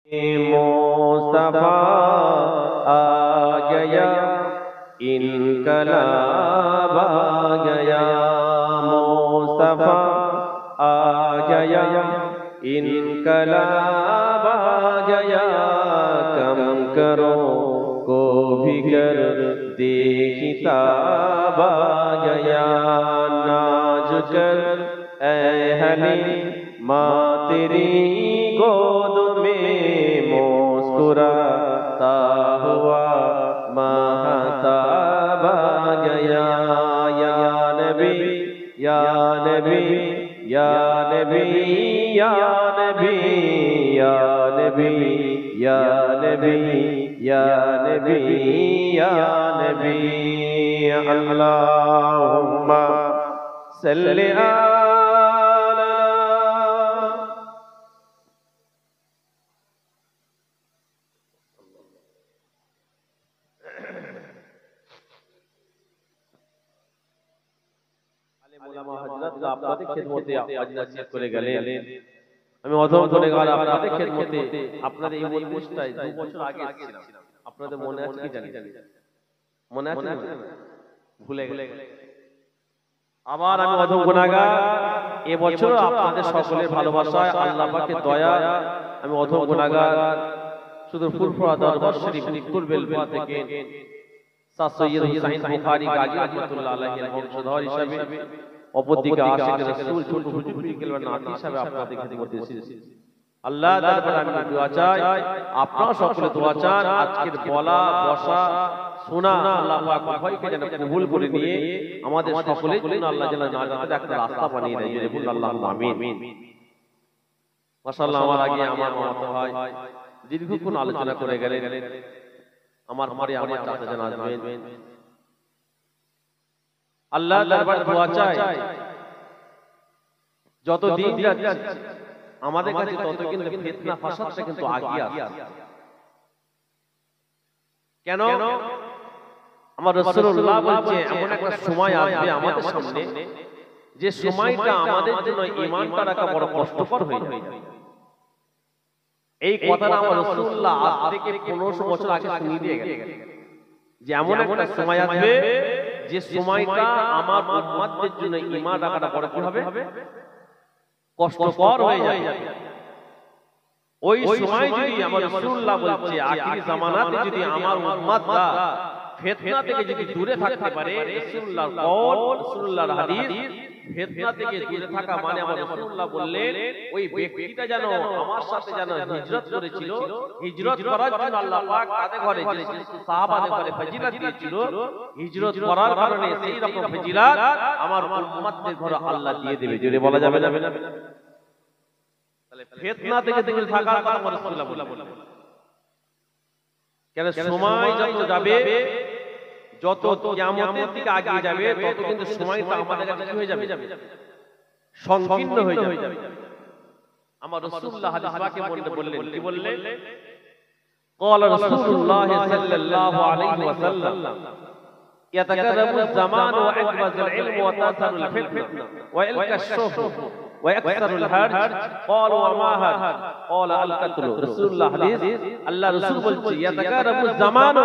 मुस्तफा आ गया, इनकलाब आ गया। मुस्तफा आ गया, इनकलाब आ गया। कम करो को भी कर दे खिताब आ गया। नाज कर ऐ हली माँ तेरी गोद में मुस्कुराता हुआ महताब आ गया। या नबी या नबी या नबी या नबी या नबी या नबी या नबी या नबी। अल्लाहुम्मा सल्ली আপনাদের খেদমতে আজ নসিহত করে গেলেন। আমি অধম গুনাহগার আপনাদের খেদমতে আপনাদের এই মজলিসটায় 2 বছর আগে এসেছিলাম। আপনাদের মনে আছে কি জানি? মনে আছে? ভুলে গেলেন। আবার আমি অধম গুনাহগার, এবছর আপনাদের সকলের ভালোবাসায় আল্লাহ পাকের দয়া আমি অধম গুনাহগার শুধু ফুরফুরা দরবার শরীফ কুরবেলবা থেকে স্যার সৈয়দ হুসাইন বুখারী গাজী রাহমাতুল্লাহ আলাইহি এর বংশধর হিসেবে, অপরদিকে আশিক রাসূল ছোট হুজুর কেলবা নাতি হিসেবে আপনাদের খেদমতে এসেছি। আল্লাহ দরবারে আমি দোয়া চাই, আপনারা সকলে দোয়া চান আজকের বলা বসা শোনা আল্লাহ পাক উভয়কে যেন কবুল করে নিয়ে আমাদের সকলের জন্য আল্লাহ যেন নাজাতের একটা রাস্তা বানিয়ে দেয়। জোরে বলুন আল্লাহুম্মা আমিন। মাশাআল্লাহ, আমার আগে আমার মত হয় দীর্ঘক্ষণ আলোচনা করে গেলেন। আমার পরে আমার চাচা জান আসবেন। আল্লাহ দরবারে দোয়া চাই, যত দিন যাচ্ছে আমাদের কাছে তত কিন্তু ফিতনা ফাসাদটা কিন্তু আগিয়ে আসছে। কেন? আমার রাসূলুল্লাহ বলছে এমন একটা সময় আসবে আমাদের সামনে যে সময়টা আমাদের জন্য ঈমানটা রাখা বড় কষ্টকর হয়ে যাবে। এই কথাটা আমার রাসূলুল্লাহ আজ থেকে 1500 বছর আগে শুনিয়ে দিয়ে গেলেন যে এমন একটা সময় আসবে যে সময়টা আমার উম্মতদের জন্য ঈমান রাখাটা বড় কি হবে? কষ্টকর হয়ে যাবে। ওই সময় যদি আমার রাসূলুল্লাহ বলছে আখিরি জামানাতে যদি আমার উম্মতরা ফিতনা থেকে যদি দূরে থাকতে পারে, রাসূলুল্লাহর কওল রাসূলুল্লাহর হাদিস, ফিতনা থেকে দূরে থাকা মানে আমার রাসূলুল্লাহ বললেন ওই ব্যক্তিটা যেন আমার সাথে যেন হিজরত করেছিল, হিজরত করার জন্য আল্লাহ পাক তাদের ঘরে যে সাহাবাদের ঘরে ফজিলত দিয়েছিল, হিজরত করার কারণে সেই রকম ফজিলত আমার উম্মতদের ঘরে আল্লাহ দিয়ে দেবে। জোরে বলা যাবে না? তাহলে ফিতনা থেকে দূরে থাকার কথা আমার রাসূলুল্লাহ বললেন। কেন সময় যত যাবে, যত কিয়ামতের দিকে এগিয়ে যাবে, তত কিন্তু সময়টা আমাদের কাছে কি হয়ে যাবে? সংকীর্ণ হয়ে যাবে। আমার রাসূলুল্লাহ হাদিস পাকে বললেন, কি বললেন? قال رسول الله صلى الله عليه وسلم يتقرب الزمان ويقبض العلم وتأثر الفتنة ويلقى الشوك ويكثر الهرج قالوا وما هرج قال القتل। রাসূলুল্লাহ হাদিস, আল্লাহ রাসূল বলছে يتقرب الزمان,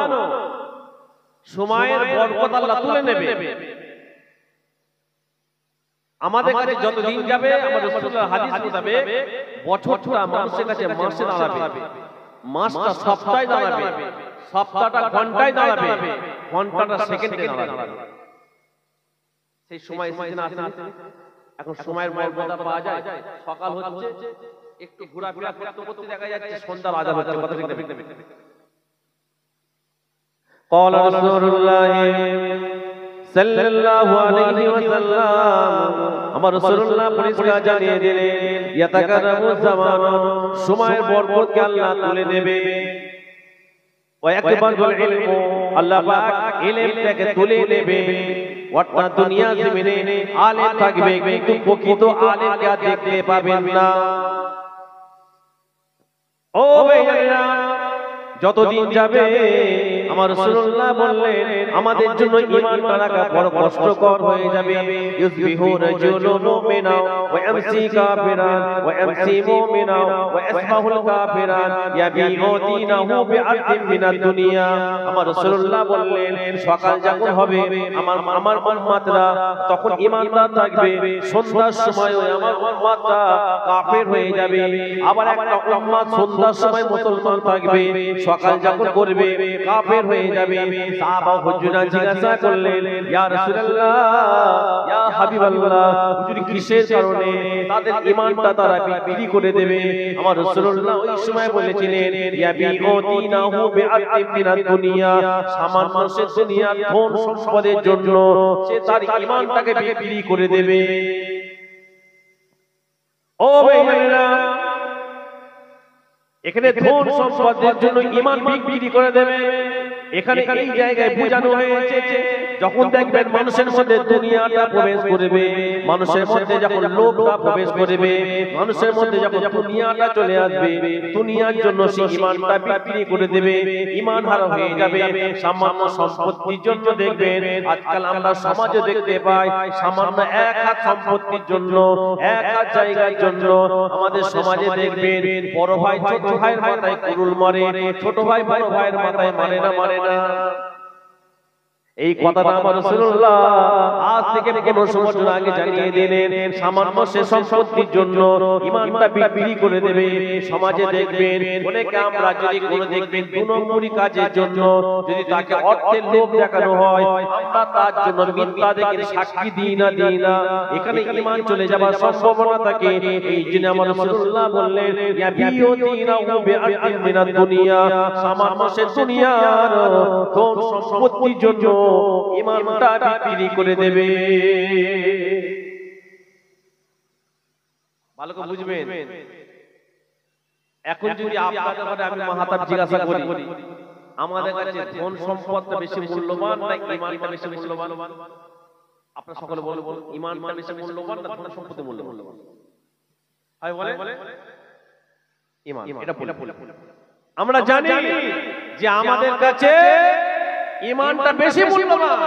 সময়ের বরকত আল্লাহ তুলে নেবে। আমাদের কাছে যত দিন যাবে আমার রাসূলুল্লাহ হাদিস মোতাবেক বছরটা মানুষের কাছে মাসে দাঁড়াবে, মাসটা সপ্তাহে দাঁড়াবে, সপ্তাহটা ঘন্টায় দাঁড়াবে, ঘন্টাটা সেকেন্ডে দাঁড়াবে। সেই সময় এসে না আসে? এখন সময়ের মর্যাদা পাওয়া যায়। সকাল হচ্ছে একটু ঘোরাফেরা করতে করতে দেখা যাচ্ছে সন্ধ্যার আযান হচ্ছে। কথা ঠিক না? قال رسول الله صلى الله عليه وسلم, আমার রাসূলুল্লাহ পরিষ্কার জানিয়ে দিলেন ইয়াতাকারাবু জামান, সময়ের বরকতকে আল্লাহ তুলে নেবে। ওয়া ইয়াকবাদুল ইলম, আল্লাহ পাক ইলমটাকে তুলে নেবে। ওয়াটা দুনিয়া জমিনে আলেম থাকবে কিন্তু প্রকৃত আলেমকে দেখতে পাবেন না। ও ভাইরা, যতদিন যাবে আমার রাসূলুল্লাহ বললেন আমাদের জন্য ঈমান রাখা বড় কষ্টকর হয়ে যাবে। ইউসবিহু রাজুলুন মুমিনা ওয়া ইয়ামসি কাফিরান ওয়া ইয়ামসি মুমিনা ওয়া ইয়াসবাহুল কাফিরান ইয়াবিউ দীনাহু বিআরদিন মিনাদ দুনিয়া। আমার রাসূলুল্লাহ বললেন সকাল যখন হবে আমার উম্মতরা তখন ঈমানদার থাকবে, সন্ধ্যার সময় আমার উম্মতরা কাফের হয়ে যাবে। আবার একটা উম্মত সন্ধ্যার সময় মুসলমান থাকবে, সকাল যখন করবে কাফের হয়ে যাবে। সাহাবা হুজুরা জিজ্ঞাসা করলেন ইয়া রাসূলুল্লাহ ইয়া হাবিবাল্লাহ, হুজুর কিসের কারণে তাদের ঈমানটা তারা বিক্রি করে দেবে? আমার রাসূলুল্লাহ ওই সময় বলেছিলেন ইয়াবিউ দীনাহু বিআরদিন মিনাদ দুনিয়া, সামান্য মানুষের দুনিয়া ধন সম্পদের জন্য সে তার ঈমানটাকে বিক্রি করে দেবে। ও ভাইরা, এখানে ধন সম্পদের জন্য ঈমান বিক্রি করে দেবে, এখানে এই জায়গায় বোঝানো হয়েছে যখন দেখবেন মানুষের মধ্যে দুনিয়াটা প্রবেশ করবে, মানুষের মধ্যে যখন লোভটা প্রবেশ করবে, মানুষের মধ্যে যখন দুনিয়াটা চলে আসবে, দুনিয়ার জন্য সে ঈমানটা বিক্রি করে দেবে, ঈমান হারা হয়ে যাবে। সামান্য সম্পত্তির জন্য দেখবেন আজকাল আমরা সমাজে দেখতে পাই সামান্য এক হাত সম্পত্তির জন্য, এক হাত জায়গার জন্য আমাদের সমাজে দেখবেন বড় ভাই ছোট ভাইয়ের মাথায় কুরুল মারে, ছোট ভাই বড় ভাইয়ের মাথায় মারে না। এই কথাটা আমার রাসূলুল্লাহ আজ থেকে 1500 বছর আগে জানিয়ে দিলেন। সামান্য সে সম্পত্তির জন্য ঈমানটা বিক্রি করে দেবে। সমাজে দেখবেন অনেকে আমরা যদি কোনো দেখবেন 2 নম্বরি কাজের জন্য যদি তাকে অর্থের লোভ দেখানো হয়, আমরা তার জন্য মিথ্যা দেখে সাক্ষী দিই না। এখানে ঈমান চলে যাবার সম্ভাবনা থাকে। এই জন্য আমার রাসূলুল্লাহ বললেন ইয়াবিউ দীনাহু বিআরদিন মিনাদ দুনিয়া, সামান্য সে দুনিয়ার ধন সম্পত্তির জন্য ঈমানটা বিক্রি করে দেবে। ভালো করে বুঝবেন। এখন যদি আপনাদের কাছে আমি মাহাতাব জিজ্ঞাসা করি আমাদের কাছে ধন সম্পদটা বেশি মূল্যবান না ঈমানটা বেশি মূল্যবান? আপনারা সকলে বলুন ঈমানটা বেশি মূল্যবান না ধন সম্পদ মূল্যবান? হয় বলে ঈমান, এটা বলে। আমরা জানি যে আমাদের কাছে ঈমানটা বেশি মূল্যবান,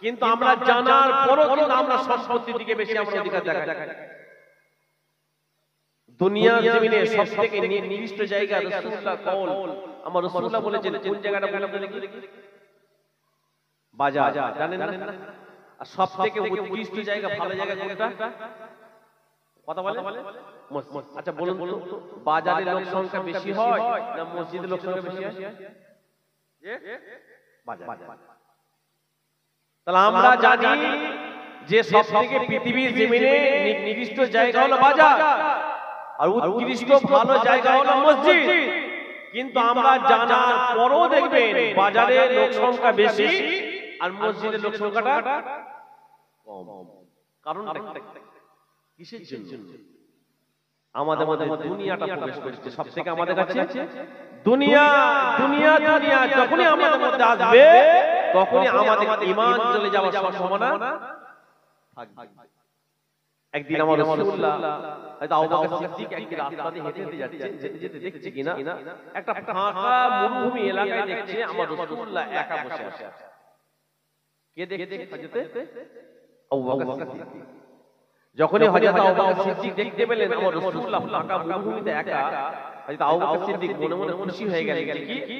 কিন্তু আমরা জানার পরও কিন্তু আমরা সম্পত্তির দিকে বেশি আমরা অধিকার দেখাই। দুনিয়ার জমিনে সবথেকে নির্দিষ্ট জায়গা রাসূলুল্লাহ কওল, আমার রাসূলুল্লাহ বলেছেন কোন জায়গাটা বলে দেখি? বাজার, জানেন না? আর সবথেকে উৎকৃষ্ট জায়গা ভালো জায়গা কোনটা? কথা বলে মসজিদ। আচ্ছা বলুন তো বাজারে লোক সংখ্যা বেশি হয় না মসজিদে লোক সংখ্যা বেশি হয়? তাহলে আমরা জানি যে সবথেকে পৃথিবীর জমিনে নির্দিষ্ট জায়গা হলো বাজার আর উৎকৃষ্ট ভালো জায়গা হলো মসজিদ। কিন্তু আমরা জানার পরও দেখবেন বাজারে লোক সংখ্যা বেশি আর মসজিদে লোক সংখ্যাটা কম। কারণ কিসের জন্য? আমাদের মধ্যে দুনিয়াটা প্রবেশ করেছে সবথেকে আমাদের কাছে। দুনিয়া যখনই আমাদের মধ্যে আসবে তখনই আমাদের ঈমান চলে যাওয়ার সম্ভাবনা থাকবে। একদিন আমার রাসূলুল্লাহ হয়তো আবু বকর সিদ্দিক একদিন রাস্তা দিয়ে হেঁটে যাচ্ছে, যেতে দেখছে কিনা একটা ফাঁকা মরুভূমি এলাকায় দেখছে আমার রাসূলুল্লাহ একা বসে আছে। কে দেখছে? হযরত আবু বকর সিদ্দিক। যখনই হযরত আবু বকর সিদ্দিক দেখতে পেলেন আমার রাসূলুল্লাহ ফাঁকা মরুভূমিতে একা, হযরত আবু বকর সিদ্দিক মনে মনে খুশি হয়ে গেলেন কি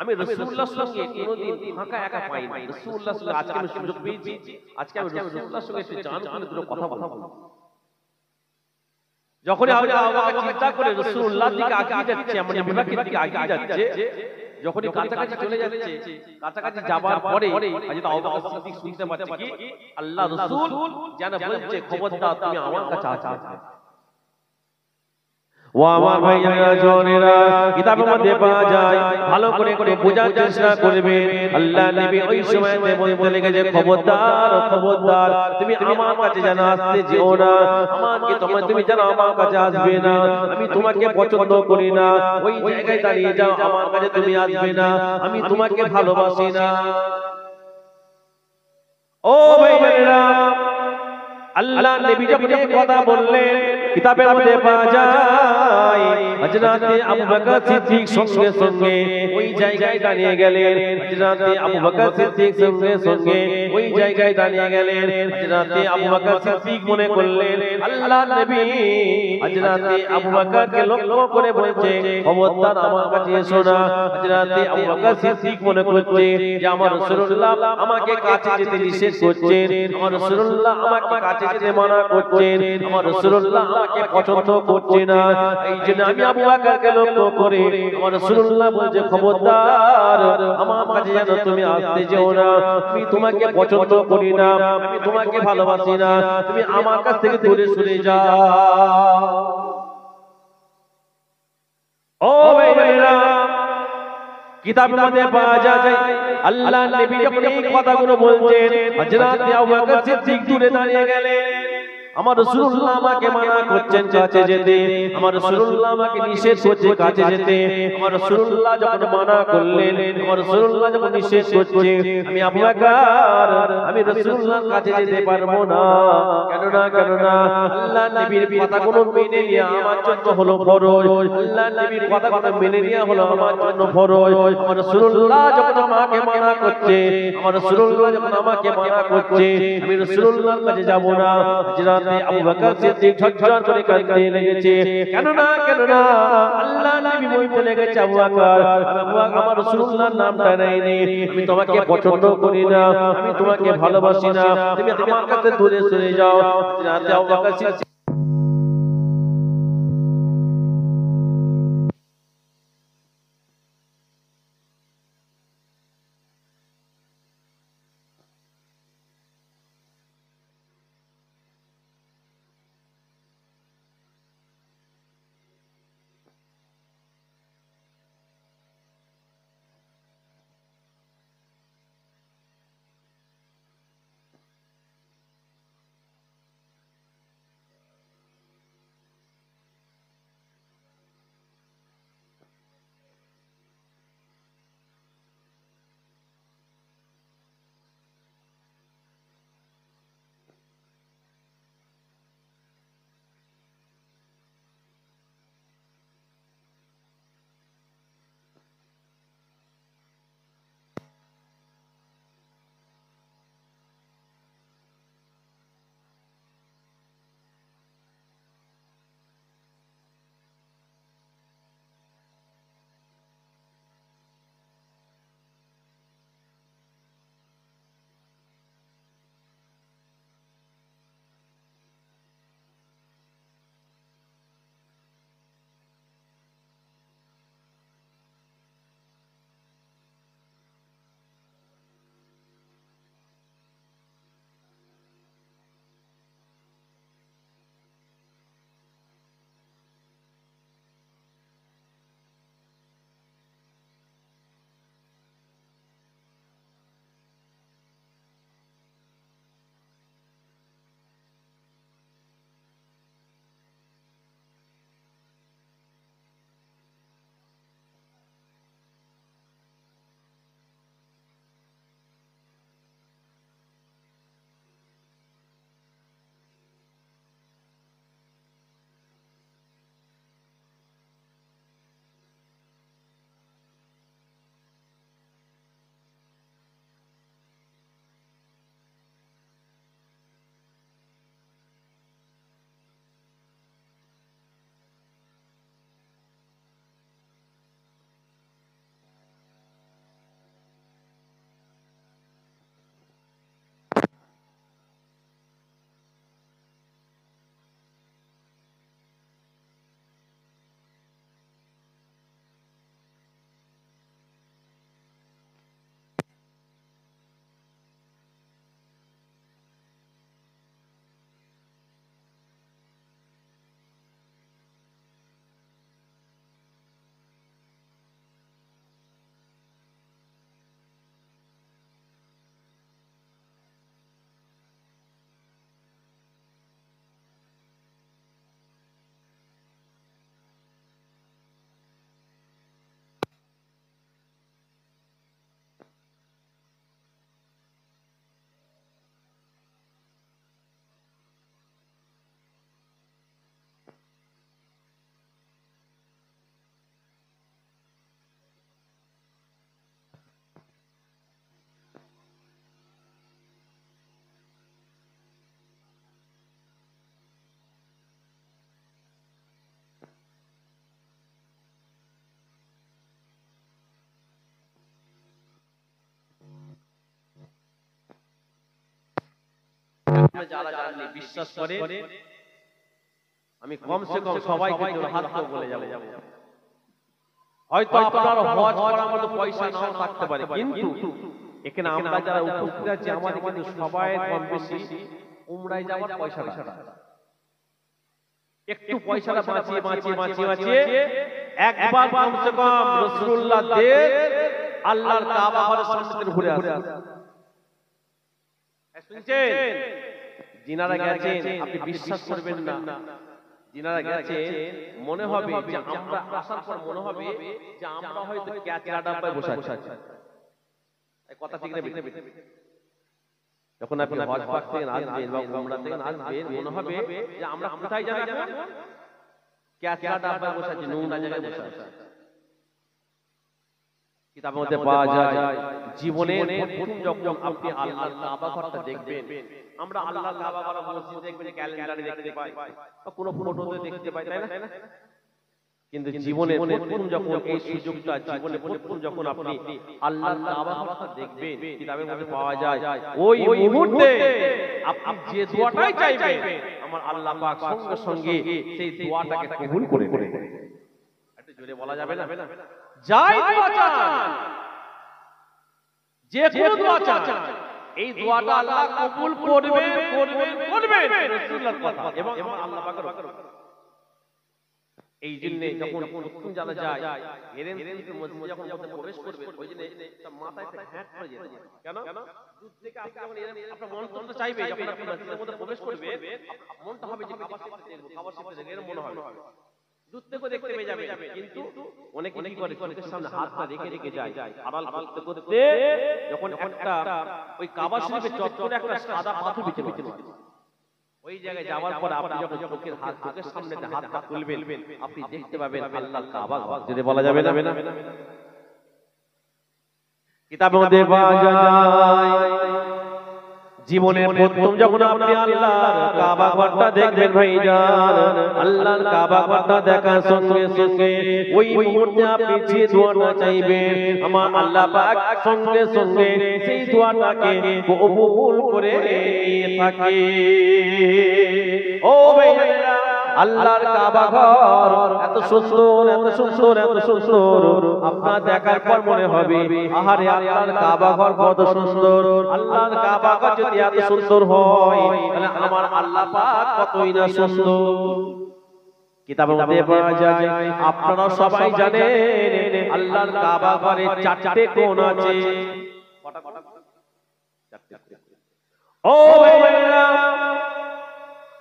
আমি রাসূলুল্লাহর সঙ্গে কোনোদিন ফাঁকা একা পাইনি। রাসূলুল্লাহর সঙ্গে আজকে আমি সুযোগ পেয়েছি, আজকে আমি রাসূলুল্লাহর সঙ্গে একটু জান করে দুটো কথা বলবো। যখনই আবু বকর চিন্তা করে রাসূলুল্লাহর দিকে এগিয়ে যাচ্ছে, আমাদের বিভাগের দিকে এগিয়ে যাচ্ছে, যখনই কাছাকাছি চলে যাচ্ছে, কাছাকাছি যাবার পরে হযরত আবু বকর সিদ্দিক শুনতে পাচ্ছে কি আল্লাহ রাসূল যেন বলছে খবরদার তুমি আমার কাছে আসবে। ও আমার ভাইয়েরা জনেরা, কিতাবের মধ্যে পাওয়া যায়, ভালো করে বোঝার চেষ্টা করবেন। আল্লাহ নবী ওই সময়তে বলতে লেগেছে খবরদার তুমি আমার কাছে যেন আসতে যেও না, তুমি যেন আমার কাছে আসবে না, আমি তোমাকে পছন্দ করি না, ওই জায়গায় দাঁড়িয়ে যাও, আমার কাছে তুমি আসবে না, আমি তোমাকে ভালোবাসি না। ও ভাইয়েরা, আল্লাহ নবী যখন এই কথা বললেন কিতাবের মধ্যে পাওয়া যায় হযরতে আবু বকর সিদ্দিক সঙ্গে সঙ্গে ওই জায়গায় দাঁড়িয়ে গেলেন। হযরতে আবু বকর সিদ্দিক সঙ্গে সঙ্গে ওই জায়গায় দাঁড়িয়ে গেলেন। হযরতে আবু বকর সিদ্দিক মনে করলেন আল্লাহর নবী হযরতে আবু বকরকে লক্ষ্য করে বলছে, খবরদার আমার কাছে এসো না। হযরতে আবু বকর সিদ্দিক মনে করছে যে আমার রাসূলুল্লাহ আমাকে কাছে যেতে নিষেধ করছেন, আমার রাসূলুল্লাহ আমাকে কাছে যেতে মানা করছেন, আমার রাসূলুল্লাহ আমাকে পছন্দ করছে না। এইজন্য আমি আবু বকরকে লক্ষ্য করে আমার রাসূলুল্লাহ বলছে, খবরদার আমার কাছে যেন তুমি আসতে যেও না, আমি তোমাকে পছন্দ করি না, আমি তোমাকে ভালোবাসি না, তুমি আমার কাছ থেকে দূরে সরে যাও। ও ভাইরা, কিতাবের মধ্যে পাওয়া যায় আল্লাহর নবী যখন এই কথাগুলো বলছেন হযরত আবু বকর সিদ্দিক দূরে দাঁড়িয়ে গেলেন। আমার রাসূলুল্লাহ আমাকে মানা করছেন কাছে যেতে, আমার রাসূলুল্লাহ আমাকে নিষেধ করছে কাছে যেতে। আমার রাসূলুল্লাহ যখন মানা করলেন, আমার রাসূলুল্লাহ যখন নিষেধ করছে, আমি আবু বকর আমি রাসূলুল্লাহর কাছে যেতে পারবো না। কেন না আল্লাহর নবীর কথাগুলো মেনে নেওয়া আমার জন্য হলো ফরজ। আল্লাহর নবীর কথাগুলো মেনে নেওয়া হলো আমার জন্য ফরজ। আমার রাসূলুল্লাহ যখন আমাকে মানা করছে, আমার রাসূলুল্লাহ যখন আমাকে মানা করছে, আমি রাসূলুল্লাহর কাছে যাব না। হযরত আবু বকর সিদ্দিক ঝরঝর করে কাঁদতে লেগেছে। কেন না আল্লাহর নবী বলতে লেগেছে, আবু বকর আমার রাসূলুল্লাহর নামটা নেয়নি, আমি তোমাকে পছন্দ করি না, আমি তোমাকে ভালোবাসি না, তুমি আমার কাছে দূরে সরে যাও। হযরত আবু বকর সিদ্দিক এখনো যারা জানেন বিশ্বাস করে আমি কমসে কম সবাইকে হাত বলে যাব হয়তো আপনার হজ করার মতো পয়সা নাও থাকতে পারে কিন্তু এখানে আমরা যারা উপস্থিত আছি আমাদের কিন্তু সবাই কম বেশি উমরায় যাওয়ার পয়সাটা একটু পয়সাটা বাঁচিয়ে একবার কমসে কম রাসূলুল্লাহ দেশ আল্লাহর কাবা ঘরের সামনে ঘুরে আসে শুনছেন যিনারা গেছেন আপনি বিশ্বাস করবেন না যিনারা গেছেন মনে হবে যে আমরা আসার পর মনে হবে যে আমরা হয়তো ক্যাচরা ডাব্বায় বসে আছি এই কথা ঠিক না যখন আপনি হজ পাক থেকে আসবেন বা উমরা থেকে আসবেন মনে হবে যে আমরা কোথায় যাই এখন ক্যাচরা ডাব্বায় বসে আছি নোংরা জায়গায় বসে আছি কিতাবের মধ্যে পাওয়া যায় জীবনের প্রথম যখন আপনি আল্লাহর কাবা ঘরটা দেখবেন আমরা আল্লাহর কাবা ঘর মসজিদ দেখবেন ক্যালেন্ডারে দেখতে পাই বা কোনো ফটোতে দেখতে পাই তাই না কিন্তু জীবনে প্রথম যখন এই সুযোগটা জীবনে প্রথম যখন আপনি আল্লাহর কাবা ঘরটা দেখবেন কিতাবের মধ্যে পাওয়া যায় ওই মুহূর্তে আপনি যে দোয়াটাই চাইবেন আমার আল্লাহ পাক সঙ্গে সঙ্গে সেই দোয়াটাকে কবুল করে নেবেন একটু জোরে বলা যাবে না যাই দোয়া চান যে কোনো দোয়া চান এই দোয়াটা আল্লাহ কবুল করবেন রাসূলুল্লাহর কথা এবং আল্লাহ পাকের এই জন্য যখন প্রথম জানা যায় হেরেন মসজিদে যখন প্রবেশ করবে ওই জন্য মাথায় হ্যাট পড়ে যায় কেন দূর থেকে আপনি যখন আপনার মন তো চাইবে যখন আপনি মসজিদের মধ্যে প্রবেশ করবে মনটা হবে যে কাবা শরীফে দেখব কাবা শরীফে দেখে মনে হবে দূর থেকে দেখতে পেয়ে যাবে কিন্তু অনেকে কি করে চোখের সামনে হাতটা রেখে যায় আড়াল করতে করতে যখন একটা ওই কাবা শরীফের চত্বরে একটা সাদা পাথর বিছানো আছে ওই জায়গায় যাওয়ার পর আপনি যখন চোখের সামনে হাতটা তুলবেন আপনি দেখতে পাবেন আল্লাহর কাবা যদি বলা যাবে না কিতাবের মধ্যে পাওয়া যায় জীবনের প্রথম যখন আপনি আল্লাহর কাবা ঘরটা দেখবেন ভাইজান আল্লাহর কাবা ঘরটা দেখার সঙ্গে সঙ্গে ওই মুহূর্তে আপনি যে দোয়াটা চাইবেন আমার আল্লাহ পাক সঙ্গে সঙ্গে সেই দোয়াটাকে কবুল করে নিয়ে থাকে ও ভাইরা আল্লাহর কাবা ঘর এত সুন্দর আপনার দেখার পর মনে হবে আহারে আল্লাহর কাবা ঘর কত সুন্দর আল্লাহর কাবা ঘর যদি এত সুন্দর হয় তাহলে আমার আল্লাহ পাক কতই না সুন্দর কিতাবের মধ্যে পাওয়া যায় আপনারা সবাই জানেন আল্লাহর কাবা ঘরে চারটি কোণ আছে ও ভাইরা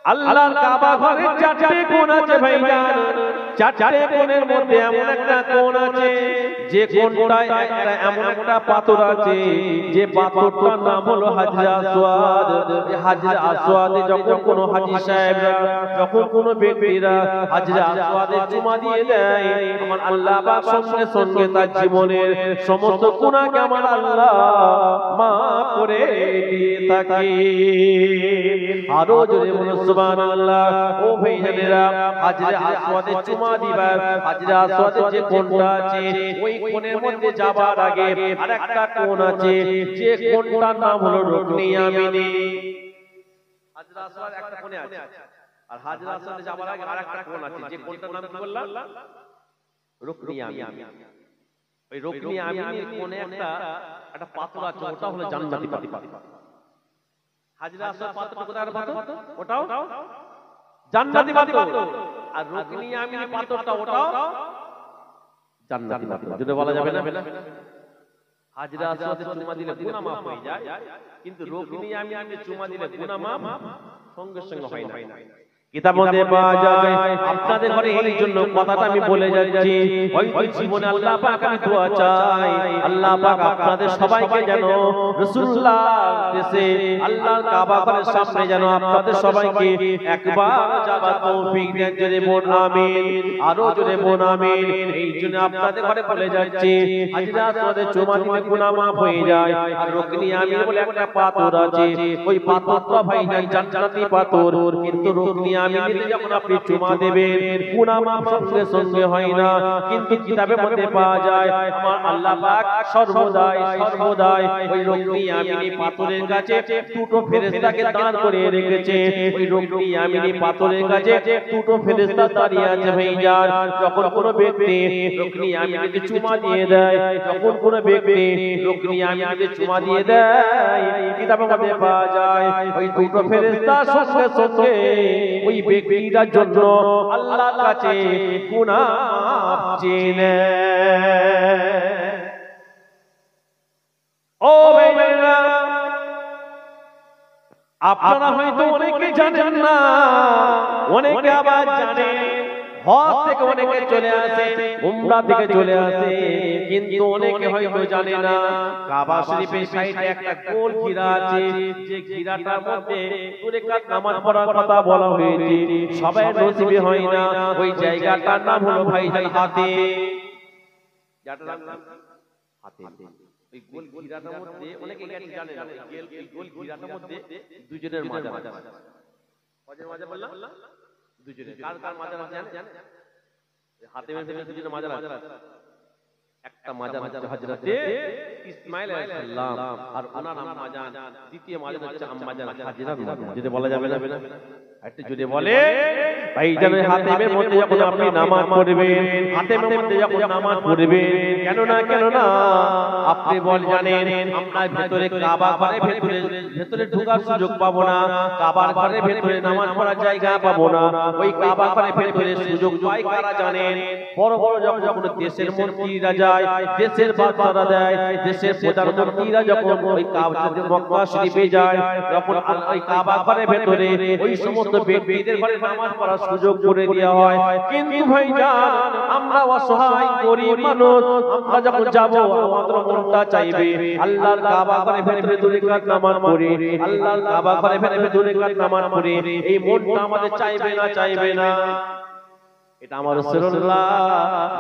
আল্লাহর কাবা ঘরে চারটি কোণ আছে ভাইজান চারটি কোণের মধ্যে এমন একটা কোণ আছে যে কোণটায় একটা এমন একটা পাথর আছে যে পাথরটার নাম হলো হাজরে আসওয়াদ হাজরে আসওয়াদে যখন কোনো হাজী সাহেবরা যখন কোনো ব্যক্তিরা হাজরে আসওয়াদে চুমা দিয়ে দেয় আমার আল্লাহ পাক সঙ্গে সঙ্গে তার জীবনের সমস্ত গুনাহকে আমার আল্লাহ মাফ করে দিয়ে থাকে আরো জোরে বলুন সুবহানাল্লাহ ও ভাইজানেরা হাজরে আসওয়াদে চুমা দিবার হাজরে আসওয়াদে যে কোণটা আছে ওই কোণের মধ্যে যাবার আগে আরেকটা কোণ আছে যে কোণটার নাম হলো রুকনে ইয়ামিনী হাজরে আসওয়াদ একটা কোণে আছে আর হাজরে আসওয়াদে যাবার আগে আরেকটা কোণ আছে যে কোণটার নাম কি বললাম রুকনে ইয়ামিনী ওই রুকনে ইয়ামিনীর কোণে একটা পাথর আছে ওটা হলো জান্নাতি পাথর হাজরে আসওয়াদ পাথরটা কোথাকার পাথর ওটাও জান্নাতি পাথর আর রুকনে ইয়ামিনী পাথরটা ওটাও জান্নাতি পাথর যদি বলা যাবে না হাজরে আসওয়াদে চুমা দিলে গুনাহ মাফ হয়ে যায় কিন্তু রুকনে ইয়ামিনীতে চুমা দিলে গুনাহ মাফ সঙ্গে সঙ্গে হয় না কিতাবের মধ্যে পাওয়া যায় আপনাদের ঘরে এই জন্য কথাটা আমি বলে যাচ্ছি ওই জীবনে আল্লাহ পাক আমি দোয়া চাই আল্লাহ পাক আপনাদের সবাইকে যেন রাসূলুল্লাহ দেশে আল্লাহর কাবা ঘরের সামনে যেন আপনাদের সবাইকে একবার যাবার তৌফিক দেন জোরে বলুন আমিন আরো জোরে বলুন আমিন এই জন্য আপনাদের ঘরে বলে যাচ্ছি হাজরে আসওয়াদে চুমা দিলে গুনাহ মাফ হয়ে যায় আর রুকনে ইয়ামিনী বলে একটা পাথর আছে ওই পাথরটা ভাই নাই জান্নাতি পাথর কিন্তু রুকনে ইয়ামিনীতে যখন আপনি চুমা দেবেন গুনাহ মাফ সঙ্গে সঙ্গে হয় না, কিন্তু কিতাবের মধ্যে পাওয়া যায় আমার আল্লাহ পাক সর্বদাই ওই রুকনি ইয়ামিনী পাথরের কাছে দুটো ফেরেশতাকে দাঁড় করে রেখেছে। ওই রুকনি ইয়ামিনী পাথরের কাছে দুটো ফেরেশতা দাঁড়িয়ে আছে ভাইজান। যখন কোনো ব্যক্তি রুকনি ইয়ামিনীতে চুমা দিয়ে দেয়, যখন কোনো ব্যক্তি রুকনি ইয়ামিনীতে চুমা দিয়ে দেয়, কিতাবের মধ্যে পাওয়া যায় ওই দুটো ফেরেশতা সঙ্গে সঙ্গে ওই ব্যক্তিটার জন্য আল্লাহর কাছে গুনাহ মাফ চেয়ে নেয়। ও ভাইরা, আপনারা হয়তো অনেকে জানেন না, অনেকে আবার জানে। হজ থেকে অনেকে চলে আসে, উমরা থেকে চলে আসে, কিন্তু অনেকে হয়তো জানে না কাবা শরীফের সাইডে একটা গোল ঘিরা আছে, যে ঘিরাটার মধ্যে দুই রাকাত নামাজ পড়ার কথা বলা হয়েছে। সবাই নসিবে হয় না। ওই জায়গাটার নাম হলো ভাইজান হাতে। জায়গাটার নাম হাতে। ওই গোল ঘিরাটার মধ্যে অনেকে এটা জানে না, এই গোল ঘিরাটার মধ্যে দুজনের মাজার আছে। কয়জনের মাজার বললাম? দুজনের। কার কার মাজার আছে জানেন? হাতেমের ভেতরে দুজনের মাজার আছে। একটা মাজার হচ্ছে হযরতে ইসমাঈল আলাইহিস সালাম, আর ওনার আম্মা জান দ্বিতীয় মাজার হচ্ছে আম্মা জান হাজেরার মাজার। যদি বলা যাবে না, একটু যদি বলে ভাইজান, হাতেমের মধ্যে যখন আপনি নামাজ পড়বেন, হাতেমের মধ্যে যখন নামাজ পড়বেন, কেন না আপনি বল জানেন আমরা ভেতরে কাবা ঘরের ভেতরে ঢোকার সুযোগ পাবো না, কাবার ঘরের ভেতরে নামাজ পড়ার জায়গা পাবো না। ওই কাবা ঘরের ভেতরে সুযোগ পাই কারা জানেন? বড় বড় যখন দেশের মন্ত্রীরা যায়, দেশের বাদশারা দেয়, দেশের প্রধানমন্ত্রীরা যখন ওই মক্কা শরীফে যায়, তখন ওই কাবা ঘরের ভেতরে ওই সমস্ত ব্যক্তিদের ঘরে নামাজ পড়ার সুযোগ করে দেওয়া হয়। কিন্তু ভাইজান, আমরা অসহায় গরিব মানুষ, আমরা যখন যাব আমাদের মনটা চাইবে আল্লাহর কাবা ঘরে ভেতরে দুই রাকাত নামাজ পড়ি, আল্লাহর কাবা ঘরে ভেতরে দুই রাকাত নামাজ পড়ি, এই মনটা আমাদের চাইবে না? এটা আমার রাসূলুল্লাহ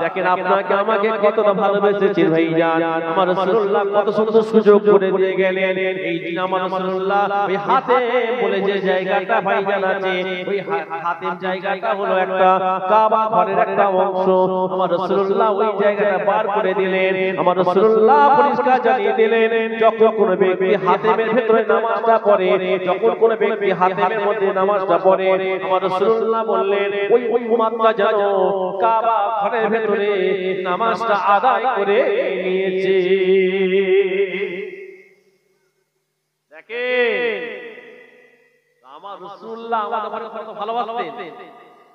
দেখেন আপনাকে আমাকে কতটা ভালোবেসেছেন ভাইজান। আমার রাসূলুল্লাহ কত সুন্দর সুযোগ করে দিয়ে গেলেন। এই দিন আমার রাসূলুল্লাহ ওই হাতে বলে যে জায়গাটা ভাইজান আছে, ওই হাতের জায়গাটা হলো একটা কাবা ঘরের একটা অংশ। আমার রাসূলুল্লাহ ওই জায়গাটা বার করে দিলেন। আমার রাসূলুল্লাহ পরিষ্কার জানিয়ে দিলেন, যখন কোনো ব্যক্তি হাতেমের ভিতরে নামাজটা পড়ে, যখন কোনো ব্যক্তি হাতেমের মধ্যে নামাজটা পড়ে, আমার রাসূলুল্লাহ বললেন ওই উম্মতটা কাবা ঘরের ভেতরে নামাজটা আদায় করে নিয়েছে। দেখেন আমার রাসূলুল্লাহ আমাদের কত ভালোবাসতেন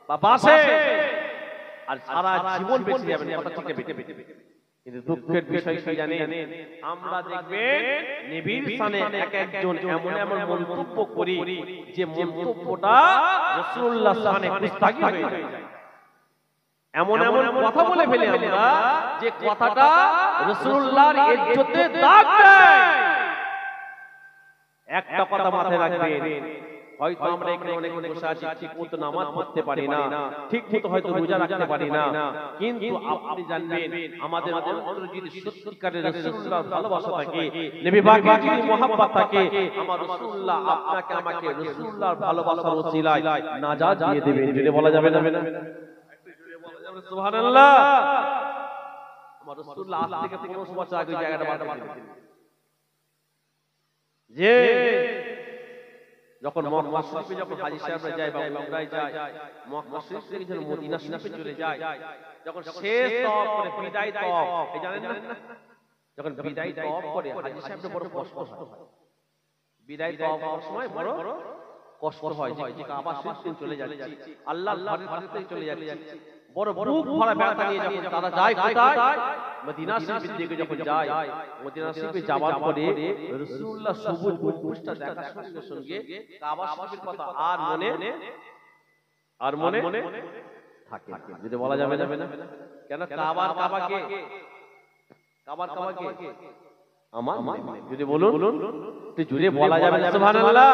বাবাসে, আর সারা জীবন বেঁচে যাবেন কথা ঠিক বেঁচে। কিন্তু দুঃখের বিষয় কি জানেন? আমরা দেখবেন নবীর শানে একজন এমন মন্তব্য করি যে মন্তব্যটা রাসূলুল্লাহ শানে কুস্তাগি হয়ে যায়। এমন কথা বলে ফেলি আমরা যে কথাটা রাসূলুল্লাহর ইজ্জতে দাগ দেয়। একটা কথা মাথায় রাখবেন, হয়তো আমরা এখানে অনেক বসে আছি, ঠিক মতো নামাজ পড়তে পারি না, ঠিক মতো হয়তো রোজা রাখতে পারি না, কিন্তু আপনি জানবেন আমাদের অন্তরে যদি সত্যিকারের রাসূলুল্লাহর ভালোবাসা থাকে, নবী পাকের যদি মহব্বত থাকে, আমার রাসূলুল্লাহ আপনাকে আমাকে রাসূলুল্লাহর ভালোবাসার ওসিলায় নাজাত দিয়ে দেবেন। যদি বলা যাবে না? সুবহানাল্লাহ। আমার রাসূলুল্লাহ আজ থেকে 15 বছর আগে জায়গাটা বাদ দিয়েছিলেন, যে যখন মক্কা শরীফে যখন হাজী সাহেবরা যায় বা উমরায় যায়, মক্কা শরীফ থেকে যখন মদিনা শরীফে চলে যায়, যখন শেষ তওয়াফ করে বিদায় তওয়াফ, এই জানেন না, যখন বিদায় তওয়াফ করে হাজী সাহেবদের বড় কষ্ট হয়। বিদায় তওয়াফ করার সময় বড় কষ্ট হয় যে কাবা শরীফে চলে যাচ্ছি, আল্লাহর ঘরের থেকে চলে যাচ্ছি, বড় বুক ভরা ব্যথা নিয়ে যখন তারা যায় কোথায়? মদিনা শরীফের দিকে যখন যায়, মদিনা শরীফে যাওয়ার পরে রাসূলুল্লাহ সবুজ গম্বুজটা দেখার সঙ্গে সঙ্গে কাবা শরীফের কথা আর মনে থাকে। যদি বলা যাবে না, কেন কাবাকে আমার যদি বলুন একটু জুড়ে বলা যাবে সুবহানাল্লাহ।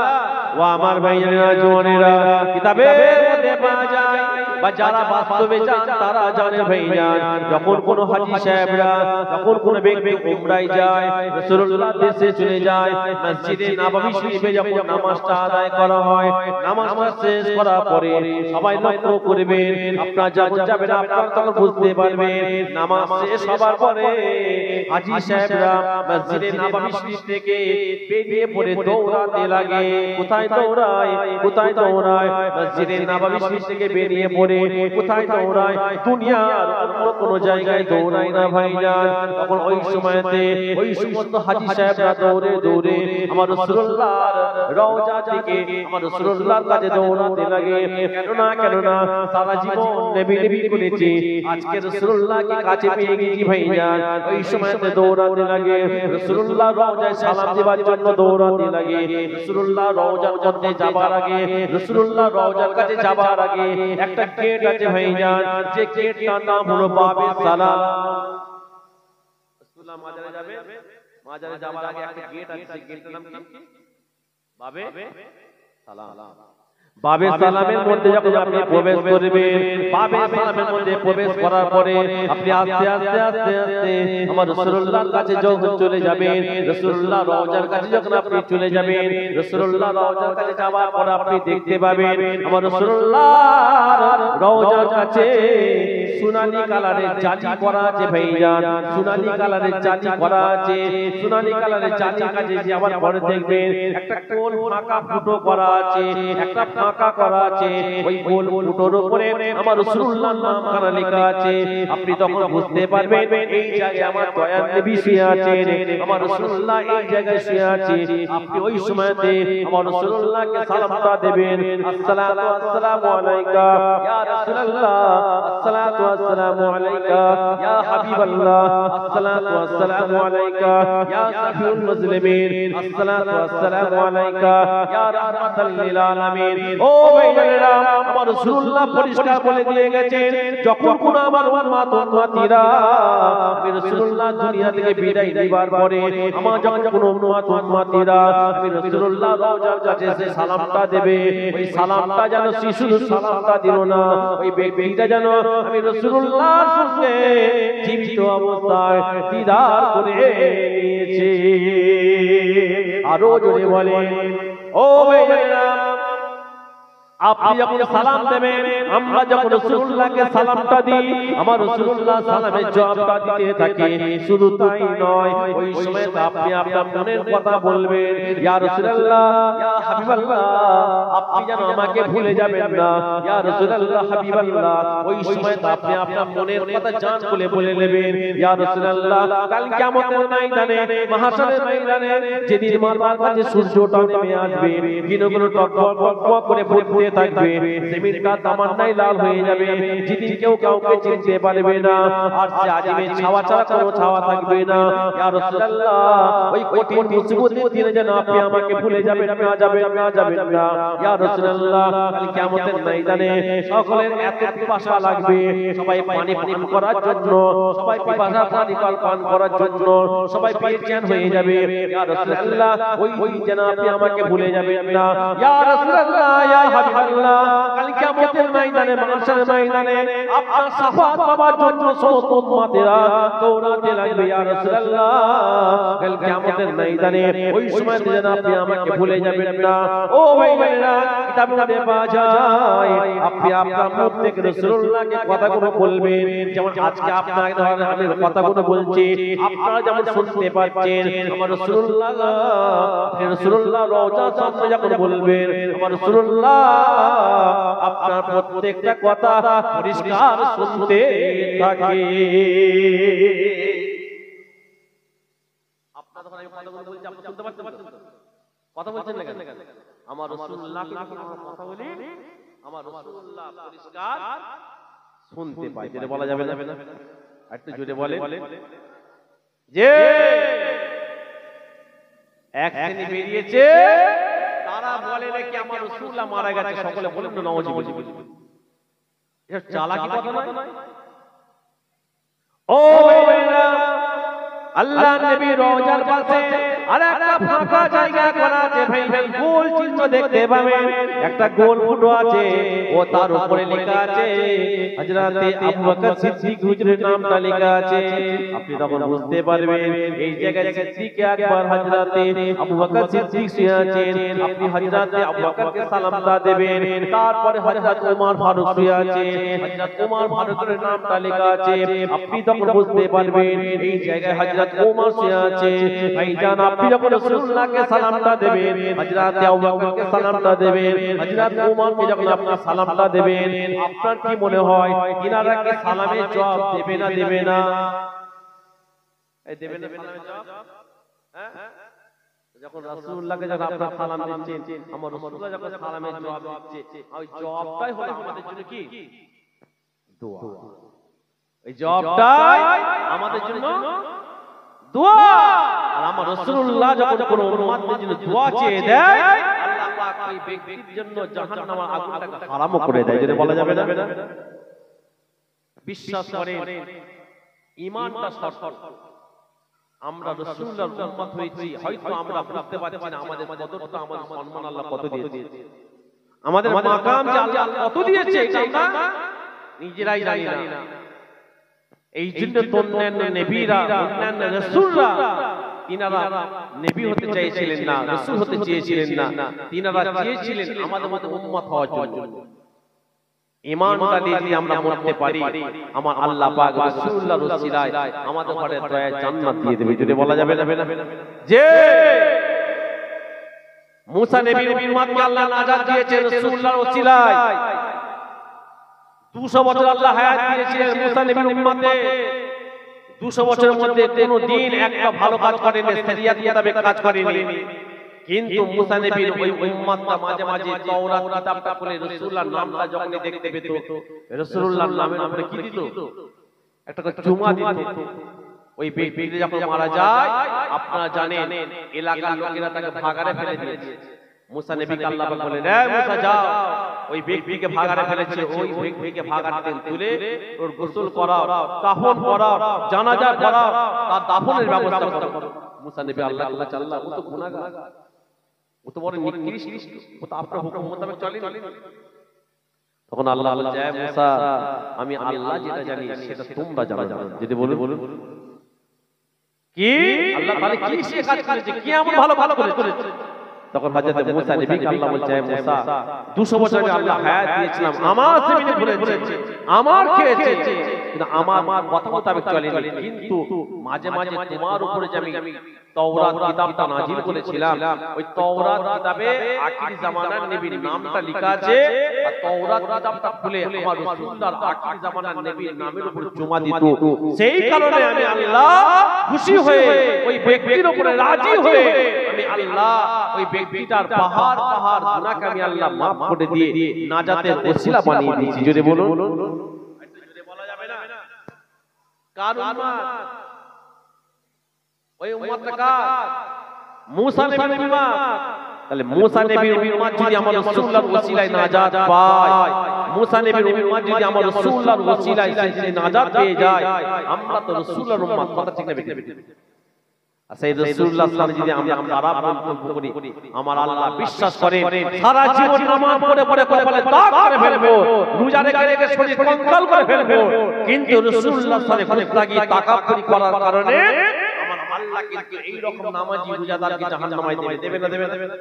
ও আমার ভাইয়েরা জওয়ানেরা, কিতাবের মধ্যে পাওয়া যায় বা যারা বাস্তবে যান তারা জানে ভাইজান, যখন কোন হাজী সাহেবরা, যখন কোন ব্যক্তি উমরায় যায়, রাসূলুল্লাহ দেশে চলে যায়, মসজিদে নববী শরীফে যখন নামাজটা আদায় করা হয়, নামাজটা শেষ করার পরে সবাই লক্ষ্য করবেন, আপনারা যখন যাবেন আপনারা তখন বুঝতে পারবেন, নামাজ শেষ হবার পরে হাজী সাহেবরা মসজিদে নববী শরীফ থেকে বেরিয়ে পড়ে দৌড়াতে লাগে। কোথায় দৌড়ায়? কোথায় দৌড়ায়? মসজিদে নববী শরীফ থেকে বেরিয়ে পড়ে কোথায় দৌড়ায়? দুনিয়ার অন্য কোন জায়গায় দৌড়ায় না ভাইজান। তখন ওই সময়তে ওই সমস্ত হাজী সাহেবরা দৌড়ে দৌড়ে আমার রাসূলুল্লাহর রওজা থেকে আমার রাসূলুল্লাহর কাছে দৌড়াতে লাগে। কেননা সারা জীবন নবী নবী করেছি, আজকে রাসূলুল্লাহকে কাছে পেয়ে গেছি ভাইজান। ওই সময়তে দৌড়াতে লাগে, রাসূলুল্লাহর রওজায় সালাম দেওয়ার জন্য দৌড়াতে লাগে। রাসূলুল্লাহর রওজার মধ্যে যাবার আগে, রাসূলুল্লাহর রওজার কাছে যাবার আগে একটা গেট আছে ভাইজান, যে গেটটার নাম হলো বাবে সালাম। রাসূলুল্লাহ মাজারে যাবে, মাজারে যাবার আগে একটা গেট আছে, সেই গেটটার নাম কি? বাবে সালাম। বাবে সালামের মধ্যে যখন আপনি প্রবেশ করবেন, বাবে সালামের মধ্যে প্রবেশ করার পরে আপনি আস্তে আস্তে আস্তে আস্তে আমার রাসূলুল্লাহর কাছে যখন চলে যাবেন, রাসূলুল্লাহ রওজার কাছে যখন আপনি চলে যাবেন, রাসূলুল্লাহ রওজার কাছে যাওয়ার পর আপনি দেখতে পাবেন আমার রাসূলুল্লাহর রওজার কাছে সোনালী কালারের জালি করা আছে ভাইজান, সোনালী কালারের জালি করা আছে। সোনালী কালারের জালি কাছে যাওয়ার পরে দেখবেন একটা গোল ফাঁকা ফুটো করা আছে, একটা ফাঁকা করা আছে। ওই গোল ফুটোর উপরে আমার রাসূলুল্লাহর নামখানা লেখা আছে। আপনি তখন বুঝতে পারবেন এই জায়গায় আমার দয়ার নবী শুয়ে আছেন, আমার রাসূলুল্লাহ এই জায়গায় শুয়ে আছে। আপনি ওই সময়তে আমার রাসূলুল্লাহকে সালামটা দেবেন, আসসালাতু আসসালামু আলাইকা ইয়া রাসূলুল্লাহ, আসসালাতু আসসালামু আলাইকা ইয়া হাবিবাল্লাহ, আসসালাতু আসসালামু আলাইকা ইয়া সাফিউল মুসলিমিন, আসসালাতু আসসালামু আলাইকা ইয়া রাহমাতাল লিল আলামিন। ও ভাইজানেরা, আমার রাসূলুল্লাহ পরিষ্কার বলে দিয়ে গেছেন, যখন কোন আমার উম্মত উম্মতিরা আমি রাসূলুল্লাহ দুনিয়া থেকে বিদায় নিবার পরে আমার যখন কোন উম্মত উম্মতিরা আমি রাসূলুল্লাহ রওজার কাছে এসে সালামটা দেবে, ওই সালামটা যেন শিশুর সালামটা দিল না, ওই ব্যক্তিটা যেন আমি রাসূলুল্লাহর সঙ্গে জীবিত অবস্থায় দিদার করে নিয়েছে। আরো জোরে বলেন, ও ভাইজানেরা, আপনি যখন সালাম দেবেন, আমরা যখন রাসূলুল্লাহকে সালামটা দিই, আমার রাসূলুল্লাহ সালামের জবাবটা দিতে থাকে। শুধু তাই নয়, ওই সময় আপনি আপনার মনের কথা বলবেন, ইয়া রাসূলুল্লাহ, ইয়া হাবিবাল্লাহ, আপনি যেন আমাকে ভুলে যাবেন না, ইয়া রাসূলুল্লাহ, হাবিবাল্লাহ। ওই সময় আপনি আপনার মনের কথা জান খুলে বলে নেবেন, ইয়া রাসূলুল্লাহ, কাল কিয়ামতের ময়দানে, মাহশারের ময়দানে, যেদিন মারবার কাছে সূর্যটা নেমে আসবে, দিনগুলো টকবক টকবক করে ফুটে থাকবে, জমিনটা তামান্নায় লাল হয়ে যাবে, যেদিন কেউ কাউকে চিনতে পারবে না, আর সে আজিমে ছাওয়া ছাড়া কোনো ছাওয়া থাকবে না। ইয়া রাসূলুল্লাহ, ওই কঠিন মুসিবতের দিনে যেন আপনি আমাকে ভুলে যাবেন না, যাবেন না, যাবেন না। ইয়া রাসূলুল্লাহ, কাল কিয়ামতের ময়দানে সকলের এত পিপাসা লাগবে, সবাই পানি পান করার জন্য, সবাই পিপাসা পান করার জন্য সবাই বেচেন হয়ে যাবে। ইয়া রাসূলুল্লাহ, ওই যেন আপনি আমাকে ভুলে যাবেন না। ইয়া রাসূলুল্লাহ, ইয়া হাবিবাল্লাহ, কাল কিয়ামতের ময়দানে, মাহশারের ময়দানে আপনার শাফাআত পাওয়ার জন্য সমস্ত উম্মতেরা দৌড়াতে লাগবে। ইয়া রাসূলুল্লাহ, কাল কিয়ামতের ময়দানে ওই সময় যেন আপনি আমাকে ভুলে যাবেন না। ও ভাইরা, কিতাবে মধ্যে পাওয়া যায়, আপনি আপনার মুখ থেকে রাসূলুল্লাহকে কথাগুলো বলবেন, যেমন আজকে আপনার ধরেন আমি কথাগুলো বলছি, আপনারা যেমন শুনতে পাচ্ছেন, আমার রাসূলুল্লাহ, আপনি রাসূলুল্লাহ রওজার সামনে যখন বলবেন, আমার রাসূলুল্লাহ আপনার প্রত্যেকটা কথা পরিষ্কার শুনতে থাকে। আপনারা যখন আমি কথাগুলো বলছি আপনি শুনতে পাচ্ছেন তো? কথা বলছেন না কেন? আমার রাসূলুল্লাহকে যখন আমরা কথা বলি, আমার রাসূলুল্লাহ পরিষ্কার শুনতে পায়। যেটা বলা যাবে না, একটু জোরে বলে যে এক শ্রেণী বেরিয়েছে, তারা বলে নাকি আমার রাসূলুল্লাহ মারা গেছে, সকলে বলেন তো নাউযুবিল্লাহ। এটা চালাকি কথা নয়? ও ভাইরা, আল্লাহর নবী রওজার পাশে আর একটা ফাঁকা জায়গা করা আছে ভাই ভাই, গোল চিহ্ন দেখতে পাবেন, একটা গোল ফুটো আছে, ও তার উপরে লেখা আছে হযরতে আবু বকর সিদ্দিক হুজুরের নামটা লেখা আছে। আপনি তখন বুঝতে পারবেন এই জায়গায় সিদ্দিক আকবর হযরতে আবু বকর সিদ্দিক শুয়ে আছেন। আপনি হযরতে আবু বকরকে সালামটা দেবেন, তারপরে হযরত ওমর ফারুক শুয়ে আছে, হযরত ওমর ফারুকের নামটা লেখা আছে। আপনি তখন বুঝতে পারবেন এই জায়গায় হযরত ওমর শুয়ে আছে। ভাইজান আপনি যখন রাসূলুল্লাহকে সালামটা দেবেন, হযরতে আবু বকরকে সালামটা দেবেন, হযরত ওমরকে যখন আপনি সালামটা দেবেন, আপনার কি মনে হয় ইনারা কি সালামের জবাব দেবে না দেবে না? এই দেবে না সালামের জবাব? হ্যাঁ, যখন রাসূলুল্লাহকে যখন আপনারা সালাম দিচ্ছেন, আমার রাসূলুল্লাহ যখন সালামের জবাব দিচ্ছে, ওই জবাবটাই হলো আমাদের জন্য কি? দোয়া। এই জবাবটাই আমাদের জন্য দোয়া। আর আমার রাসূলুল্লাহ যখন কোন উম্মতের জন্য দোয়া চেয়ে দেয়, আল্লাহ পাক ওই ব্যক্তির জন্য জাহান্নামের আগুনটাকে হারাম করে দেয়। যদি বলা যাবে না? বিশ্বাস করেন, ঈমানটা শর্ত। আমরা রাসূলুল্লাহর উম্মত হয়েছি, হয়তো আমরা বুঝতে পারছি না আমাদের কদরটা, আমাদের সম্মান আল্লাহ কত দিয়েছে, আমাদের মাকাম যে আল্লাহ কত দিয়েছে এটা আমরা নিজেরাই জানি না। এই জন্য অন্যান্য নবীরা, অন্যান্য রাসূলরা, তিনারা নবী হতে চেয়েছিলেন না, রাসূল হতে চেয়েছিলেন না, তিনারা চেয়েছিলেন আমাদের মতো উম্মত হওয়ার জন্য। ঈমানটা নিয়ে আমরা মরতে পারি, আমার আল্লাহ পাক রাসূলুল্লাহর ওসিলায় আমাদের ঘরে দয়া জান্নাত দিয়ে দেবে। যদি বলা যাবে না যে মুসা নবীর উম্মতকে আল্লাহ নাজাত দিয়েছেন রাসূলুল্লাহর ওসিলায়, 200 বছর আল্লাহ হায়াত দিয়েছিলেন মুসা নবীর উম্মতে। 200 বছরের মধ্যে কোনো দিন একটা ভালো কাজ করেনি, শরিয়ত মোতাবেক কাজ করেনি। কিন্তু মুসা নবীর ওই উম্মতটা মাঝে মাঝে তাওরাত কিতাবটা পড়ে রাসূলুল্লাহর নামটা যখন দেখতে পেত, রাসূলুল্লাহর নামের উপরে কি দিত? একটা করে চুমা দিত। ওই ব্যক্তি যখন মারা যায়, আপনারা জানেন এলাকার লোকেরা তাকে ভাগাড়ে ফেলে দিয়েছে। মুসা নবীকে আল্লাহ পাক বলেন, এ মুসা যাও, ওই ব্যক্তিকে ভাগাড়ে ফেলেছে, ওই ব্যক্তিকে ভাগাড়ে তুলে ওর গোসল করাও, কাফন করাও, জানাজা করাও, তার দাফনের ব্যবস্থা করো। মুসা নবী আল্লাহ ও তো গুনাহগার, ও তো বড় নিকৃষ্ট, ও তো আপনার হুকুম মোতাবেক চলেনি। তখন আল্লাহ বলে, জয় মুসা, আমি আল্লাহ যেটা জানি সেটা তোমরা জানো। যদি বলুন কি আল্লাহ তাহলে কি সে কাজ করেছে, কি এমন ভালো করেছে? তখন হযরত মুসা নবীকে আল্লাহ বলছে, হে মুসা, 200 বছর আগে আল্লাহ হায়াত দিয়েছিলাম, আমার জমিনে ঘুরেছে, আমার খেয়েছে, কিন্তু আমার কথা মোতাবেক চলেনি। কিন্তু মাঝে মাঝে তোমার উপরে যে আমি তাওরাত কিতাবটা নাজিল করেছিলাম, ওই তাওরাত কিতাবে আখির জামানার নবীর নামটা লেখা আছে। আর তাওরাত কিতাবটা খুলে আমার রাসূলুল্লাহর আখির জামানার নবীর নামের উপর জমা দিত। সেই কারণে আমি আল্লাহ খুশি হয়ে, ওই ব্যক্তির উপরে রাজি হয়ে, আমি আল্লাহ ওই ব্যক্তিটার পাহাড় গুনাহকে আমি আল্লাহ maaf করে দিয়ে নাজাতের ওসিলা বানিয়ে দিয়েছি। যদি বলুন, যদি বলা যাবে না কার উম্মত? ওই উম্মতটা কার? মুসা নবীর উম্মত। তাহলে মুসা নবীর উম্মত যদি আমার রাসূলুল্লাহর ওসিলায় নাজাত পায়, মুসা নবীর উম্মত যদি আমার রাসূলুল্লাহর ওসিলায় সে নাজাত পেয়ে যায়, আমরা তো রাসূলুল্লাহর উম্মত। কথা ঠিক না বেঠিক? সেই রাসূলুল্লাহ সাল্লাল্লাহু আলাইহি ওয়াসাল্লাম যদি আমরা খারাপ মন্তব্য করি, আমার আল্লাহ বিশ্বাস করেন সারা জীবন নামাজ পড়ে কপালে দাগ করে ফেলবো, রোজা রেখে শরীর কঙ্কাল করে ফেলবো, কিন্তু রাসূলুল্লাহ সাল্লাল্লাহু আলাইহি ওয়াসাল্লাম তাকাব্বুরি করার কারণে আমার আল্লাহ কিন্তু এই রকম নামাজি রোজাদারকে জাহান্নামে দেবে না দেবে না?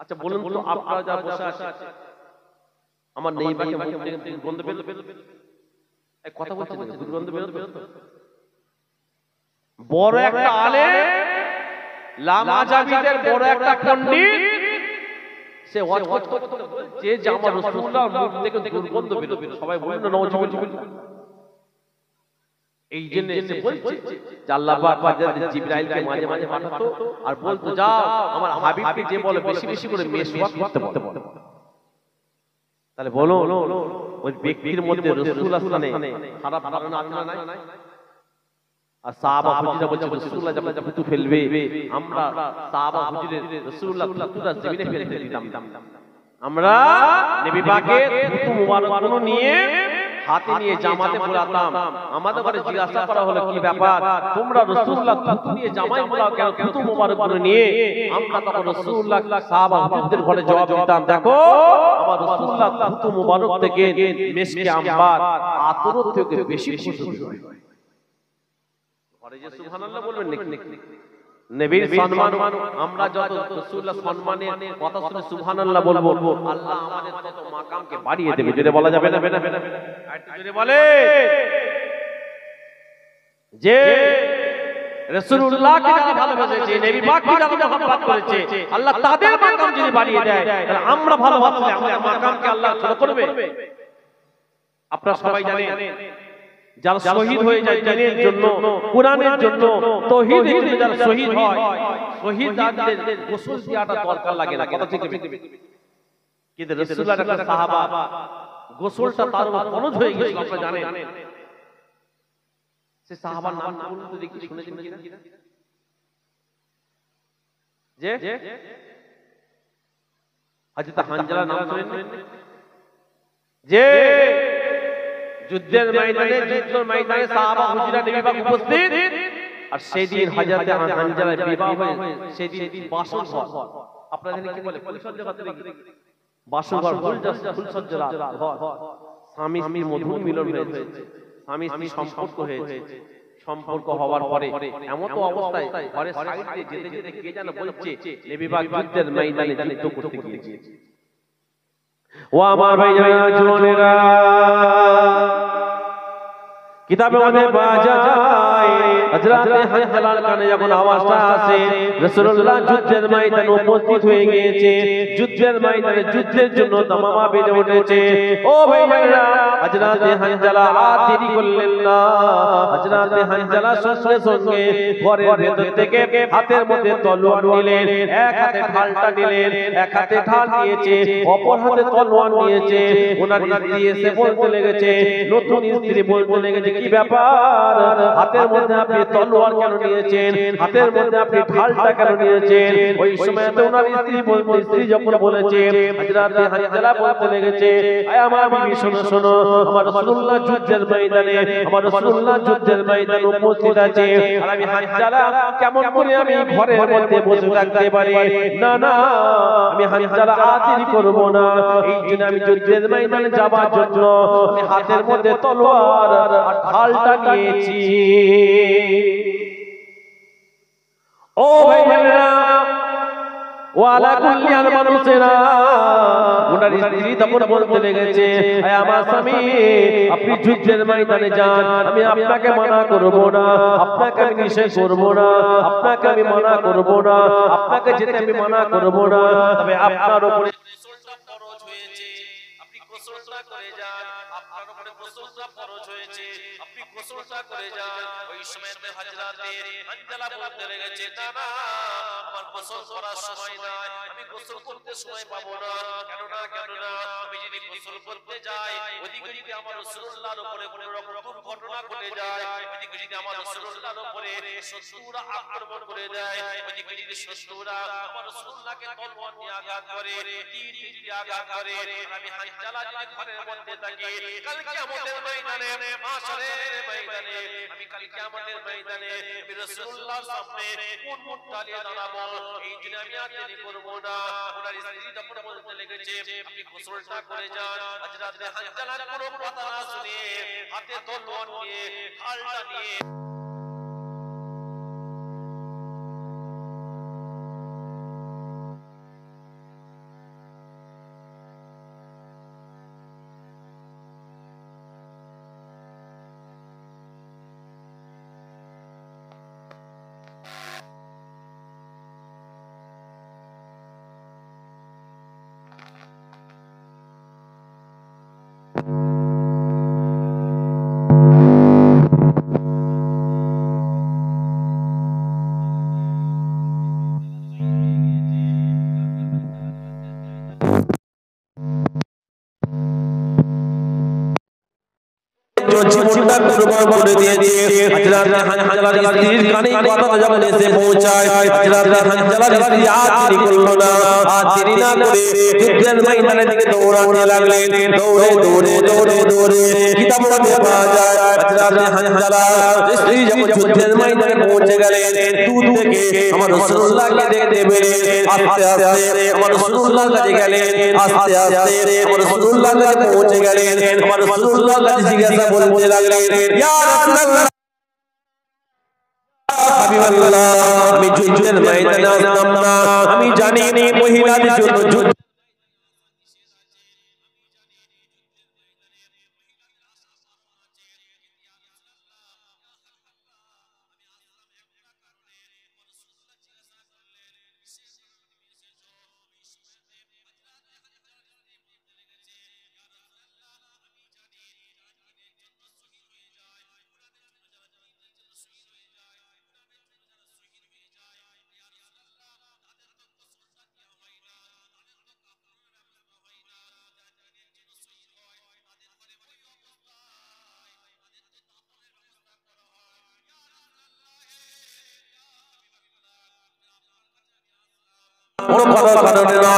আচ্ছা বলুন তো, আপনারা যারা বসে আছেন, আমার নেইবাকে মুখ থেকে দুর্গন্ধ বের, এই কথা বলছেন দুর্গন্ধ বের তো? বড় একটা আলেম, লামাজাবিদের বড় একটা পণ্ডিত, সে ওয়াজ করতে যে আমার রাসূলুল্লাহর মুখ থেকে দুর্গন্ধ বের, সবাই বলেন না নাউজুবিল্লাহ। এই জন্য এসে বলছে যে আল্লাহ পাক হযরত জিবরাইলকে মাঝে মাঝে পাঠাতো আর বলতো, যাও আমার হাবিবকে যে বলে বেশি বেশি করে মেসওয়াক করতে বলো। তাহলে বলো ওই ব্যক্তির মধ্যে রাসূলুল্লাহ সাল্লাল্লাহু আলাইহি ওয়াসাল্লাম খারাপ ধারণা আছে না? আর সাহাবা হুজুরা বলছে রাসূলুল্লাহ যখন থুতু ফেলবে, আমরা সাহাবা হুজুরের রাসূলুল্লাহ থুতুটা জমিনে ফেলতে দিতাম। আমরা নবী পাকের থুতু মুবারক গুলো নিয়ে হাতে নিয়ে জামাতে বোলাতাম। আমাদের ঘরে জিজ্ঞাসা করা হলো কি ব্যাপার, তোমরা রাসূলুল্লাহ থুতু নিয়ে জামাই বোলাও কেন, থুতু মোবারক করে নিয়ে? আমরা তখন রাসূলুল্লাহ সাহাবা হুজুরদের ঘরে জবাব দিতাম, দেখো আমার রাসূলুল্লাহ থুতু মোবারক থেকে মিশকে আম্বার আতর থেকে বেশি খুশবু হয়। ঘরে যে সুবহানাল্লাহ বলবেন নাকি? নবীর সম্মান, আমরা যত রাসূলুল্লাহ সম্মানের কথা শুনে সুবহানাল্লাহ বলবো, আল্লাহ আমাদের তত মাকামকে বাড়িয়ে দেবে। যদি বলা যাবে না, একটু যদি বলে যে রাসূলুল্লাহকে যারা ভালোবেসেছে, নবী পাককে যারা মহব্বত করেছে, আল্লাহ তাদের মাকাম যদি বাড়িয়ে দেয়, তাহলে আমরা ভালোবাসলে আমাদের মাকামকে আল্লাহ ছোট করবে? আপনারা সবাই জানেন যারা শহীদ হয়ে যায় দ্বীনের জন্য, কোরআনের জন্য, তাওহীদের জন্য যারা শহীদ হয়, শহীদদের গোসল দেওয়াটা দরকার লাগে না, কথা ঠিক আছে? কিন্তু রাসূলুল্লাহর একটা সাহাবা গোসলটা তার উপর ফরজ হয়ে গিয়েছিল, আপনারা জানেন। সে সাহাবার নাম বলুন তো দেখি, শুনেছেন কিনা? যে হযরত হানজালা নাম শুনেছেন? যে যুদ্ধের ময়দানে সাহাবা হুজুরা নবী পাক উপস্থিত, আর সেই দিন হযরত হানজালার বিবাহ হয়। সেই দিন বাসর ঘর, আপনারা জানেন কি বলে? ফুলসজ্জা ঘর, বাসর ঘর, ফুলসজ্জা ঘর। স্বামী স্ত্রীর মধুর মিলন হয়েছে, স্বামী স্ত্রী সম্পর্ক হয়েছে। সম্পর্ক হওয়ার পরে এমন তো অবস্থায় ঘরে সাইড দিয়ে যেতে যেতে কে যেন বলছে নবী পাক যুদ্ধের ময়দানে যুদ্ধ করতে গিয়েছে। ও আমার ভাইরা জওয়ানেরা, কিতাবে মধ্যে পাওয়া যায় হযরত হানজালার কানে যখন আওয়াজটা আসে রাসূলুল্লাহ যুদ্ধের ময়দানে উপস্থিত হয়ে গিয়েছে, যুদ্ধের ময়দানে যুদ্ধের জন্য দামামা বেজে উঠেছে। ও ভাইরা, হযরত হানজালা আর দেরি করলেন না। হযরত হানজালা সঙ্গে সঙ্গে ঘরের ভেতর থেকে হাতের মধ্যে তলোয়ার নিলেন, এক হাতে ঢালটা নিলেন, এক হাতে ঢাল নিয়েছে, অপর হাতে তলোয়ার নিয়েছে। ওনার স্ত্রী এসে বলতে লেগেছে, নতুন স্ত্রী বলতে লেগেছে, কি ব্যাপার, হাতের মধ্যে আপনি তলোয়ার কেন নিয়েছেন, হাতের মধ্যে আপনি ঢালটা কেন নিয়েছেন? ওই সময় তো ওনার স্ত্রী যখন বলেছে, হযরত হানজালা বলতে লেগেছে, আয় আমার বিবি শোনো শোনো, আমার রাসূলুল্লাহ যুদ্ধের ময়দানে, আমার রাসূলুল্লাহ যুদ্ধের ময়দানে উপস্থিত আছে, আর আমি হানজালা কেমন করে আমি ঘরের মধ্যে বসে থাকতে পারি? না না, আমি হানজালা আদেরি করব না, এই জন্য আমি যুদ্ধের ময়দানে যাবার জন্য আমি হাতের মধ্যে তলোয়ার আর ঢালটা নিয়েছি। ও ভাইরা, ওয়ালা কুল্লি আল মানুসেরা, ওনার স্ত্রী তখন বলতে লেগেছে, আয় আমার স্বামী, আপনি যুদ্ধের ময়দানে যান, আমি আপনাকে মানা করব না, আপনাকে আমি নিষেধ করব না, আপনাকে আমি মানা করব না, আপনাকে যেতে আমি মানা করব না, তবে আপনার উপরে গোসলটা ফরজ হয়েছে, আপনি গোসলটা করে যান, আপনার উপরে গোসলটা ফরজ হয়েছে, আপনি গোসলটা করে যান। ওই সময়তে হযরত হানজালা বলতে লেগেছে, না না, আমার গোসল করার সময় নাই, আমি গোসল করতে সময় পাবো না। কেন না, আমি যদি গোসল করতে যাই, ওদিকে যদি আমার রাসূলুল্লাহর উপরে কোনো রকম দুর্ঘটনা ঘটে যায়, ওদিকে যদি আমার রাসূলুল্লাহর উপরে শত্রুরা আক্রমণ করে দেয়, ওদিকে যদি শত্রুরা আমার রাসূলুল্লাহকে তলোয়ার দিয়ে আঘাত করে, তীর দিয়ে যদি আঘাত করে, আমি হানজালা যদি ঘরের মধ্যে থাকি, কাল কিয়ামতের ময়দানে, মাশারের ময়দানে, আমি কাল কিয়ামতের ময়দানে আমি রাসূলুল্লাহর সামনে মুখ টালিয়ে দাঁড়াবো। এই জন্য আমি আর দেরি করব না। ওনার স্ত্রী যখন বলতে লেগেছে, আপনি গোসলটা করে যান, হযরত হানজালার কোনো কথা না শুনে হাতে তলোয়ার নিয়ে ঢালটা নিয়ে জীবনটা তুলে দিয়েছে হযরত হানজালার স্ত্রীর কানে কথাটা যখন এসে পৌঁছায় হযরত হানজালার স্ত্রী আর দেরি করলো না আর দেরি না করে যুদ্ধের ময়দানের দিকে দৌড়াতে লাগলেন দৌড়ে দৌড়ে দৌড়ে দৌড়ে কিতাব পড়তে পাওয়া যায় হযরত হানজালা স্ত্রী যখন যুদ্ধের ময়দানে পৌঁছে গেলেন দূর থেকে আমার রাসূলুল্লাহকে দেখতে পেলেন আস্তে আস্তে আমার রাসূলুল্লাহর কাছে গেলেন আস্তে আস্তে আমার রাসূলুল্লাহর কাছে পৌঁছে গেলেন আমার রাসূলুল্লাহর কাছে জিজ্ঞাসা করতে লাগলেন ইয়া রাসূলুল্লাহ হাবিবাল্লাহ আমি যুদ্ধের ময়দানে আসলাম না আমি জানি মহিলাদের জন্য যুদ্ধ কোনো কারণে না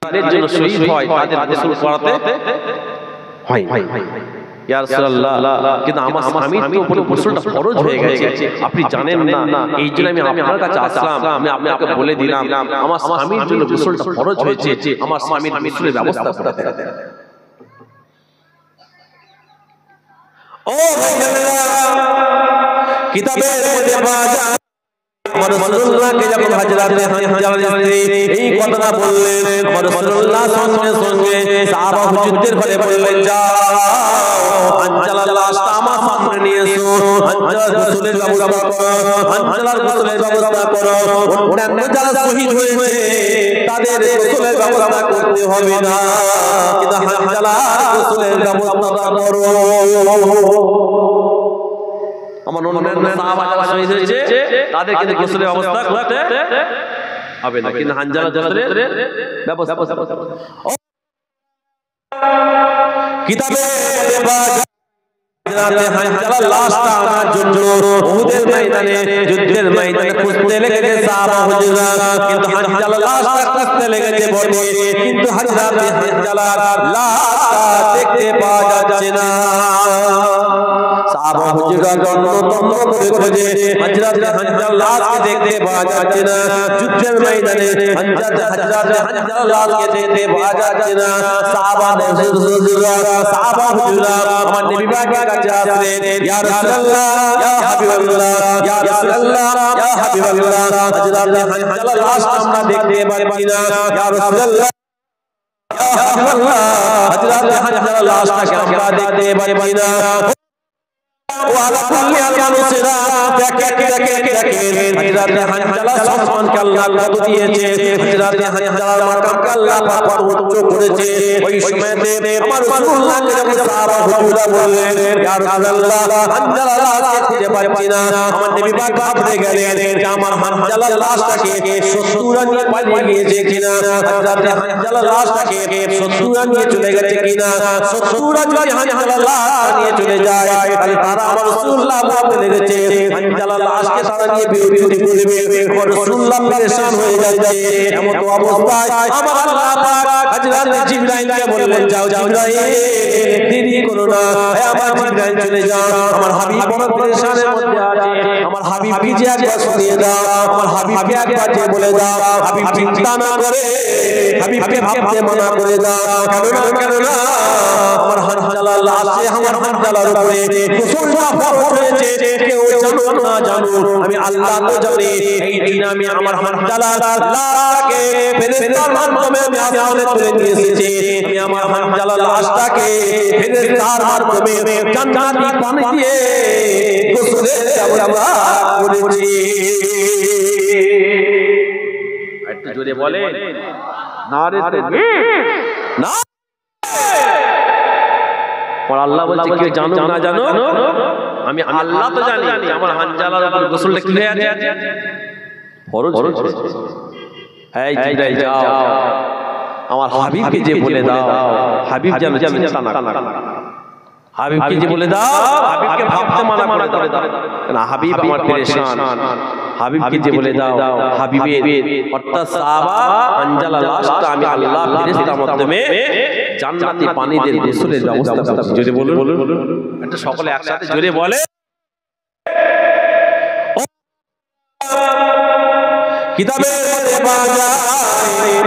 তাদের জন্য শহীদ হয় তাদের গোসল করাতে হয় ইয়া রাসূলুল্লাহ কিন্তু আমার স্বামীর উপর গোসলটা ফরজ হয়ে গেছে আপনি জানেন না এই জন্য আমি আপনার কাছে আসলাম আমি আপনাকে বলে দিলাম আমার স্বামীর জন্য গোসলটা ফরজ হয়েছে আমার স্বামীর গোসলের ব্যবস্থা করতে ও ভাইরা কিতাবের মধ্যে পাওয়া যায় আমার রাসূলুল্লাহকে যখন হযরত হানজালার স্ত্রী এই কথাটা বললেন আমার রাসূলুল্লাহ সঙ্গে সঙ্গে সাহাবা হুজুরদের ঘরে বললেন যাও হানজালার লাশটা আমার সামনে নিয়ে এসো হানজালার গোসলের ব্যবস্থা করো হানজালার গোসলের ব্যবস্থা করো অন্যান্য যারা শহীদ হয়েছে তাদের গোসলের ব্যবস্থা করতে হবে না কিন্তু হানজালার গোসলের ব্যবস্থাটা করো আমার অন্যান্য সাহাবা যারা শহীদ হয়েছে তাদের কিন্তু গোসলের ব্যবস্থা করতে হবে না কিন্তু হানজালার গোসলের ব্যবস্থা কিতাবে হানজালার লাশটা আনার জন্য উহুদের ময়দানে যুদ্ধের ময়দানে খুঁজতে লেগেছে সাহাবা হুজুরা কিন্তু হানজালার লাশটা খুঁজতে লেগেছে বটে কিন্তু হানজালার লাশটা দেখতে পাওয়া যাচ্ছে না সাহাবা হুজুরা তন্ন করে খোঁজে হযরত হানজালার লাশকে দেখতে পাওয়া যাচ্ছে না যুদ্ধের ময়দানে হযরত হানজালার লাশকে দেখতে পাওয়া যাচ্ছে না সাহাবা হুজুরা আমার নবী পাকের কাছে আসলেন ইয়া রাসূলুল্লাহ ইয়া হাবিবাল্লাহ ইয়া রাসূলুল্লাহ ইয়া হাবিবাল্লাহ হযরত হানজালার লাশটা আমরা দেখতে পাচ্ছি না ইয়া রাসূলুল্লাহ ইয়া হাবিবাল্লাহ হযরত হানজালার লাশটাকে আমরা দেখতে পাচ্ছি না ওয়ালা কুল্লি মানুষেরা দেখেন হযরত হানজালা সম্মানকে আল্লাহ কত দিয়েছে হযরত হানজালার মাকামকে আল্লাহ পাক কত উচ্চ করেছে ওই সময়তে আমার রাসূলুল্লাহকে যখন সাহাবা হুজুরা বললেন ইয়া রাসূলুল্লাহ হানজালার লাশকে খুঁজে পাচ্ছি না আমার নবী পাক ভাবতে গেলেন যে আমার হানজালার লাশটাকে শত্রুরা নিয়ে পালিয়ে গিয়েছে কিনা হযরত হানজালার লাশটাকে শত্রুরা নিয়ে চলে গেছে কিনা শত্রুরা যদি হানজালার লাশ নিয়ে চলে যায় তাহলে তারা আমার রাসূলুল্লাহ বলতে লেগেছে হানজালার লাশকে তারা নিয়ে বিরতি করবে রাসূলুল্লাহ পেরেশান হয়ে যাচ্ছে এমন অবস্থায় আমার আল্লাহ পাক হযরত জিবরাইলকে বললেন যাও জিবরাইল দেরি করো না হে আমার জিবরাইল চলে যাও আমার হাবিব বড় পেরেশানের মধ্যে আছে আমার হাবিবকে যে একবার শুনিয়ে দাও আমার হাবিবকে একবার যে বলে দাও হাবিব চিন্তা না করে হাবিবকে ভাবতে মানা করে দাও কেন না আমার হানজালা লাশে আমার হানজালার উপরে গোসলটা ফরজ হয়েছে কেউ জানো না জানো আমি আল্লাহ তো জানি এই দিন আমি আমার হানজালার লাশকে ফেরেশতার মাধ্যমে আমি আসমানে তুলে নিয়ে এসেছি আমি আমার হানজালার লাশটাকে ফেরেশতার মাধ্যমে জান্নাতি পানি দিয়ে গোসলের ব্যবস্থা করেছি একটু জোরে বলে নারে তাকবীর না আর আল্লাহ বলছে কি জানো না জানো আমি আল্লাহ তো জানি আমার হানজালার উপর গোসলটা কি হয়ে আছে ফরজ এই জিবরাইল যাও আমার হাবিবকে যে বলে দাও হাবিব যেন চিন্তা না করে হাবিবকে যে বলে দাও হাবিবকে ভাবতে মানা করে দাও না হাবিব আমার পেরেশান হাবিবকে যে বলে দাও হাবিবের অর্থাৎ সাহাবা হানজালা লাশটা আমি আল্লাহ ফেরেশতার মাধ্যমে জান্নাতি পানিদের গোসলের ব্যবস্থা করছি জোরে বলুন এটা সকলে একসাথে জোরে বলে কিতাবের মধ্যে পাওয়া যায়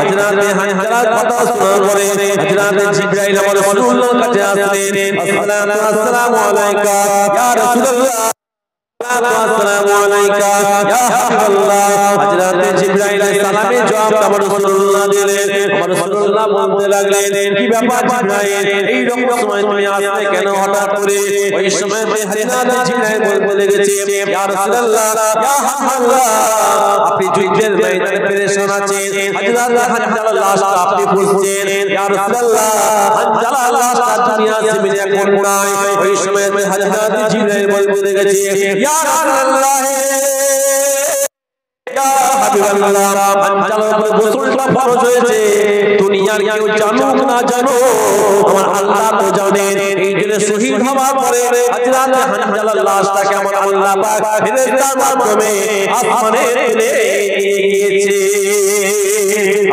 হযরত হানজালার কথা শোনার পরে হযরত জিবরাইল আমার রাসূলুল্লাহর কাছে আসলেন আসসালামু আলাইকা ইয়া রাসূলুল্লাহ আসসালামু আলাইকা ইয়া হাবিবাল্লাহ হযরত জিবরাইল সালামের জবাব আমার রাসূলুল্লাহ দিলেন আমার রাসূলুল্লাহ বলতে লাগলেন কি ব্যাপার জিবরাইল এই রকম সময় তুমি আসলে কেন হঠাৎ করে ওই সময় হযরত জিবরাইল বলে গেছে ইয়া রাসূলুল্লাহ ইয়া হাবিবাল্লাহ আপনি যুদ্ধের ময়দানে পেরেশান আছেন হযরত হানজালার লাশটা আপনি খুঁজছেন ইয়া রাসূলুল্লাহ হানজালার লাশটা দুনিয়া জমিনে এখন নাই ওই সময় হযরত জিবরাইল বলে গেছে ইয়া রাসূলুল্লাহ ইয়া হাবিবাল্লাহ হানজালার উপর গোসলটা ফরজ হয়েছে দুনিয়ার কেউ জানুক না জানো আমার আল্লাহ তো জানেন এই জন্য শহীদ হওয়ার পরে হযরত হানজালার লাশটাকে আমার আল্লাহ পাক ফেরেশতার মাধ্যমে আসমানে তুলে নিয়েছে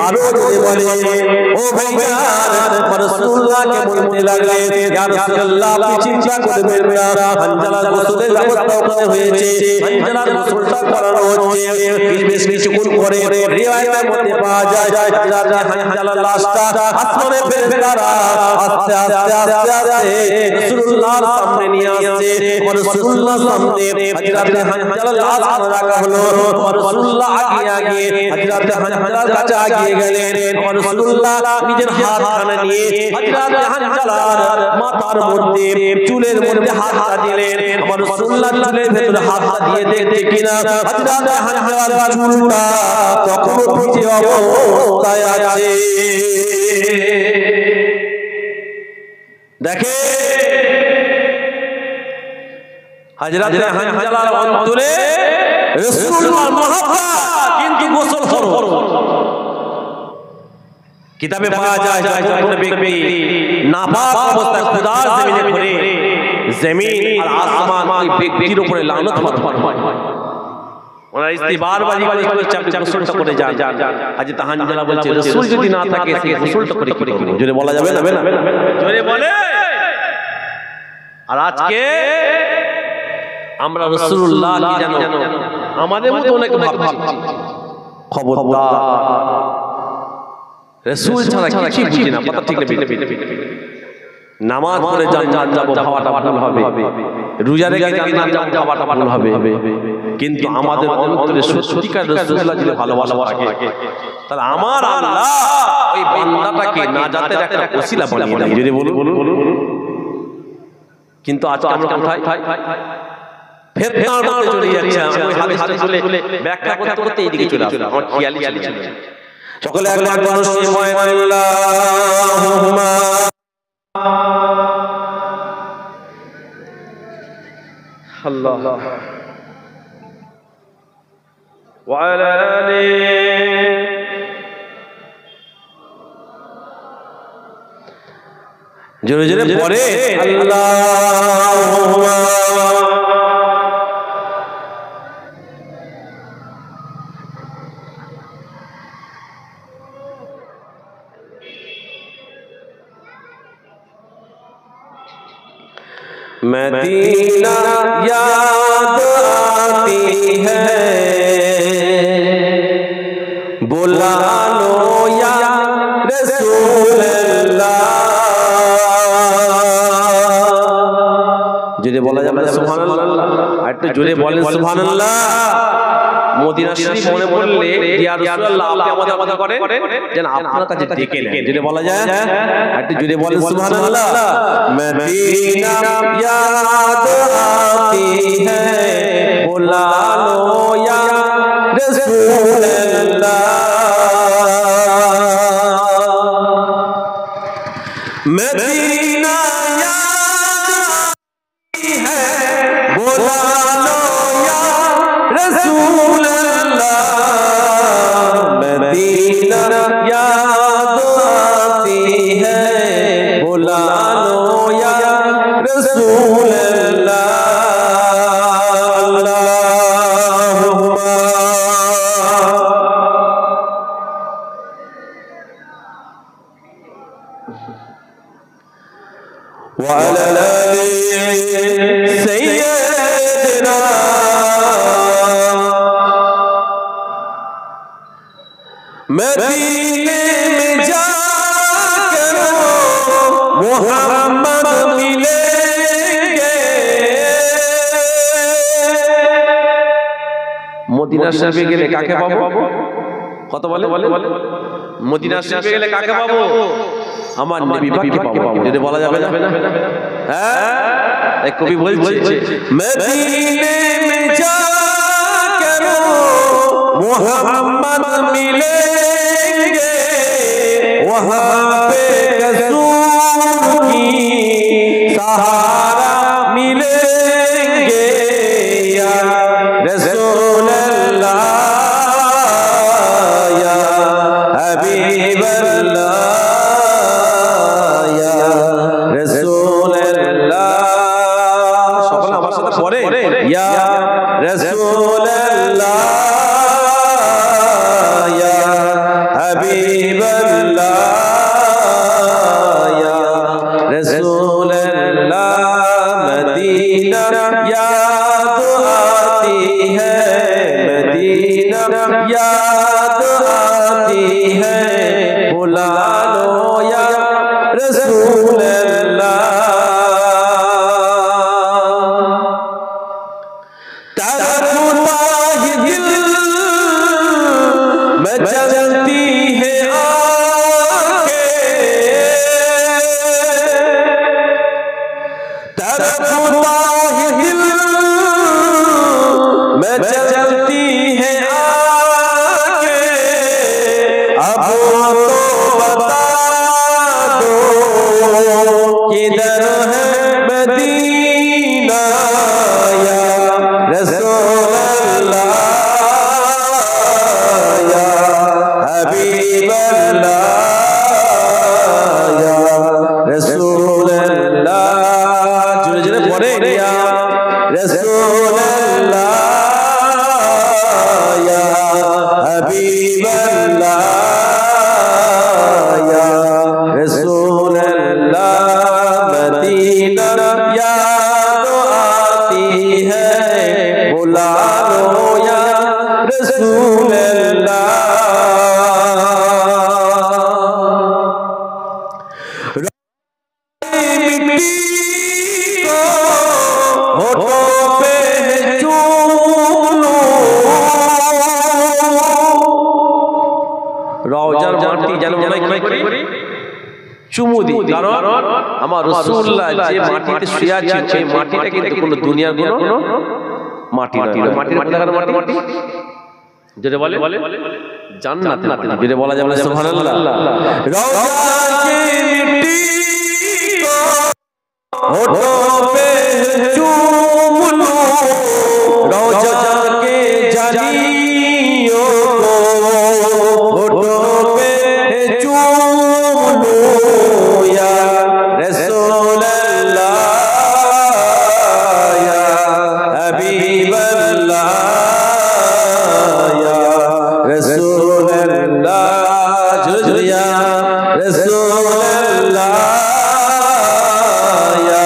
আরো বলে ও ভাইজান রাসূলুল্লাহকে বলতে লাগলেন ইয়া রাসূলুল্লাহ আপনি চিন্তা করবেন না হানজালার গোসলের ব্যবস্থা ওখানে হয়েছে হানজালার গোসলটা করানো হচ্ছে বেশ কিছুক্ষণ পরে রিওয়ায়াতের মধ্যে পাওয়া যায় হযরত হানজালার লাশটা আসমানে ফেরেশতারা আস্তে আস্তে আস্তে আস্তে রাসূলুল্লাহর সামনে নিয়ে আসছে রাসূলুল্লাহর সামনে হযরত হানজালার লাশ রাখা হলো রাসূলুল্লাহ আগে হযরত হানজালার কাছে আগিয়ে গেলেন রাসূলুল্লাহ নিজের হাতখানা নিয়ে হযরত হানজালার মাথার মধ্যে চুলের মধ্যে হাতটা দিলেন রাসূলুল্লাহ চুলের ভিতরে হাতটা দিয়ে দেখতে কিনা হযরত হানজালার চুলটা তখন ভিজে অবস্থায় আছে দেখে হযরত হানজালার অন্তরে রাসূলুল্লাহর মহব্বত কিন্তু গোসল ফরজ কিতাবে পাওয়া যায় যখন ব্যক্তি নাপাক অবস্থায় খোদার জমিনে ঘুরে জমিন আর আসমান ওই ব্যক্তির উপরে লানত হয় ওনার স্ত্রী বারবার গোসলটা করে যান হযরত হানজালা বলছে রাসূল যদি না থাকে সে গোসলটা করে কি করবে জোরে বলা যাবে না জোরে বলে আর আজকে আমরা রাসূলুল্লাহ কি জানো আমাদের মতো অনেক ভাবছি খবরদার রাসূল ছাড়া কিছু বুঝি না কথা ঠিক না নামাজ পড়ে জান্নাত যাব খাওয়াটা ভুল হবে রোজা রেখে জান্নাত যাব খাওয়াটা ভুল হবে কিন্তু আমাদের অন্তরে সত্যিকার রাসূলুল্লাহ যদি ভালোবাসা থাকে তাহলে আমার আল্লাহ ওই বান্দাটাকে নাজাতের একটা ওসিলা বানিয়ে দেয় যদি বলুন কিন্তু আজকে আমরা কোথায় ফেতনার মধ্যে চলে যাচ্ছে ওই হাদিসটা বলে ব্যাখ্যা করতে করতে এইদিকে চলে আসছে আমার খেয়ালই ছিল সকলে একবার মানুষ আল্লাহুম্মা আল্লাহ ওয়া আলা আলিহি জোরে জোরে পড়ে আল্লাহুম্মা मदीना याद आती है, बुला लो या रसूल अल्लाह। যদি বলা যাবে সুবহানাল্লাহ, আর একটু জোরে বলেন সুবহানাল্লাহ। মদিনা শরীফ মনে পড়লে ইয়া রাসূলুল্লাহ আপনি আমাদের কথা করেন যেন আপনার কাছে ডেকে নেন, যদি বলা যায় আর একটু জোরে বলেন সুবহানাল্লাহ। মদিনা याद आती है, बुला लो या रसूल अल्लाह। मदीना याद आती है, बुला लो या रसूल अल्लाह। मदीना याद आती है, बुला लो या रसूल अल्लाह। وعلى آل سيدنا मदीने में जाकर मोहम्मद मिलेंगे। মদিনা শরীফে গেলে কাকে পাবো? কত বলে? মদিনা শরীফে গেলে কাকে পাবো? আমার নবী পাককে পাবো। যদি বলা যাবে না? হ্যাঁ, এক কবি বলছে মদিনে में जाकर मोहम्मद मिलेंगे, वहाँ पे रसूल की सहारा मिलेंगे। या रसूल अल्लाह, या हबीब अल्लाह, या रसूल अल्लाह। সকলে আমার সাথে পড়ে या रसूल अल्लाह, या हबीब अल्लाह, या रसूल अल्लाह। मदीना याद आती है, मदीना याद आती है, बुला लो या रसूल अल्लाह। तरफता ही दिल में जलती है आँखें, तरफता ही दिल में जलती है आँखें। अब तो बता दो किधर है मदीना, या रसूल अल्लाह, या हबीब अल्लाह, या रसूल अल्लाह। जोरे जोरे पढ़े या रसूल अल्लाह, या हबीब अल्लाह, या रसूल अल्लाह। मदीना याद आती है, बुला लो या रसूल अल्लाह। मिट्टी को होठों पे चूम लो, রওজার মাটি যেন মনে করি চুমু দিই, কারণ আমার রাসূলুল্লাহ যে মাটিতে শুয়ে আছেন সেই মাটিটা কিন্তু কোনো দুনিয়ার কোনো মাটি নয়। মাটির কোথাকার মাটি? যেটা বলে জান্নাতের মাটি। যেটা বলা যাবে সুবহানাল্লাহ। রওজা की मिट्टी को होठों पे चूम लो, रौजा के जानियों को होठों पे चूम लो, या रसूल अल्लाह, या हबीब अल्लाह, या रसूल अल्लाह। रसूल अल्लाह, या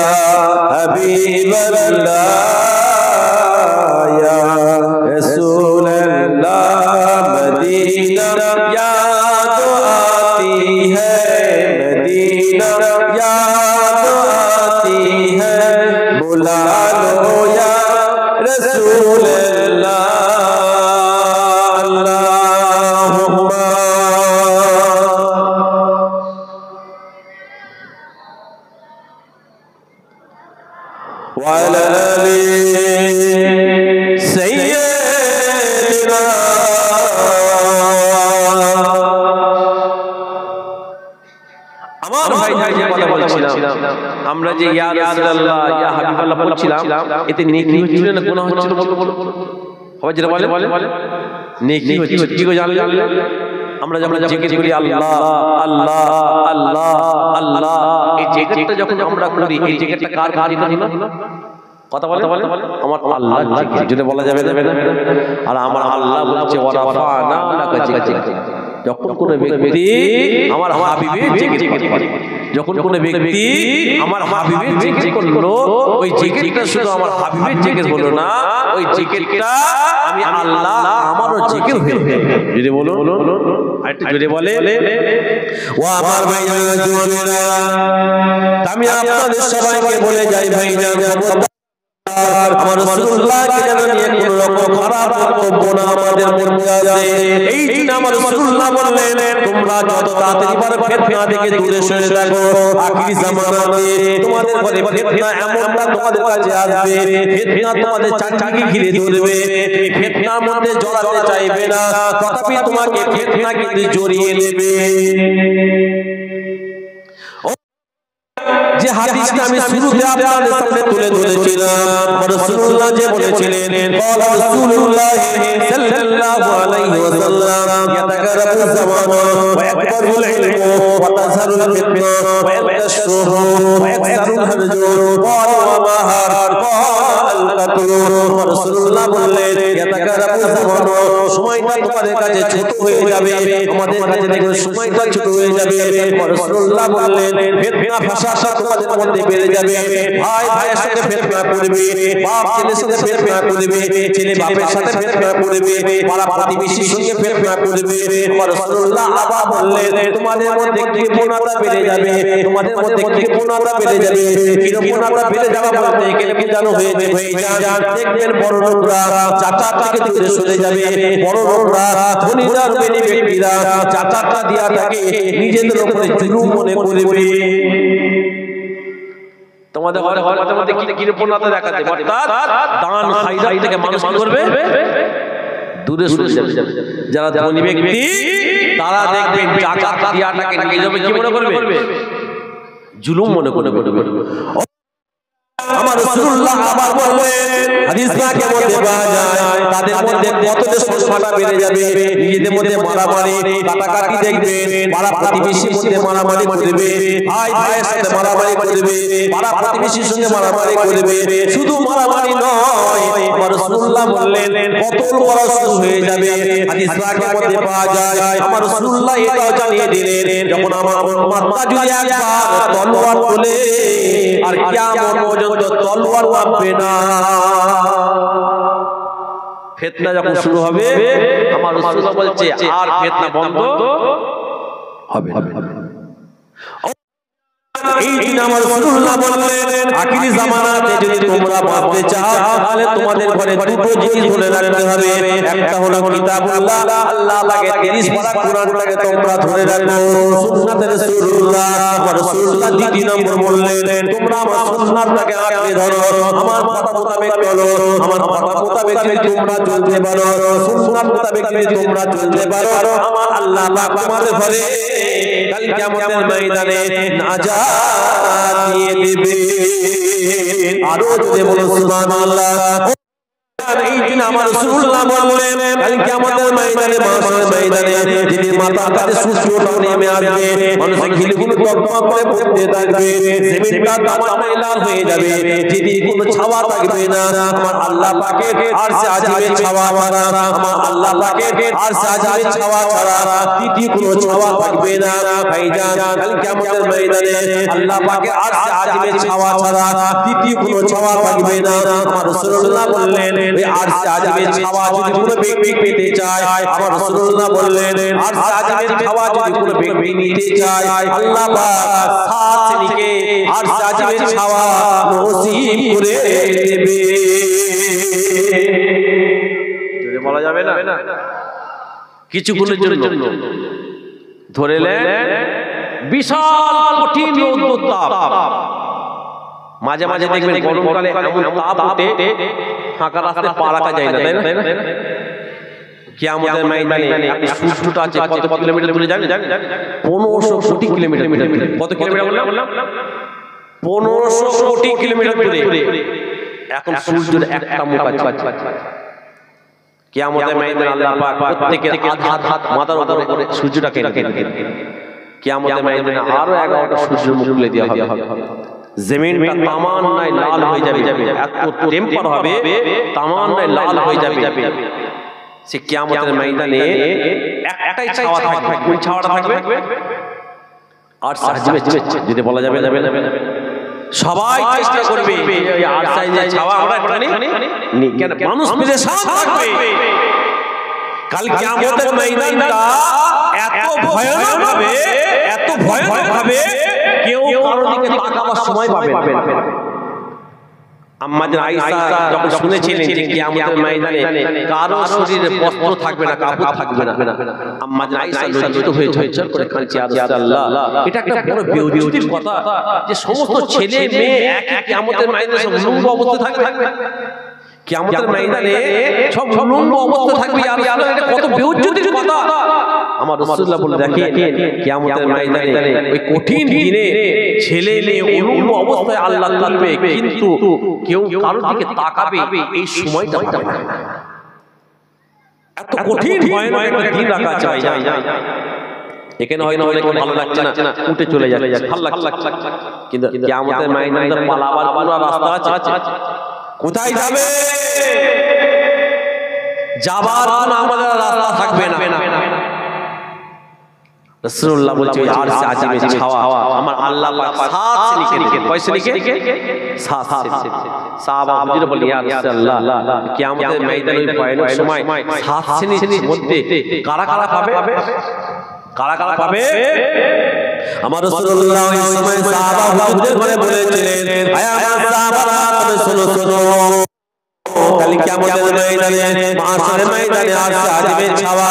যে ইয়া রাসূলুল্লাহ ইয়া হাবিবাল্লাহ বলছিলাম এতে নেকি হচ্ছিল না গুনাহ হচ্ছিল বলো সবাই যেটা বলে নেকি হচ্ছে কি গো জানলে আমরা যখন জিকির করি আল্লাহ আল্লাহ আল্লাহ আল্লাহ এই জিকিরটা যখন আমরা করি এই জিকিরটা কার করি না কথা বলে আমার আল্লাহ জিকির যেটা বলা যাবে না আর আমার আল্লাহ বলছে ওয়ারাফানা লাকা জিকরা যখন কোন ব্যক্তি আমার হাবিবের জিকির করে যখন কোন ব্যক্তি আমার হাবিবের জিকির করলো ওই জিকিরটা শুধু আমার হাবিবের জিকির হলো না ওই জিকিরটা আমি আল্লাহ আমারও জিকির হয়ে যদি বলো আরেকটু জোরে বলে ও আমার ভাইজান জুয়ানেরা আমি আপনাদের সবাইকে বলে যাই ভাইজান আমার রাসূলুল্লাহকে যেন নিয়ে কোনো রকম খারাপ বক্তব্য না আমাদের মধ্যে আছে এই জন্য আমার রাসূলুল্লাহ বললেন তোমরা যত তাড়াতাড়ি পারো ফিতনা থেকে দূরে সরে থাকো আখিরি জামানাতে তোমাদের ঘরে ফিতনা এমনটা তোমাদের কাছে আসবে ফিতনা তোমাদের চাকরি ঘিরে ধরবে ফিতনার মধ্যে জড়াতে চাইবে না তথাপি তোমাকে ফিতনা কিন্তু জড়িয়ে নেবে যে হাদিসটা আমি শুরুতে আপনাদের সামনে তুলে ধরেছিলাম রাসূলুল্লাহ যে বলেছিলেন ক্বালা রাসূলুল্লাহ সাল্লাল্লাহু আলাইহি ওয়াসাল্লাম ইয়াতাকারাবু যামানু ওয়া ইয়াকবারুল ইলমু ওয়া তাযহারুল ফিতনা ওয়া ইয়াতাশরু ওয়া ইয়াকসারুল হারজু ক্বালা ওয়া মা হার ক্বালা রাসূলুল্লাহ বললেন ইয়াতাকারাবু যামানু সময়টা তোমাদের কাছে ছোট হয়ে যাবে আমাদের কাছে দেখুন সময়টা ছোট হয়ে যাবে রাসূলুল্লাহ বললেন ফিতনা ফাসাদ তোমাদের মধ্যে বেড়ে যাবে ভাই ভাইয়ের সাথে ফিতনা করবে বাপ ছেলের সাথে ফিতনা করবে ছেলে বাপের সাথে ফিতনা করবে পাড়া প্রতিবেশীর সঙ্গে ফিতনা করবে রাসূলুল্লাহ আবার বললেন তোমাদের মধ্যে কৃপণতা বেড়ে যাবে তোমাদের মধ্যে কৃপণতা বেড়ে যাবে কৃপণতা বেড়ে যাওয়া বলতে গেলে কি জানো হয়েছে ভাইজান দেখবেন বড় লোকরা চাচার থেকে দূরে সরে যাবে বড় লোকরা ধনীরা ধনী ব্যক্তিরা চাচাটা দিয়া থাকে নিজেদের উপরে জুলুম মনে করবে তোমাদের ঘরে মাঝে মধ্যে কি কৃপণতা দেখাতে অর্থাৎ দান খায়রাত থেকে মানুষ কি করবে দূরে সরে যাবে যারা ধনী ব্যক্তি তারা দেখবেন টাকা দিয়াটাকে নিজে কি মনে করবে জুলুম মনে করবে আমার রাসূলুল্লাহ আবার বললেন হাদিস পাকে মধ্যে পাওয়া যায় তাদের মধ্যে কতটা সংখ্যাটা বেড়ে যাবে নিজেদের মধ্যে মারামারি কাটাকাটি দেখবেন পাড়া প্রতিবেশীর মধ্যে মারামারি করবে ভাই ভাইয়ের সাথে মারামারি করবে পাড়া প্রতিবেশীর সঙ্গে মারামারি করবে শুধু মারামারি নয় আমার রাসূলুল্লাহ বললেন কতল করা শুরু হয়ে যাবে হাদিস পাকে মধ্যে পাওয়া যায় আমার রাসূলুল্লাহ এটাও জানিয়ে দিলেন যখন আমার উম্মতটা যদি একবার তলোয়ার তোলে আর কিয়ামত পর্যন্ত তলোয়ার নামবে না ফিতনা যখন শুরু হবে আমার রাসূলুল্লাহ বলছে আর ফিতনা বন্ধ হবে এই দিন আমার রাসূলুল্লাহ বললেন আখিরি জামানাতে যদি তোমরা বাঁচতে চাও তাহলে তোমাদের ঘরে দুটো জিনিস ধরে রাখতে হবে একটা হলো কিতাবুল্লাহ আল্লাহ পাকে 30 পারা কোরআনটাকে তোমরা ধরে রাখো সুন্নাতে রাসূলুল্লাহ আমার রাসূলুল্লাহ দ্বিতীয় নম্বর বললেন তোমরা আমার সুন্নাতটাকে আঁকড়ে ধরো আমার কথা মোতাবেক চলো আমার কথা মোতাবেক যদি তোমরা চলতে পারো সুন্নাত মোতাবেক যদি তোমরা চলতে পারো আমার আল্লাহ পাক তোমাদের ঘরে কাল কিয়ামতের ময়দানে নাজাত দিয়ে দিবে আরো যদি বলো সুবহানাল্লাহ এই দিন আমার রাসূলুল্লাহ বললেন কাল কিয়ামতের ময়দানে মাশারের ময়দানে যিনি মাথা কাছে সূর্যটা নেমে আসবে মানুষের খিলগুলো টকটক করে পড়তে থাকবে জমিনটা তামান্না লাল হয়ে যাবে যদি কোনো ছাওয়া থাকবে না আমার আল্লাহ পাকের আরশে আজিমের ছাওয়া ছাড়া আমার আল্লাহ পাকের আরশে আজিমের ছাওয়া ছাড়া দ্বিতীয় কোনো ছাওয়া থাকবে না ভাইজান কাল কিয়ামতের ময়দানে আল্লাহ পাকের আরশে আজিমের ছাওয়া ছাড়া দ্বিতীয় কোনো ছাওয়া থাকবে না আমার রাসূলুল্লাহ বললেন এই আরশে আজিমের ছাওয়া যদি কোনো ব্যক্তি পেতে চায় আমার রাসূলুল্লাহ বললেন আরশে আজিমের ছাওয়া যদি কোনো ব্যক্তি নিতে চায় আল্লাহ পাক সাত শ্রেণীকে আরশে আজিমের ছাওয়া নসিব করে দেবে যদি বলা যাবে না কিছুক্ষণের জন্য ধরেলেন বিশাল কঠিন রৌদ্র তাপ মাঝে মাঝে দেখবেন গরমকালে এমন তাপ ওঠে ফাঁকা রাস্তায় পা রাখা যায় না তাই না কিয়ামতের ময়দানে আপনি সূর্যটা আছে কত কিলোমিটার দূরে জানেন 1500 কোটি কিলোমিটার কত কিলোমিটার বললাম 1500 কোটি কিলোমিটার দূরে এখন সূর্যের একটা মুখ আছে। কিয়ামতের ময়দানে আল্লাহ পাক প্রত্যেকের হাত মাথার উপরে সূর্যটাকে রেখে কিয়ামতের ময়দানে আরো 11টা সূর্যের মুখ খুলে দেওয়া হবে। জমিনটা তামান্নায় লাল হয়ে যাবে, এত টেম্পার হবে তামান্নায় লাল হয়ে যাবে। সে কিয়ামতের ময়দানে একটাই ছাওয়া থাকবে। কোন ছাওয়াটা থাকবে? আর সাজিবে যদি বলা যাবে সবাই চেষ্টা করবে আর সাইজে ছাওয়া আমরা একটুখানি নি, কেন মানুষ পেরেশান থাকবে। কাল কিয়ামতের ময়দানটা এত ভয়ানক হবে কেউ কারোর দিকে তাকাবার সময় পাবে না। আম্মা জান আয়েশা যখন শুনেছিলেন যে কিয়ামতের ময়দানে কারো শরীরে বস্ত্র থাকবে না, কাপড় থাকবে না, আম্মা জান আয়েশা লজ্জিত হয়ে ঝরঝর করে কাঁদছে, ইয়া রাসূলুল্লাহ এটা একটা বড় বেউজির কথা যে সমস্ত ছেলে মেয়ে একই কিয়ামতের ময়দানে সব উলঙ্গ অবস্থায় থাকবে। কিয়ামতের ময়দানে সব উলঙ্গ অবস্থায় থাকবে, ইয়া রাসূলুল্লাহ এটা কত বেউজির কথা। আমার রাসূলুল্লাহ বলে দেখেন কিয়ামতের ময়দানে ওই কঠিন দিনে ছেলে মেয়ে উলঙ্গ অবস্থায় আল্লাহ তুলবে, কিন্তু কেউ কারোর দিকে তাকাবে এই সময়টা পাবে না। এত কঠিন ভয়ানক একটা দিন রাখা চাই। এখানে হয় না হলে ভালো লাগছে না, উঠে চলে যাচ্ছে, ভালো লাগছে, কিন্তু কিয়ামতের ময়দানে পালাবার কোনো রাস্তা আছে? কোথায় যাবে? যাবার কোনো আমাদের রাস্তা থাকবে না। রাসূলুল্লাহ বলছে আর সে আজিবে ছাওয়া আমার আল্লাহ পাক 7 সে লিখে কয়সে লিখে 7 সে। সাহাবা হুজুর বলে ইয়া রাসূলুল্লাহ কিয়ামতের ময়দানে ওই ভয়ানক সময় 7 শ্রেণীর মধ্যে কারা কারা পাবে? আমার রাসূলুল্লাহ ওই সময় সাহাবা হুজুর বলেছিলেন আয় আমার সাহাবারা তোমরা শোনো কাল কিয়ামতের ময়দানে মাশারের ময়দানে আর আজিবে ছাওয়া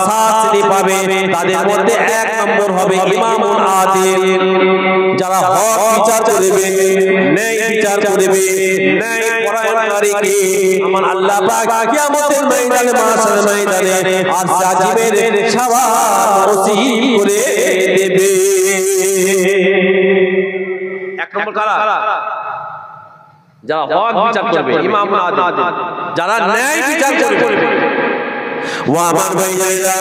7 শ্রেণী পাবে। তাদের মধ্যে 1 নম্বর হবে ইমামুন আদিল, যারা হক বিচার করবে, ন্যায় বিচার করবে, ন্যায় পরায়ণকারীকে আমার আল্লাহ পাক কিয়ামতের ময়দানে মাশারের ময়দানে আর আজিবের ছাওয়া নসিব করে দেবে। 1 নম্বর কারা? যারা হক বিচার করবে, ইমাম আদিল, যারা ন্যায় বিচার করবে। ও আমার ভাইরা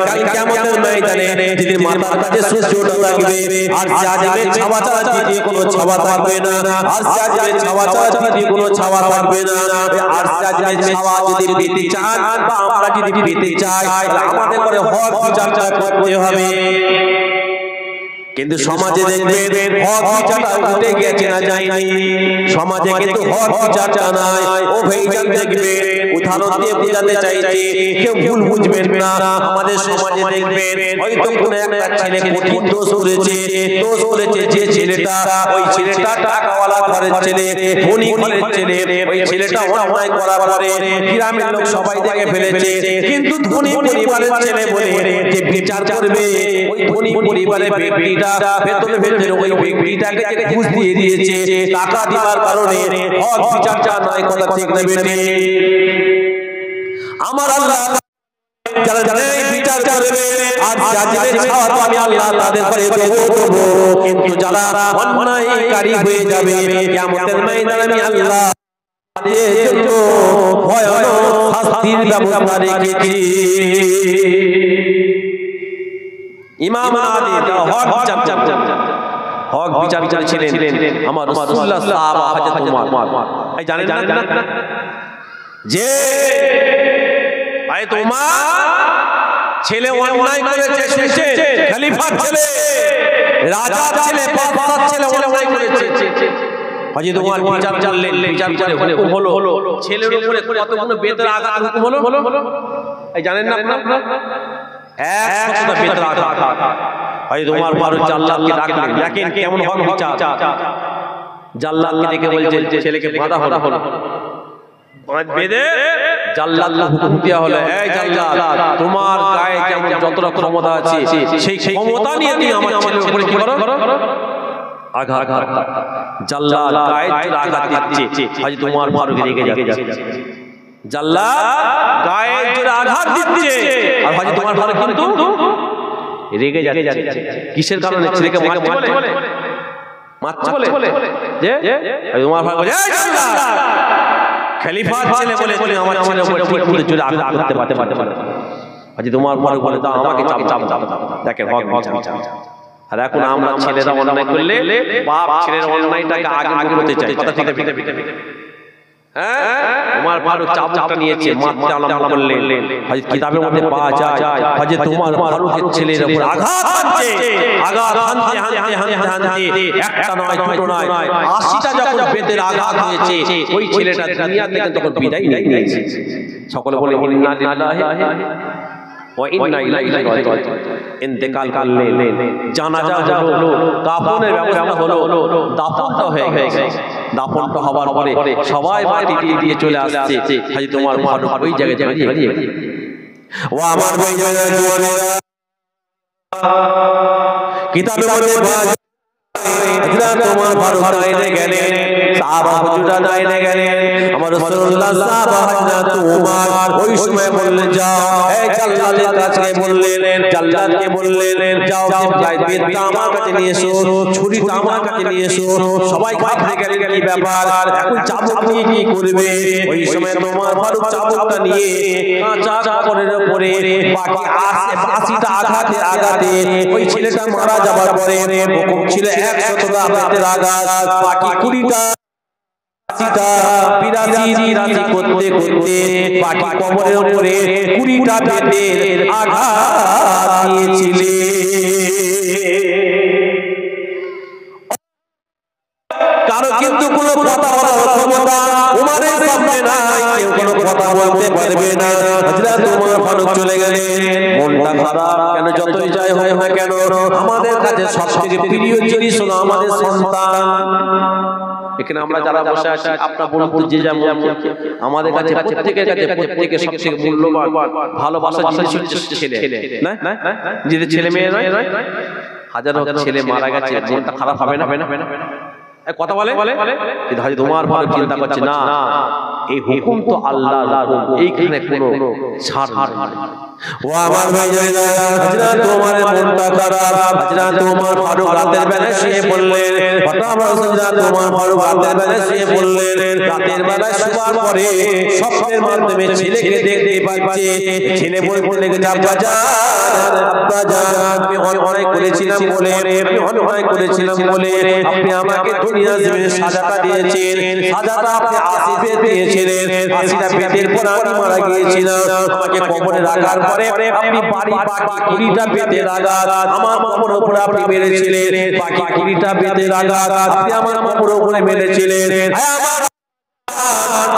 কাল কিয়ামতের ময়দানে যদি মাথার কাছে সূর্যটা থাকবে আর জাজিবের ছাওয়া ছাড়া দ্বিতীয় কোনো ছাওয়া থাকবে না, আর জাজিবের ছাওয়া ছাড়া দ্বিতীয় কোনো ছাওয়া থাকবে না। আর জাজিবের ছাওয়া যদি পেতে চান বা আমরা যদি পেতে চাই তাহলে আমাদের করে হক বিচারটা করতে হবে। কিন্তু সমাজে দেখবেন হক বিচারটা উঠে গেছে না যায়নি, সমাজে কিন্তু হক বিচারটা নাই। ও ভাইজান দেখবেন উদাহরণ দিয়ে বোঝাতে চাইছি, কেউ ভুল বুঝবেন না। আমাদের সমাজে দেখবেন হয়তো কোনো একটা ছেলে কঠিন দোষ করেছে যে ছেলেটা ওই ছেলেটা টাকাওয়ালা ঘরের ছেলে, ধনী ঘরের ছেলে, ওই ছেলেটা অন্যায় করার পরে গ্রামের লোক সবাই দেখে ফেলেছে, কিন্তু ধনী পরিবারের ছেলে বলে যে বিচার করবে ওই ধনী পরিবারের ব্যক্তিটা ভেতরে ওই ব্যক্তিটাকে যে ঘুষ দিয়ে দিয়েছে টাকা দেওয়ার কারণে হক বিচারটা নয়, কথা ঠিক না বেটে? আমার আল্লাহ যারা ন্যায় বিচার করবে আর জাজিবের ছাওয়া তো আমি আল্লাহ তাদের করে দেবো, কিন্তু যারা অন্যায়কারী হয়ে যাবে কিয়ামতের ময়দানে আমি আল্লাহ তাদের জন্য ভয়ানক শাস্তির ব্যবস্থা রেখেছি। ইমাম আদিল হক বিচার ছিলেন আমার রাসূলুল্লাহ সাহাবা হযরত ওমর। এই জানেন না যে হযরত ওমর ছেলে অন্যায় করেছে, শুনছে খলিফার ছেলে, রাজার ছেলে, বাদশার ছেলে অন্যায় করেছে। হযরত ওমর বিচার করলেন, বিচার করে হুকুম হলো ছেলের উপরে কতগুলো বেতের আঘাত হুকুম হলো। এই জানেন না আপনারা 100টা বেতের আঘাত। হযরত ওমর ফারুক জাল্লাদকে ডাকলেন, দেখেন কেমন হক বিচার। জাল্লাদকে দেখে বলছে ছেলেকে বাঁধা হলো, বেঁধে জাল্লাদকে হুকুম দেওয়া হলো, এই জাল্লাদ তোমার গায়ে যেমন যতটা ক্ষমতা আছে সেই ক্ষমতা নিয়ে তুমি আমার ছেলের উপরে কি করো? আঘাত। জাল্লাদ গায়ে আঘাত দিচ্ছে, হযরত ওমর ফারুক রেগে যাচ্ছে। জাল্লাদ গায়ে জোরে আঘাত দিচ্ছে আর হযরত ওমর ফারুক কিন্তু রেগে যাচ্ছে। কিসের কারণে? ছেলেকে মারতে বলে। মারছে বলে যে তোমার ভাই বলে খলিফার ছেলে বলে তুমি আমার ছেলে উপরে ঠিক করে জোরে আঘাত করতে পারতে আজ তোমার পরে বলে দাও আমাকে চাপ দেখেন হক বিচার। আর এখন আমরা ছেলেরা অন্যায় করলে বাপ ছেলের অন্যায়টাকে আগে করতে চাই, কথা ঠিক আছে? হ্যাঁ, তোমার ফারুক চাবুকটা নিয়েছে, মারতে আলাম বললেন হযরত কিতাবের মধ্যে পাওয়া যায় হযরত তোমার ফারুকের ছেলের উপর আঘাত হানতে একটা নয় দুটো নয় 80টা যখন বেতের আঘাত হয়েছে ওই ছেলেটা দুনিয়া থেকে তখন বিদায় নিয়েছে। সকলে বলে ইন্না লিল্লাহি ওয়া ইন্না ইলাইহি রাজিউন। ইন্তেকাল করলেন, জানাজা হলো, কাফনের ব্যবস্থা হলো, দাফনটা হয়ে গেছে। দাফনটা হবার পরে সবাই মাটি দিয়ে চলে আসছে, হযরত ওমর ফারুক ওই জায়গায় দাঁড়িয়ে ও আমার ভাই জওয়ানেরা কিতাবে মধ্যে হযরত ওমর ফারুক দাঁড়িয়ে গেলেন, সাহাবা হুজুরা দাঁড়িয়ে গেলেন, আমার রাসূলুল্লাহ সাহাবা হযরত ওমর ওই সময় বললেন যাও এই জাল্লাদের কাছে বললেন, জাল্লাদকে বললেন যাও বেদটা আমার কাছে নিয়ে এসো, ছুরিটা আমার কাছে নিয়ে এসো। সবাই ঘাবড়ে গেলেন কি ব্যাপার, এখন চাবুক নিয়ে কি করবে? ওই সময় ওমর ফারুক চাবুকটা নিয়ে কাঁচা কাপড়ের উপরে বাকি 80টা আঘাতে ওই ছেলেটা মারা যাবার পরে হুকুম ছিল 100টা বেতের আঘাত, বাকি 20টা বিরাজি করতে বাকি কবরের উপরে 20টা বেতের আঘাত দিয়েছিলেন। কারো কিন্তু কোনো কথা বলার ক্ষমতা ওমরের সামনে নাই, কেউ কোনো কথা বলতে পারবে না। হযরত ওমর ফারুক চলে গেলেন, মনটা খারাপ কেন? যতই যাই হয় না কেন আমাদের কাছে সবথেকে প্রিয় জিনিস হলো আমাদের সন্তান। এখানে আমরা যারা বসে আছি আপনারা বলুন তো, যে যেমন আমাদের কাছে প্রত্যেকের কাছে প্রত্যেকে সবথেকে মূল্যবান ভালোবাসা জিনিস হচ্ছে ছেলে, না যদি ছেলে মেয়ে নয়, হাজারো ছেলে মারা গেছে মনটা খারাপ হবে না? কথা বলে কিন্তু হযরত ওমর ফারুক চিন্তা করছে না, এই হুকুম তো আল্লাহর হুকুম, এইখানে কোনো ছাড় নেই। ও আমার ভাইজানেরা, হযরত ওমরের মনটা খারাপ। হযরত ওমর ফারুক রাতের বেলা শুয়ে পড়লেন, হঠাৎ হযরত ওমর ফারুক রাতের বেলা শুয়ে পড়লেন। রাতের বেলা শোয়ার পরে স্বপ্নের মাধ্যমে ছেলেকে দেখতে পাচ্ছে। ছেলে বলতে লেগেছে আব্বা জান আমি অন্যায় করেছিলাম বলে আপনি আমাকে দুনিয়া জমিনে সাজাটা দিয়েছেন, সাজাটা আপনি 80 বেত দিয়েছিলেন, 80টা বেতের পর আমি মারা গিয়েছিলাম, আমাকে কবরে রাখার পরে আপনি বাড়ি বাকি 20টা বেতের আঘাত আমার কবরের উপর আপনি মেরেছিলেন, বাকি 20টা বেতের আঘাত আপনি আমার কবরের উপরে মেরেছিলেন।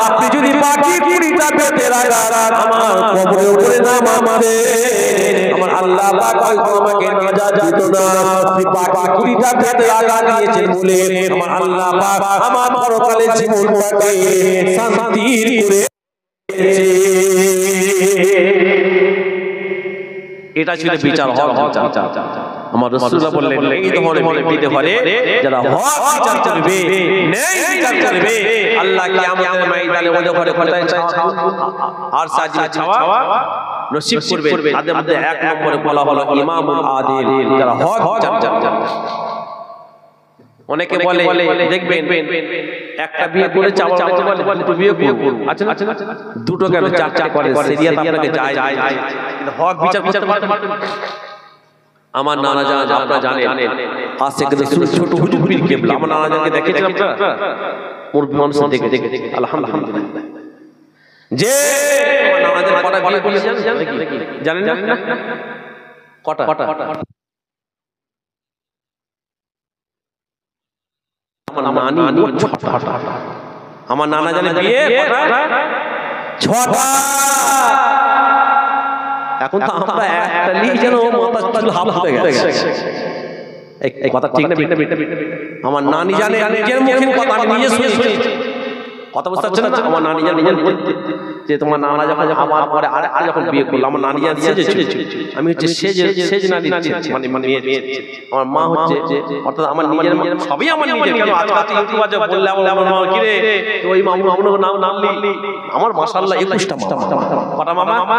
আপনি যদি বাকি 20টা বেতের আঘাত আমার কবরের উপরে না মারতেন, আমার আল্লাহ পাক হয়তো আমাকে নাজাত দিত না। আপনি বাকি 20টা বেতের আঘাত দিয়েছেন বলে আমার আল্লাহ পাক আমার পরকালে জীবনটাকে শান্তির করে দিয়েছে। এটা ছিল বিচার, হক বিচার। আমার রাসূলুল্লাহ বললেন এই ধরনের ব্যক্তিদের ঘরে যারা হক বিচার করবে, ন্যায় বিচার করবে, আল্লাহ কিয়ামতের ময়দানে ওদের ঘরে কোথায় আর সাজিয়ে ছাওয়া নসিব করবে। তাদের মধ্যে এক নম্বরে বলা হলো ইমামুল আদিল, যারা হক বিচার করে। অনেকে বলে দেখবেন একটা বিয়ে করে চাওয়া বলে দুটো বিয়ে করব, আচ্ছা না দুটো কেন চারটা করে, শরীয়ত আপনাকে যায় কিন্তু হক বিচার করতে পারবে। আমার নানা জান আপনারা জানেন আজকে কিন্তু ছোট হুজুর পীর কেবলা, আমার নানা জানকে দেখেছেন আপনারা, মুরব্বি মানুষ দেখে আলহামদুলিল্লাহ। যে আমার নানা জান কটা বিয়ে করেছেন জানেন না? কটা? আমার নানি 6টা, আমার নানা জানে বিয়ে 6টা। এখন তো আমরা একটা নিয়ে যেন মাথা চুল হাফ হয়ে গেছে, এই কথা ঠিক না? আমার নানি জানে নিজের মুখে কথা, আমি নিজে শুনেছি কথা, বুঝতে পারছেন না? আমার নানি জানে যে তোমার নানা যখন আমার পরে আর যখন বিয়ে করলো আমার নানি জানে আমি হচ্ছে সেজ না দিচ্ছি, মানে আমার মা হচ্ছে, অর্থাৎ আমার নিজের সবই আমার নিজের। কেন আজকে ইউটিউবে যে বললে আমার মা কি রে ওই মামুর নাম নিলি, আমার মাশাআল্লাহ 21টা মামা। কটা মামা?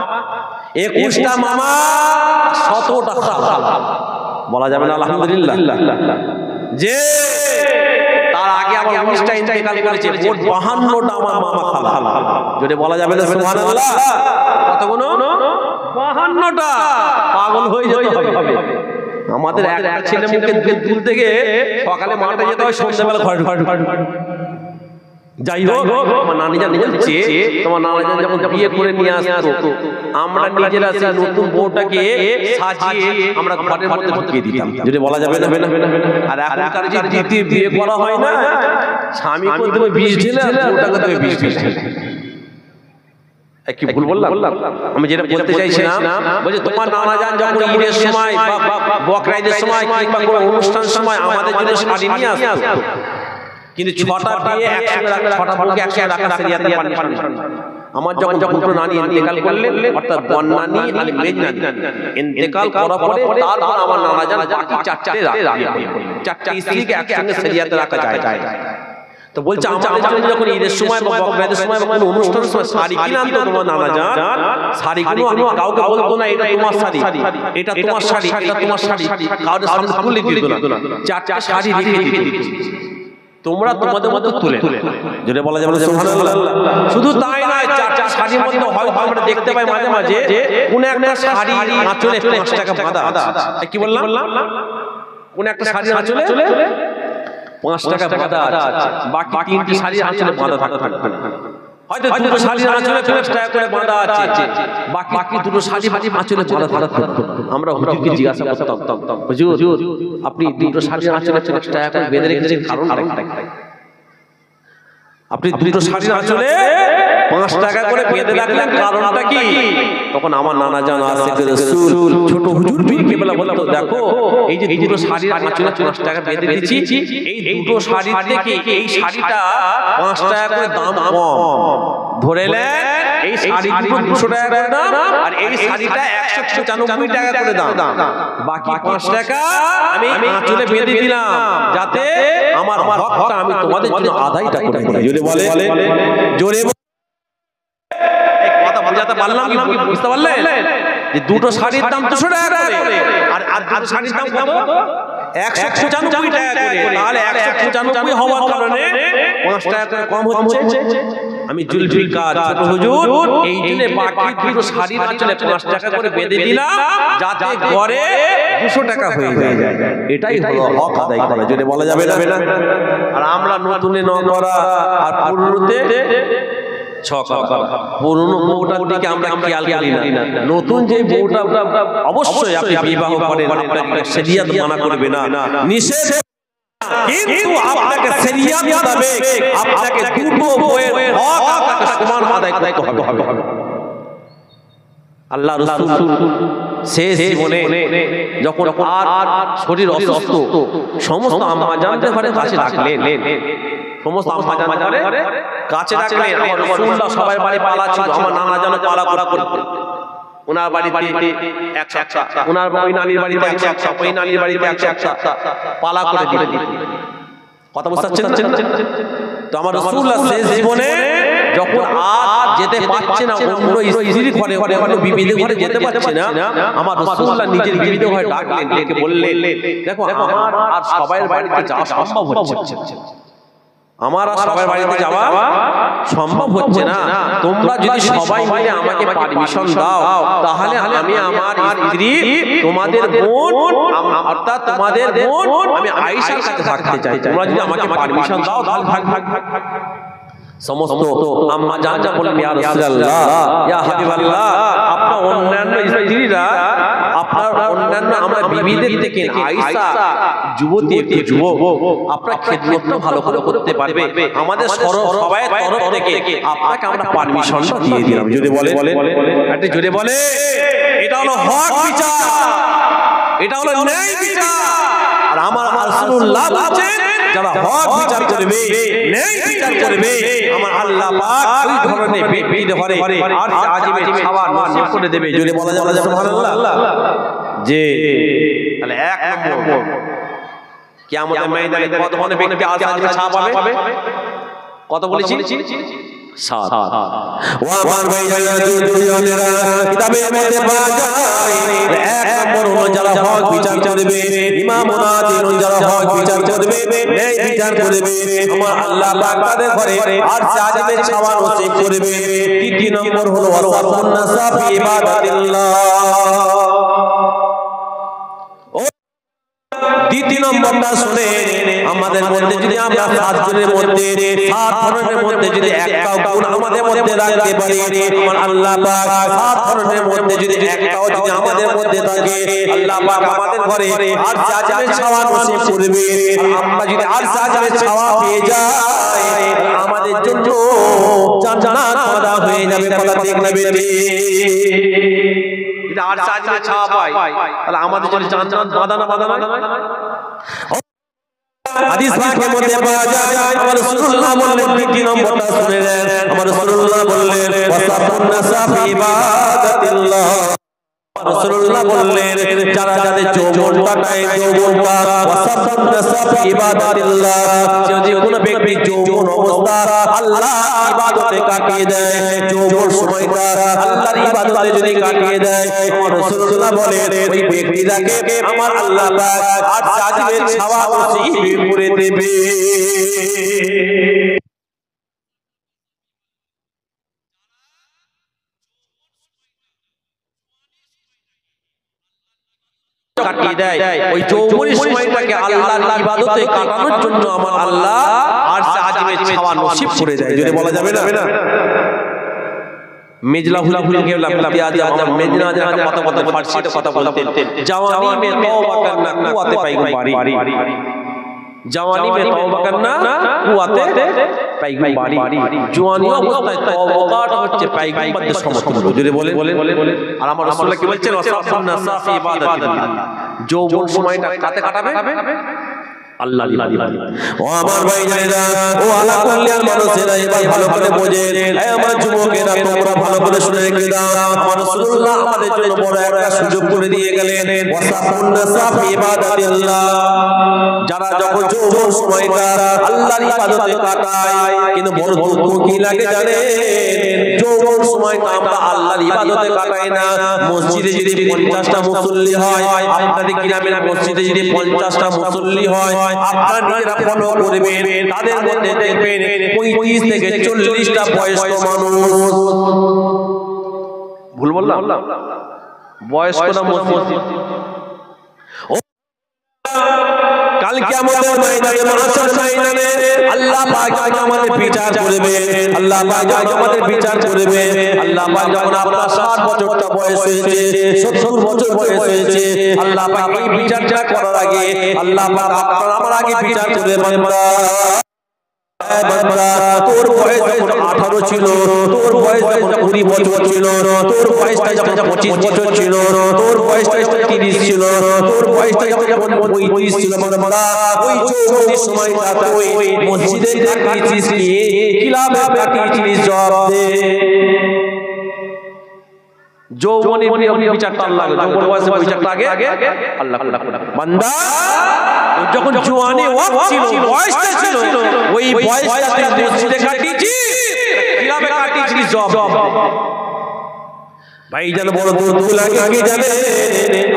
21টা মামা, 100টা খালা। বলা যাবে না আলহামদুলিল্লাহ? যে আবার 19টা ইন্তেকাল করেছে, মোট 52টা আমার মামা খালা। যদি বলা যাবে না সুবহানাল্লাহ, কতগুলো? 52টা। পাগল হয়ে যেতে হবে। আমাদের একটা ছেলে মুখে দুধ থেকে সকালে মাঠে যেতে হয়, সন্ধ্যাবেলা ঘরে যাই হোক। আমার নানি জান বলছে, তোমার নানা জান যখন বিয়ে করে নিয়ে আসতো, আমরা নিজেরা সেই নতুন বউটাকে সাজিয়ে আমরা ঘরের মধ্যে ঢুকিয়ে দিতাম। যদি বলা যাবে না। আর এখনকার যে দ্বিতীয় বিয়ে করা হয় না, স্বামী করে দেবে 20 ঢেলে, বউটাকে দেবে 20 ঢেলে। কি ভুল বললাম? আমি যেটা বলতে চাইছিলাম, বলছে তোমার নানা জান যখন ঈদের সময় বা বকরা ঈদের সময় কিংবা কোনো অনুষ্ঠান সময় আমাদের জন্য শাড়ি নিয়ে আসতো, কিন্তু 6টা বিয়ে একসঙ্গে রাখা, 6টা বউকে একসঙ্গে রাখা শরিয়াতে পারমিশন। আমার যখন দুটো নানি ইন্তেকাল করলেন, অর্থাৎ বড় নানি আর মেজ নানি ইন্তেকাল করার পরে তারপর আমার নানা জান বাকি 4টে রাখলেন। 4টে স্ত্রীকে একসঙ্গে শরিয়াতে রাখা যায়। তো বলছে আমাদের জন্য যখন ঈদের সময় বা বকরা ঈদের সময় বা কোনো অনুষ্ঠানের সময় শাড়ি কিনে আনতো তোমার নানা জান, শাড়িগুলো আমি কাউকে বলতো না এটা তোমার শাড়ি, এটা তোমার শাড়ি, এটা তোমার শাড়ি, কাউকে সামনে তুলে দিত না। 4টা শাড়ি রেখে দিত, তোমরা তোমাদের মতো তুলে। যদি বলা যাবে সুবহানাল্লাহ। শুধু তাই নয়, 4টা শাড়ির মধ্যে হয়তো আমরা দেখতে পাই মাঝে মাঝে কোন একটা শাড়ি আঁচলে 5 টাকা বাঁধা। কি বললাম? কোন একটা শাড়ি আঁচলে 5 টাকা বাঁধা আছে, বাকি 3টি শাড়ি আঁচলে বাঁধা থাকবে। হয়তো দুটো শাড়ি আঁচলে 5 টাকা করে বাঁধা আছে, বাকি দুটো শাড়ি আঁচলে বাঁধা থাকবে। আমরা হুজুরকে জিজ্ঞাসা করতাম, হুজুর আপনি দুটো শাড়ি আঁচলে 5 টাকা করে বেঁধে রেখেছেন, কারণটা কি? আপনি দুটো শাড়ি আঁচলে 5 টাকা করে বেঁধে রাখলেন, কারণটা কি? তখন আমার নানা জান আশিকে রাসূল ছোট হুজুর পীরকে বলা বলতো, দেখো এই যে দুটো শাড়ির আঁচলে 5 টাকা বেঁধে দিয়েছি, এই দুটো শাড়ি থেকে এই শাড়িটা 5 টাকা করে দাম কম, ধরে নেন এই শাড়ি দুটো 200 টাকা করে দাম, আর এই শাড়িটা 195 টাকা করে দাম, বাকি 5 টাকা আমি আঁচলে বেঁধে দিলাম যাতে আমার হকটা আমি তোমাদের জন্য আদায়টা করে দিই। যদি বলে জোরে কথা বুঝাতে পারলাম কি? বুঝতে পারলেন যে দুটো শাড়ির দাম 200 টাকা করে, আর দুটো শাড়ির দাম কত? 195 টাকা করে। তাহলে 195 হওয়ার কারণে 5 টাকা করে কম হচ্ছে। আমি জুলফিকার ছোট হুজুর এই জন্য বাকি দুটো শাড়ির আঁচলে 5 টাকা করে বেঁধে দিলাম যাতে ঘরে 200 টাকা হয়ে যায়। এটাই হলো হক আদায় করা। যদি বলা যাবে না। আর আমরা নতুনে ন করা আর পুরনোতে পুরনো বউটার দিকে আমরা খেয়াল করি না। নতুন যে বউটা অবশ্যই আপনি বিবাহ করেন, আপনাকে শরিয়ত মানা করবে না, নিষেধ, কিন্তু আপনাকে শরিয়ত মোতাবেক আপনাকে দুটো বউয়ের হক আপনাকে সমান আদায় করতে হবে। আল্লাহ রাসূল শেষ জীবনে যখন আর শরীর অসুস্থ, সমস্ত আম্মা জানদের ঘরে কাছে রাখলেন, সমস্ত আম্মা জানদের ঘরে কাছে রাখলেন। আমার রাসূলুল্লাহ সবাই বাড়ি পালা ছিল, আমার নানা জান পালা করতে, ওনার বাড়িতে 1 সপ্তাহ, ওনার ওই নানির বাড়িতে 1 সপ্তাহ, ওই নানির বাড়িতে 1 সপ্তাহ পালা করে দিলেন। কথা বুঝতে পারছেন? তো আমার রাসূলুল্লাহ শেষ জীবনে যখন আর যেতে পারছে না, অন্য স্ত্রীর ঘরে অন্য বিবিদের ঘরে যেতে পারছে না, আমার রাসূলুল্লাহ নিজের বিবিদের ঘরে ডাকলেন, ডেকে বললেন, দেখো আমার আর সবার বাড়িতে যাওয়া সম্ভব হচ্ছে না, আমার আর সবার বাড়িতে যাওয়া সম্ভব হচ্ছে না, তোমরা যদি সবাই মিলে আমাকে পারমিশন দাও তাহলে আমি আমার স্ত্রী তোমাদের বোন, অর্থাৎ তোমাদের বোন আমি আয়েশার কাছে থাকতে চাই, তোমরা যদি আমাকে পারমিশন দাও তাহলে ভাগ। সমস্ত আম্মা জানজা বলেন, ইয়া রাসূলুল্লাহ, ইয়া হাবিবাল্লাহ, আপনার অন্যান্য স্ত্রীরা, আপনার অন্যান্য আমরা বিবিদের থেকে আয়েশা যুবতী, একটু যুবক, আপনার খেদমতটা ভালো করতে পারবে, আমাদের সবাই তরফ থেকে আপনাকে আমরা পারমিশনটা দিয়ে দিলাম। যদি বলে একটা জোরে বলে, এটা হলো হক বিচার, এটা হলো ন্যায় বিচার। আর আমার রাসূলুল্লাহ বলেন, যারা হক বিচার করবে, ন্যায় বিচার করবে, আমার আল্লাহ পাক ওই ধরনের বিবিদের ঘরে আর আজিমে খাবার নসিব করে দেবে। যদি বলা যাবে সুবহানাল্লাহ। যে তাহলে 1 নম্বর কিয়ামতের ময়দানে কত ধরনের ব্যক্তি আজিমে ছায়া পাবে? কত বলেছি? 7 ও আমার ভাইরা দুজনেরা কিতাবের মধ্যে পাওয়া যায় এক নম্বর হলো যারা হক বিচার করবে ইমাম মুনাদিন যারা হক বিচার করবে ন্যায় বিচার করবে আমার আল্লাহ পাক তাদের ঘরে আর জাজিমের ছাওয়া নসিব করবে দ্বিতীয় নম্বর হলো ওয়াসাফুন নাসা ফি ইবাদাতিল্লাহ দ্বিতীয় নম্বরটা শুনে আমাদের মধ্যে যদি আমরা 7 জনের মধ্যে 7 ধরনের মধ্যে যদি একটাও গুণ আমাদের মধ্যে রাখতে পারি আমার আল্লাহ পাক 7 ধরনের মধ্যে যদি একটাও যদি আমাদের মধ্যে থাকে আল্লাহ পাক আমাদের ঘরে আর জাজিমের ছাওয়া নসিব করবে আমরা যদি আর জাজিমের ছাওয়া পেয়ে যাই আমাদের জন্য জান্নাত ওয়াদা হয়ে যাবে কথা ঠিক না বেটি যদি আর চাঁদে ছাওয়া পাই তাহলে আমাদের জন্য জান্নাত বাঁধানো হাদিস পাকের মধ্যে পাওয়া যায় আমার রাসূলুল্লাহ বললেন দ্বিতীয় নম্বরটা শুনে নেন আমার রাসূলুল্লাহ বললেন ওয়াসাফুন নাসা ফি ইবাদাতিল্লাহ রাসূলুল্লাহ বললেন যারা যাদের যৌবনটা টাইম যৌবনটা ওয়াসাফুন নাসা ফি ইবাদাতিল্লাহ যদি কোন ব্যক্তি যৌবন অবস্থা আল্লাহ ইবাদতে কাটিয়ে দেয় যৌবন সময়টা আল্লাহর ইবাদতে যদি কাটিয়ে দেয় আমার রাসূলুল্লাহ বলেন ওই ব্যক্তিটাকে আমার আল্লাহ পাক আর জাজিমের ছাওয়া নসিব করে দেবে কাটিয়ে দেয় ওই যৌবনের সময়টাকে আল্লাহর ইবাদতে কাটানোর জন্য আমার আল্লাহ আর জাজিমের ছাওয়া নসিব করে দেয় যদি বলা যাবে না মেজলা হুলা হুলা কে লাগতে আজ আজ মেজনা আজ কথা কথা ফারসিতে কথা বলতেন জওয়ানি মে তওবা করনা কুওয়াতে পাইগো বাড়ি জওয়ানি মে তওবা করনা কুওয়াতে পাইগো বাড়ি জওয়ানি অবস্থায় তওবাটা হচ্ছে পাইগম্বরদের সমতুল্য যদি বলেন আর আমার রাসূলুল্লাহ কি বলছেন ওয়াসাফুন নাসা ফি ইবাদাতিল্লাহ যৌবন সময়টা কাতে কাটাবে আল্লাহর ইবাদত ও আমার ভাইরা ও আলা কল্যাণ মানুষেরা এবার ভালো করে বোঝেন এই আমার যুবকেরা তোমরা ভালো করে শুনে রেখে দাও আমার রাসূলুল্লাহ আমাদের জন্য বড় একটা সুযোগ করে দিয়ে গেলেন ওয়াসাফুন নাসা ফি ইবাদাতিল্লাহ যারা যখন যৌবন সময়টা আল্লাহর ইবাদতে কাটায় কিন্তু বড় দুঃখ কি লাগে জানেন যৌবন সময়টা আমরা আল্লাহর ইবাদতে কাটাই না মসজিদে যদি 50টা মুসল্লি হয় আপনাদের গ্রামের মসজিদে যদি 50টা মুসল্লি হয় আপনারা নিজেরা ফলো করবেন তাদের মধ্যে দেখবেন 35 থেকে 40টা বয়স্ক মানুষ ভুল বললাম বয়স্ক না মসজিদ কাল কিয়ামতের ময়দানে মাহশর ময়দানে আল্লাহ পাক আমাদের বিচার করবে আল্লাহ পাক আমাদের বিচার করবে আল্লাহ পাক যখন আপনার 60 বছরটা বয়স হয়েছে 70 বছর বয়স হয়েছে আল্লাহ পাক এই বিচারটা করার আগে আল্লাহ পাক আপনার আমার আগে বিচার করবে বান্দা বান্দা তোর বয়স যখন 18 ছিল তোর বয়স যখন 20 বছর ছিল তোর বয়সটা যখন 25 বছর ছিল তোর বয়সটা 30 ছিল তোর বয়সটা যখন 35 ছিল বান্দা ওই যৌবনের সময়টা তুই মসজিদে কাটিয়েছিস কি কিলাবে কাটিয়েছিস জবাব দে যৌবনের বিচারটা আল্লাহ যৌবন বয়সের বিচারটা আগে আল্লাহ বান্দা যখন জওয়ানি ওয়াক্ত ছিল বয়সটা ছিল ওই বয়সটা তুই মসজিদে কাটিয়েছিস কিলাবে কাটিয়েছিস জবাব ভাই জান বড় দুঃখ লাগে আগে জানে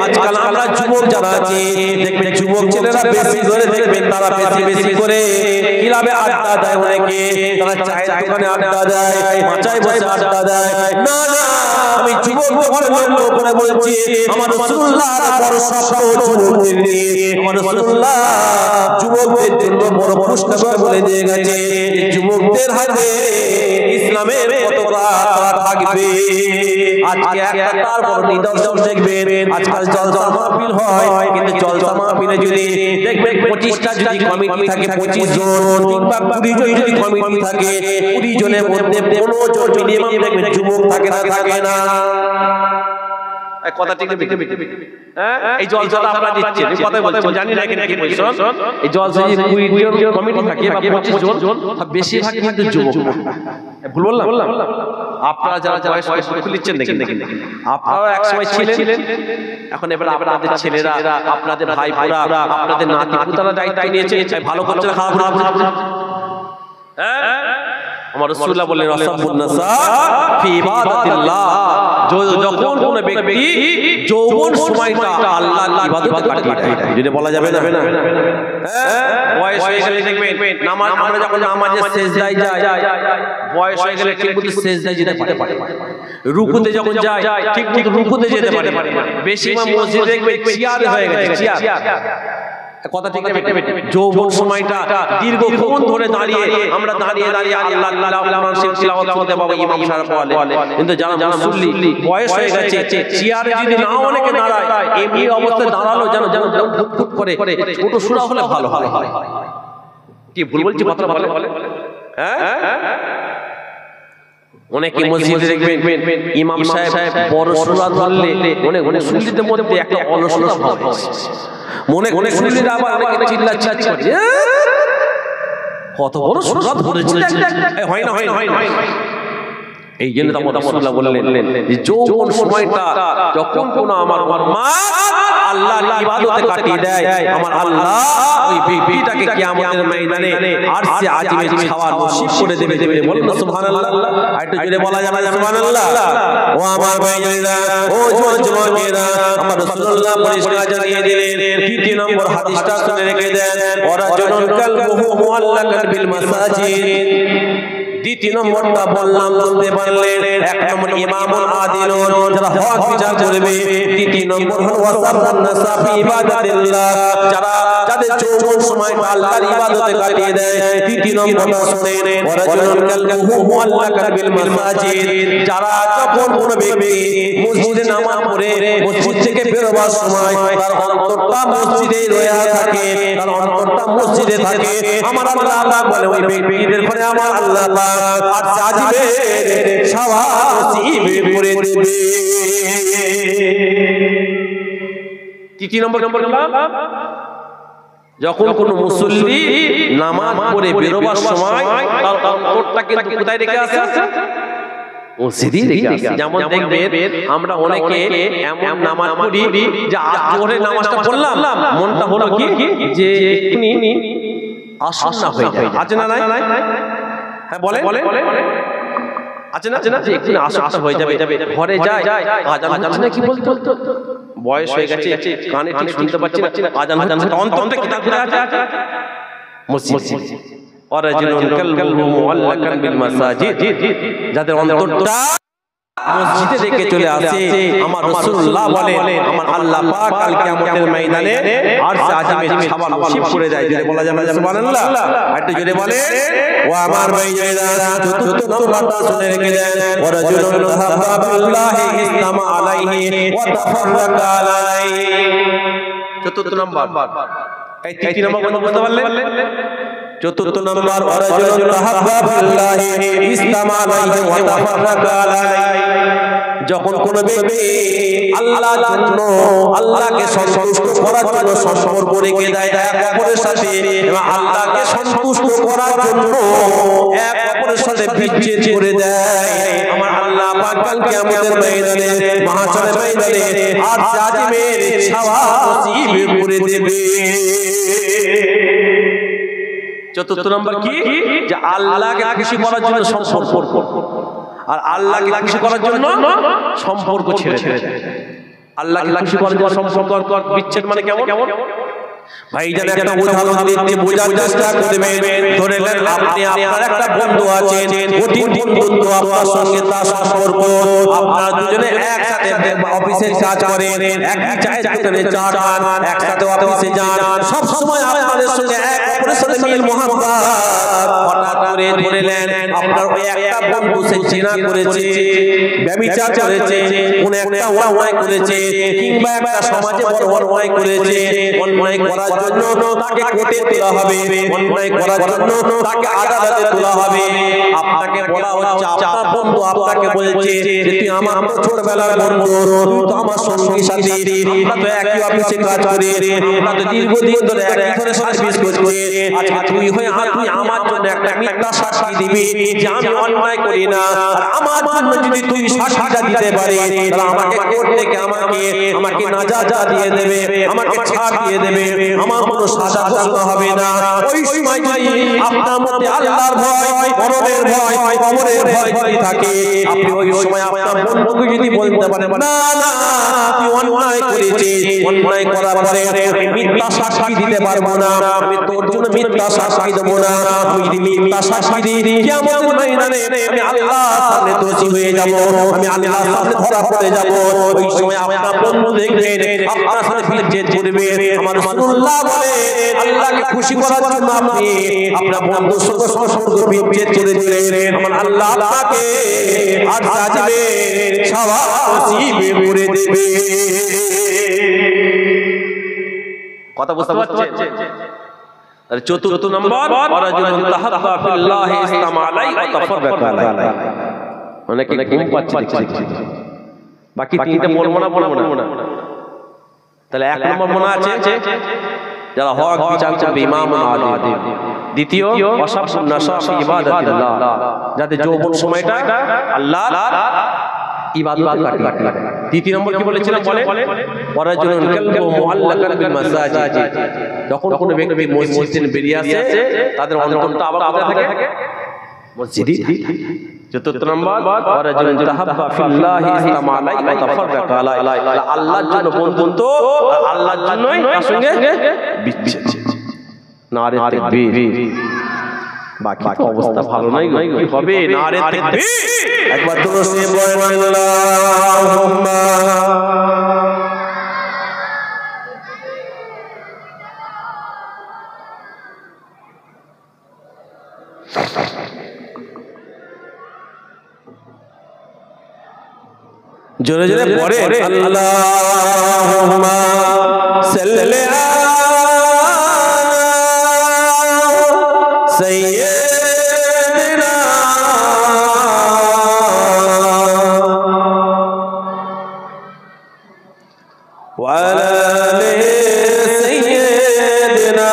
আজকাল আমরা যুবক যারা আছি দেখবেন যুবক ছেলেরা বেশি করে দেখবেন তারা বেশি করে কিলাবে আড্ডা দেয় অনেকে তারা চায়ের দোকানে আড্ডা দেয় মাচায় বসে আড্ডা দেয় না না আমি যুবক ঘরে লক্ষ্য করে বলছি আমার রাসূলুল্লাহর বড় শপথ যুবকদের নিয়ে আমার রাসূলুল্লাহ যুবকদের জন্য বড় পুরস্কার বলে দিয়ে গেছে যুবকদের হাতে ইসলামের পতাকা থাকবে আজকে একটা তার বড় নিদর্শন দেখবেন আজকাল জলসা মাহফিল হয় কিন্তু জলসা মাহফিলে যদি দেখবেন 25টা যদি কমিটি থাকে 25 জন কিংবা 20 জন যদি কমিটি থাকে 20 জনের মধ্যে 15 জন মিনিমাম দেখবেন যুবক থাকে না কথা ঠিক হ্যাঁ এই জলসাটা আপনারা দিচ্ছেন এই কথা বলছেন জানি না এখানে কি বলছেন এই জলসা যে 20 জন কমিটি থাকে বা 25 জন বেশিরভাগ কিন্তু যুবক ভুল বললাম আপনারা যারা বয়স দুঃখ নিচ্ছেন দেখেন আপনারা একসময় ছিলেন এখন এবার আপনাদের ছেলেরা আপনাদের ভাইপোরা আপনাদের নাতি পুতারা দায়িত্ব নিয়েছে ভালো করছে না খারাপ হ্যাঁ আমার রাসূলুল্লাহ বললেন রাসাবুন নাসা ফি ইবাদাতিল্লাহ, যখন কোন ব্যক্তি যৌবন সময়টা আল্লাহর ইবাদতে কাটিয়ে দেয়, যদি বলা যাবে না বয়স হয়ে গেলে দেখবেন নামাজ, আমরা যখন নামাজে সিজদায় যাই বয়স হয়ে গেলে ঠিক মতো সিজদায় যেতে পারে, রুকুতে যখন যায় ঠিক মতো রুকুতে যেতে পারে, বেশি মসজিদে দেখবেন চেয়ারে হয়ে গেছে, চেয়ার কথা ঠিক আছে। যৌবন সময়টা দীর্ঘক্ষণ ধরে দাঁড়িয়ে আমরা দাঁড়িয়ে আল্লাহ তিলাওয়াত করতে পাবো, ইমাম সাহেব বলে। কিন্তু যারা মুসল্লি বয়স হয়ে গেছে, চেয়ারে যদি না অনেকে দাঁড়ায়, এমনি অবস্থায় দাঁড়ালো যেন ফুট করে ছোট সূরা হলে ভালো হয়। কি ভুল বলছি কথা বলে? হ্যাঁ, অনেকে মসজিদে দেখবেন ইমাম সাহেব বড় সূরা ধরলে অনেক মুসল্লিদের মধ্যে একটা অলসতা ভাব হয়, মনে মুসল্লিরা আবার অনেকে চিল্লাচ্ছি করে কত বড় সূরা ধরেছে, হয় না। এই জন্য তো রাসূলুল্লাহ বললেন যে যৌবন সময়টা যখন কোন আমার মা আল্লাহর ইবাদতে কাটিয়ে দেয়, আমার আল্লাহ ওই ব্যক্তিটাকে কিয়ামতের ময়দানে আরশে আজিমে ছাওয়া নসিব করে দেবে। বলুন সুবহানাল্লাহ। একটু জোরে বলা যাবে সুবহানাল্লাহ। ও আমার ভাইয়েরা, ও যুবকেরা, আমার রাসূলুল্লাহ পরিষ্কার জানিয়ে দিলেন। 3 নম্বর হাদিসটা শুনে রেখে দেন, ওয়ারাজুলুন কালবুহু মুআল্লাকান বিল মাসাজিদ। দ্বিতীয় নম্বরটা বললাম বলতে পারলেন, 1 নম্বর ইমামুল আদিলুন, যারা হক বিচার করবে। 3 নম্বর হল ওয়াসাবুন নাসা ফি ইবাদাতিল্লাহ, যাদের যৌবন সময়টা আল্লাহর ইবাদতে কাটিয়ে দেয়। 3 নম্বরটা শুনেন, ওয়ারাজুলুন কালবুহু মুআল্লাকান বিল মাসাজিদ, যারা যখন কোন ব্যক্তি মসজিদে নামাজ পড়ে মসজিদ থেকে বেরোবার সময় তার অন্তরটা মসজিদে রয়ে থাকে, তার অন্তরটা মসজিদে থাকে, আমার আল্লাহ বলে ওই ব্যক্তিদের ঘরে আমার আল্লাহ আরশে আজিমে ছাওয়া নসিব করে দেবে। কি নম্বর বললাম? যখন কোন মুসল্লি নামাজ পড়ে বেরোবার সময় তার অন্তরটা কিন্তু কোথায় রেখে আসে? মসজিদে রেখে আসে। যেমন দেখবেন আমরা অনেকে এমন নামাজ পড়ি যে জোহরের নামাজটা পড়লাম, মনটা হলো কি যে এক্ষুনি আসর না হয়ে যায়, আছে না নাই? হ্যাঁ বলে আছে না যে এক্ষুনি আসরটা হয়ে যাবে, ঘরে যায় আজান হচ্ছে না, কি বলতো বয়স হয়ে গেছে কানে ঠিক শুনতে পাচ্ছি না, আজান হচ্ছে না, অন্তরটা কি ঘুরে আছে মসজিদ। ওয়ারাজুলুন কালবুহু মুআল্লাকান বিল মাসাজিদ, যাদের অন্তরটা মসজিদে রেখে চলে আসে, আমার রাসূলুল্লাহ বলেন আমার আল্লাহ পাক কাল কিয়ামতের ময়দানে আরশে আজিমে ছাওয়া নসিব করে দেয়। যদি বলা যাবে সুবহানাল্লাহ। একটু জোরে বলে। ও আমার ভাইয়েরা, চতুর্থ নম্বরটা শুনে রেখে দেন, ওয়ারাজুলুন তাহাব্বা বিল্লাহি ইসলামা আলাইহি ওয়া তাফাররাকা আলাইহি। চতুর্থ নম্বর, এই 3 নম্বর বন্ধ করতে পারলেন? চতুর্থ নম্বর, ওয়ারাজুলুন তাহাব্বা বিল্লাহি ইসলামা আলাইহি ওয়া তাফাররাকা আলাইহি, যখন কোন ব্যক্তি আল্লাহর জন্য আল্লাহকে সন্তুষ্ট করার জন্য সম্পর্ক রেখে দেয় এক অপরের সাথে, এবং আল্লাহকে সন্তুষ্ট করার জন্য এক অপরের সাথে বিচ্ছেদ করে দেয়, আমার আল্লাহ পাক কাল কিয়ামতের ময়দানে মাহশরের ময়দানে আরশে আজিমের ছাওয়া নসিব করে দেবে। চতুর্থ নম্বর কি? যে আল্লাহকে খুশি করার জন্য সম্পর্ক, আর আল্লাহকে খুশি করার জন্য সম্পর্ক ছেড়ে দেয়। আল্লাহকে খুশি করার জন্য সম্পর্ক বিচ্ছেদ মানে কেমন? ভাই জানেন, একটা উদাহরণ দিতে বোঝার চেষ্টা করবেন। ধরে নেন আপনি আপনার একটা বন্ধু আছেন, কঠিন বন্ধুত্ব আপনার সঙ্গে, তার সম্পর্ক আপনারা দুজনে একসাথে অফিসে কাজ করেন, একই চায়ের দোকানে চা খান, একসাথে অফিসে যান, সব সময় আপনাদের সঙ্গে এক অপরের সাথে মিল মহব্বত। হঠাৎ করে ধরে নেন আপনার ওই একটা বন্ধু সে জিনা করেছে, ব্যভিচার করেছে, কোন একটা অন্যায় করেছে, কিংবা একটা সমাজে বড় অন্যায় করেছে। অন্যায় করার জন্য তাকে কোর্টে তোলা হবে, অন্যায় করার জন্য তাকে আদালতে তোলা হবে। আপনাকে বলা হচ্ছে, আপনার বন্ধু আপনাকে বলেছে যে তুই আমার ছোটবেলার বন্ধু, বন্ধু, তুই তো আমার সঙ্গী সাথী, আমরা তো একই অফিসে কাজ করি, আমরা তো দীর্ঘদিন ধরে একই ঘরে সার্ভিস করছি। আজকে তুই হয়ে তুই আমার জন্য একটা মিথ্যা সাক্ষী দিবি যে আমি অন্যায় করি না, আর আমার জন্য যদি তুই সাক্ষীটা দিতে পারিস তাহলে আমাকে কোর্ট থেকে আমাকে নাজাত দিয়ে দেবে, আমাকে ছাড় দিয়ে দেবে, আমার কোনো সাজা ঘোষণা হবে না। ওই সময় যদি আপনার মধ্যে আল্লাহর ভয়, মরণের ভয়, কবরের ভয় যদি থাকে, আপনি ওই সময় আপনার বন্ধুকে যদি বলতে পারেন না না তুই অন্যায় করেছিস, অন্যায় করার পরে আমি মিথ্যা সাক্ষী দিতে পারবো না, আমি তোর জন্য মিথ্যা সাক্ষী দেবো না, আমি যদি মিথ্যা সাক্ষী দিই কিয়ামতের ময়দানে আমি আল্লাহর সামনে দোষী হয়ে যাব, আমি আল্লাহর সামনে ধরা পড়ে যাব। ওই সময় আপনার বন্ধু দেখবেন আপনার সাথে বিচ্ছেদ করবে। আমার রাসূলুল্লাহ বলে আল্লাহকে খুশি করার জন্য আপনি আপনার বন্ধুর সাথে সম্পর্ক বিচ্ছেদ করে দিলেন, আমার আল্লাহ আপনাকে আর সাজবে সওয়াব নসিবে করে দেবে। কথা বুঝতে পারছেন? আর চতুর্থ নম্বর ওয়ারাজুলুন তাহাব্বা ফিল্লাহি ইসলামা আলাই ওয়া তাফাররাকা আলাই। অনেকে ঘুম পাচ্ছে দেখছি, বাকি তিনটা বলবো না। তাহলে এক নম্বর মনে আছে যারা হক বিচার করবে ইমামুন আদিল, দ্বিতীয় ওয়াসাবুন নাসা ফি ইবাদাতিল্লাহ, যাদের যৌবন সময়টা আল্লাহর ইবাদতে কাটে। তৃতীয় নম্বর কি বলেছিলাম বলে ওয়ারাজুলুন কালবু মুআল্লাকান বিল মাসাজিদ, যখন কোনো ব্যক্তি মসজিদ থেকে বেরিয়ে আসে তাদের অন্তরটা আবার কোথায় থাকে? মসজিদে। চতুর্থ নম্বর ওয়ারাজুলুন তাহাব্বা ফিল্লাহি ইসলামা আলাই ওয়া তাফাররাকা আলাই, আল্লাহর জন্য বন্ধুত্ব আর আল্লাহর জন্যই তার সঙ্গে বিচ্ছেদ। নারে তাকবীর। বাকি অবস্থা ভালো নাই, কি হবে? নারে তাকবীর। একবার তো সে বলেন আল্লাহুম্মা জোরে জোরে পড়ে আল্লাহুম্মা সাল্লি আলা সাইয়্যিদিনা ওয়া আলা আলি সাইয়্যিদিনা।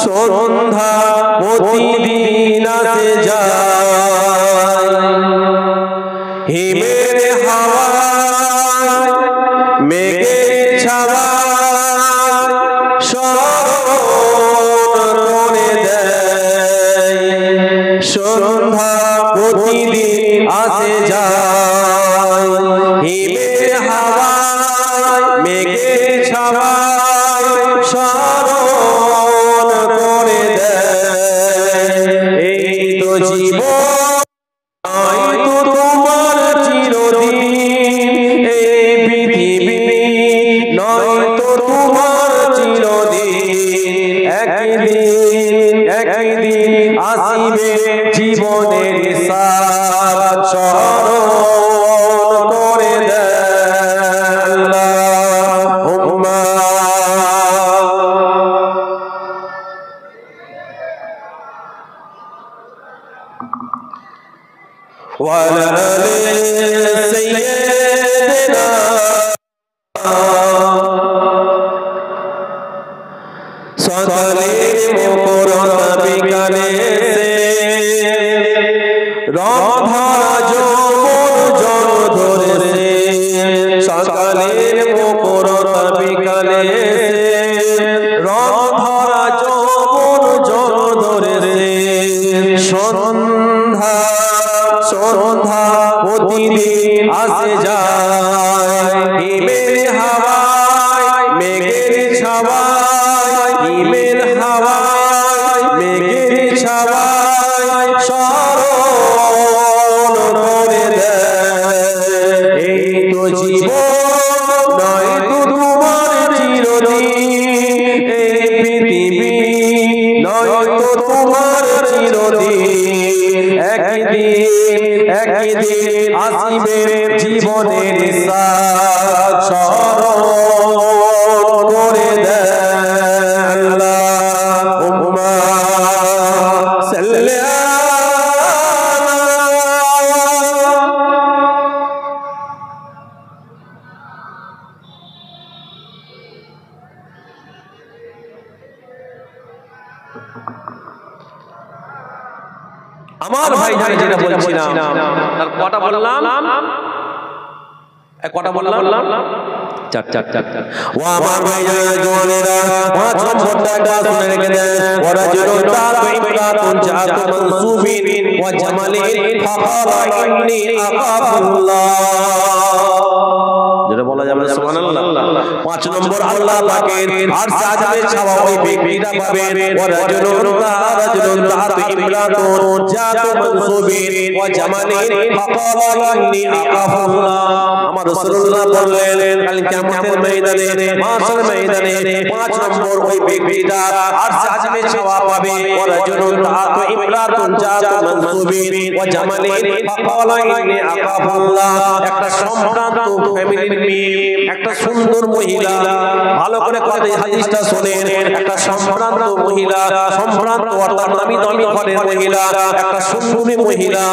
সন্ধ্যা প্রতিদিন আসে যায়, হিমের হাওয়া মেঘের ছাওয়া স্মরণ করে দেয়। সন্ধ্যা প্রতিদিন আসে যায়, হিমের হাওয়া মেঘের ছাওয়া স্মরণ করে দেয়। এই তো জীবন, নয় তো তোমার চিরদিন, এই পৃথিবী নয় তো তোমার চিরদিন। একদিন আসিবে জীবনের সার, স্মরণ করে দেয় আল্লাহুম্মা। ওয়া আলা আলি সাইয়্যিদিনা। সকালে মুকুরতা বিকালে রন্ধরা যৌবন জল ধরেছে। সকালে মুকুরতা বিকালে রন্ধরা যৌবন জল ধরেছে। সন্ধ্যা প্রতিদিন আসে যায়, হিমের হাওয়ায় মেঘের ছাওয়ায়, হিমের হাওয়ায় মেঘের ছাওয়ায় স্মরণ করে দেয়। এই তো জীবন, নয় তো তোমার চিরদিন, এই পৃথিবী নয় তো তোমার চিরদিন। একদিন আসিবে জীবনের সার, স্মরণ করে দেয় আল্লাহুম্মা। আমার ভাই যেটা বলছিলাম তার কটা বললাম, কটা বললাম, চার। ও আমার ভাই জওয়ানেরা, পাঁচ নম্বরটা শুনে রেখে দেন। ওরা যেন তাআতু ইমরাতুন জাতু মানসুবিন ওয়া জামালিন ফাকালা ইন্নী আখাফুল্লাহ। যেটা বলা যাবে সুবহানাল্লাহ। 5 নম্বর আল্লাহ পাকের আরশ আযমে ছাওয়া ওই ব্যক্তিরা পাবেন। ওরা যেন তাআতু ইমরাতুন জাতু মানসুবিন ওয়া জামালিন ফাকালা ইন্নী আখাফুল্লাহ। আমার রাসূলুল্লাহ বললেন কাল কিয়ামতের ময়দানে, মাশার ময়দানে 5 নম্বর ওই ব্যক্তিরা আরশ আযমে ছাওয়া পাবে। ওরা যেন তাআতু ইমরাতুন জাতু মানসুবিন ওয়া জামালিন ফাকালা ইন্নী আখাফুল্লাহ। একটা সম্ভ্রান্ত ফ্যামিলির মেয়ে, একটা সুন্দর মহিলা, ভালো করে কথা হাদিসটা শুনেন। একটা সম্ভ্রান্ত মহিলা, সম্ভ্রান্ত অর্থাৎ দামি দামি ঘরের মহিলা, একটা সুন্দরী মহিলা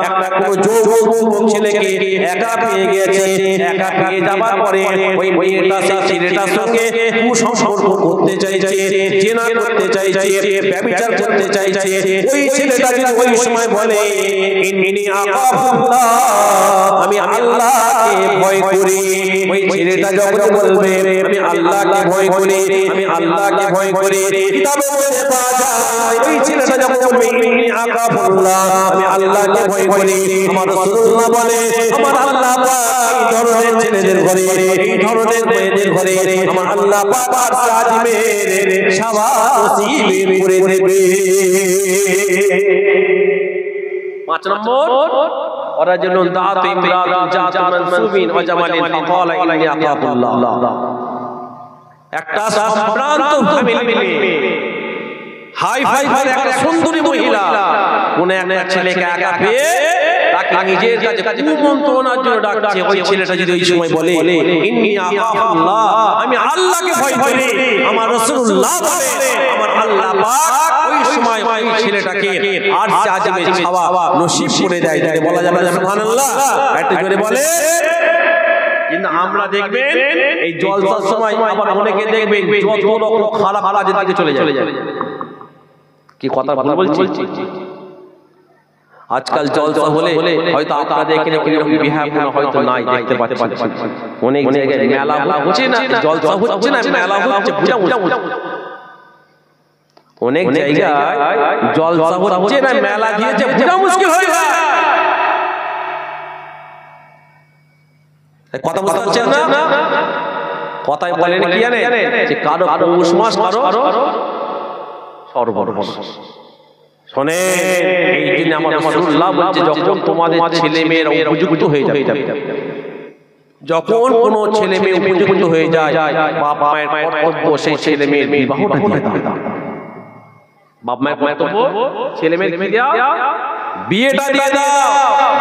একটা কোন যুবক ছেলেকে একা পেয়ে গেছে। একা পেয়ে যাবার পরে ওই মেয়েটা সেই ছেলেটার সঙ্গে কুসম্পর্ক করতে চাইছে, জিনা করতে চাইছে, ব্যভিচার করতে চাইছে। ওই ছেলেটা যদি ওই সময় বলে ইন্নী আখাফুল্লাহ, আমি আল্লাহকে ভয় করি, ওই ছেলেটা যখন বলবে আমি আল্লাহকে ভয় করি, আমি আল্লাহকে ভয় করি, কিতাবে বলে পাওয়া যায় ওই ছেলেটা যখন বলবে ইন্নী আখাফুল্লাহ, আমি আল্লাহকে ভয় করি, আমার রাসূলুল্লাহ বলে আমার আল্লাহ পাক এই ধরনের ছেলেদের ঘরে, এই ধরনের মেয়েদের ঘরে আমার আল্লাহ পাক আরশ আযমের শাওয়া নসিব করে দেবে। 5 নম্বর ওরা যেন তাআতু ইমরাতুন জাতু মানসুবিন ওয়া জামালিন ফাকালা ইন্নী আখাফুল্লাহ। একটা সম্ভ্রান্ত ফ্যামিলি হাই ফাই ঘরে একটা সুন্দরী মহিলা কোন একটা ছেলেকে একা পেয়ে তাকে নিজের কাছে কুমন্ত্রণার জন্য ডাকছে। ওই ছেলেটা যদি ওই সময় বলে ইন্নী আখাফুল্লাহ, আমি আল্লাহকে ভয় করি, আমার রাসূলুল্লাহ বলে আমার আল্লাহ পাক ওই সময় ওই ছেলেটাকে আরশ আযমে ছাওয়া নসিব করে দেয়। তাই বলা যাবে সুবহানাল্লাহ। একটু জোরে বলে। কিন্তু আমরা দেখবেন এই জলসার সময় আবার অনেকে দেখবেন যত রকম খারাপ কাজের দিকে চলে যায়। কি কথা ভুল বলছি? আজকাল জলসা হলে হয়তো আপনাদের এখানে এরকম বিহাগুলো হয়তো নাই, দেখতে পাচ্ছেন অনেক জায়গায় মেলা হচ্ছে না, জলসা হচ্ছে না, মেলা হচ্ছে, অনেক জায়গায় জলসা হচ্ছে না, মেলা দিয়েছে, বোঝা মুশকিল হয়ে যায়। কথা বুঝতে পারছেন না? কথাই বলেন কি জানেন যে কারো পৌষ মাস, কারো সর্বনাশ। শোনে এই জন্য আমার রাসূলুল্লাহ বলছে যখন তোমাদের ছেলে মেয়েরা উপযুক্ত হয়ে যাবে, যখন কোনো ছেলে মেয়ে উপযুক্ত হয়ে যায়, বাপ মায়ের কর্তব্য সেই ছেলে মেয়ের বিবাহটা দিয়ে দাও। বাপ মায়ের কর্তব্য ছেলে মেয়ের কি দাও? বিয়েটা দিয়ে দাও।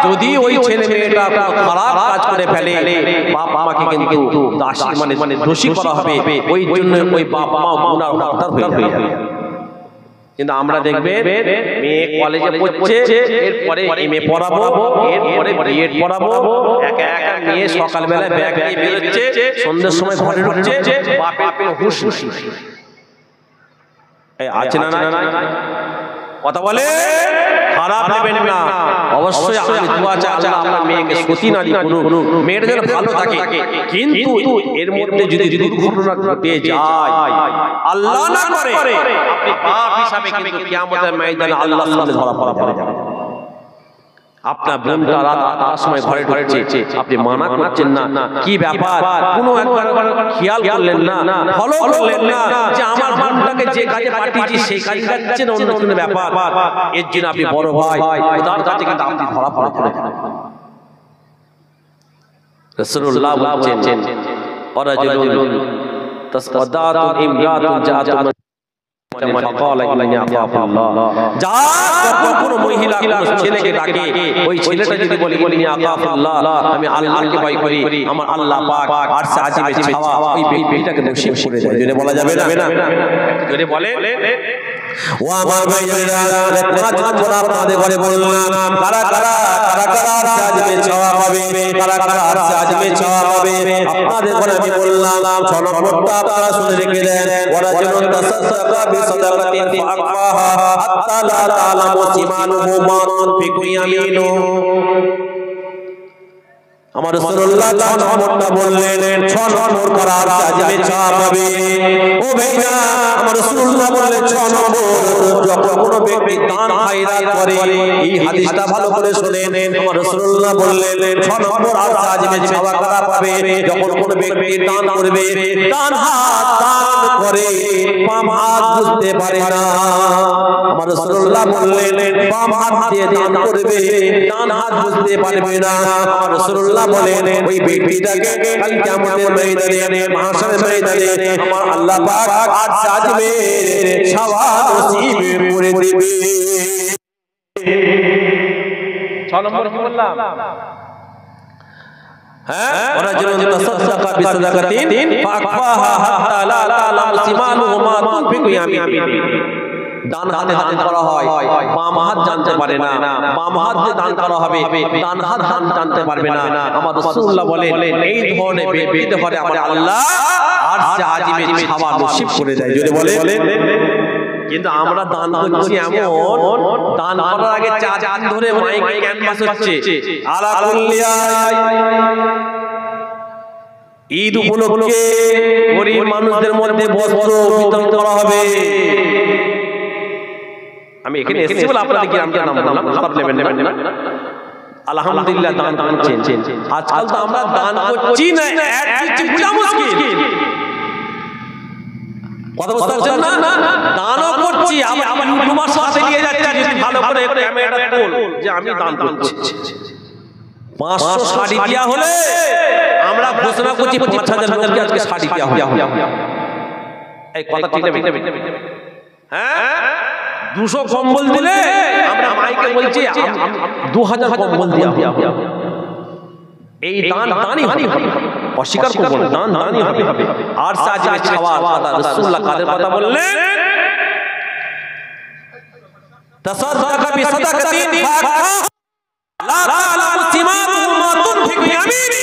যদি ওই ছেলে মেয়েটা খারাপ কাজ করে ফেলে বাপ মাকে কিন্তু দাসী মানে দোষী করা হবে। ওই জন্য ওই বাপ মা গুনার হকদার হয়ে যাবে। কিন্তু আমরা দেখবেন মেয়ে কলেজে পড়ছে, এরপরে এমএ পড়াবো, এরপরে বিএড পড়াবো, একা একা মেয়ে সকালবেলা ব্যাগ নিয়ে বেরোচ্ছে, সন্ধ্যার সময় ঘরে ঢুকছে, বাপের কোনো হুঁশ নেই। এই আছে না? কথা বলে খারাপ নেবেন না। অবশ্যই আমি দোয়া চাই আল্লাহ আপনার মেয়েকে সতী নারী করুন, মেয়েটা যেন ভালো থাকে। কিন্তু এর মধ্যে যদি দুর্ঘটনা ঘটে যায়, আল্লাহ না করে, আপনি বাপ হিসাবে কিন্তু কিয়ামতের ময়দানে আল্লাহর সামনে ধরা পড়া যাবে। আপনার বোনটা রাত 8টার সময় ঘরে ঢুকছে, আপনি মানা করছেন না, কি ব্যাপার? কোনো একবার খেয়াল করলেন না, ফলো করলেন না যে আমার বোনটাকে যে কাজে পাঠিয়েছি সেই কাজ যাচ্ছে না, অন্য কোনো ব্যাপার। এর জন্য আপনি বড় ভাই, তার কাছে কিন্তু আপনি ধরা পড়ে। রাসূলুল্লাহ বলেছেন ওয়ারাজুলুন তাসদাতুন ইমরাতুন জাতুন ফাকালা ইন্নী আখাফুল্লাহ। যা কোন মহিলা কোন ছেলেকে ডাকে, ওই ছেলেটা যদি বলে ইন্নী আখাফুল্লাহ, আমি আল্লাহকে ভয় করি, আমার আল্লাহ পাক আরশ আযমে ছাওয়া ওই ব্যক্তিটাকে নসিব করে দেয়। যদি বলা যাবে না, যদি বলে ও আমার ভাইরা পাঁচ নম্বর আপনাদের ঘরে বললাম কারা কারা আজমে ছাওয়া পাবে, কারা কারা আজমে ছাওয়া পাবে আপনাদের ঘরে আমি বললাম 6 নম্বরটা আপনারা শুনে রেখে দেন। ওরা যেন তাসাদদাকা বিসাদাকাতিন ফাআকবাহা হাত্তা লা তা'লামু শিমালুহু মা তুনফিকু ইয়ামিনু। আমার রাসূলুল্লাহ 6 নম্বরটা বললেন 6 নম্বর কারা আজমে ছাওয়া পাবে। ও ভাইরা আমার রাসূলুল্লাহ বললেন 6 নম্বর যখন কোনো ব্যক্তি দান খায়রাত করে, এই হাদিসটা ভালো করে শুনেন। আমার রাসূলুল্লাহ বললেন 6 নম্বর আজমে ছাওয়া কারা পাবে, যখন কোনো ব্যক্তি দান করবে, ডান হাত দান করে বাম হাত বুঝতে পারে না। আমার রাসূলুল্লাহ বললেন বাম হাত দিয়ে দান করবে, ডান হাত বুঝতে পারবে না। আমার রাসূলুল্লাহ বলেন ওই ব্যক্তিটাকে কাল কিয়ামতের ময়দানে মাহশারের ময়দানে আমার আল্লাহ পাক আজমে ছাওয়া নসিব করে দিবে। 6 নম্বর কি বললাম? হ্যাঁ, ওরা যেন তাসাদদাকা বিসাদাকাতিন ফাআকবাহা হাত্তা লা তা'লামু শিমালুহু মা তুনফিকু ইয়ামিনু। ডান হাতে দান করা হয়, বাম হাত জানতে পারে না, বাম হাত দিয়ে দান করা হবে, ডান হাত দান জানতে পারবে না। আমার রাসূলুল্লাহ বলেন এই ধরনের ব্যক্তিদের ঘরে আমার আল্লাহ আরশে আজিমে ছাওয়া নসিব করে দেয়। যদি বলেন কিন্তু আমরা দান করছি এমন, দান করার আগে 4 দিন ধরে মাইকে ক্যানভাস হচ্ছে আলা কুল্লিয়া ঈদ উপলক্ষে গরিব মানুষদের মধ্যে বস্ত্র বিতরণ করা হবে। আমি এখানে এসেছি বলে আপনাদের গ্রামটার নাম বললাম, খারাপ নেবেন না। আলহামদুলিল্লাহ দান করছেন। আজকাল তো আমরা দান করছি না, অ্যাড দিচ্ছি, বুঝা মুশকিল। কথা বুঝতে পারছেন না? দানও করছি, আবার ইউটিউবার সাথে নিয়ে যাচ্ছে ভালো করে ক্যামেরাটা তোল যে আমি দান করছি। 500 শাড়ি দেওয়া হলে আমরা ঘোষণা করছি 5000 লোককে আজকে শাড়ি দেওয়া হবে। এই কথা ঠিক না? হ্যাঁ, 200 কম্বল দিলে আমরা মাইকে বলছি 2000 কম্বল দেওয়া হবে। এই দান দানই হবে, অস্বীকার করব না, দান দানই হবে। আর সাজে ছাওয়া কথা রাসূলুল্লাহ কাদের কথা বললেন? তাসাদদাকা বিসাদাকাতিন লা তা'লামু শিমালুহু মা তুনফিকু ইয়ামিনু।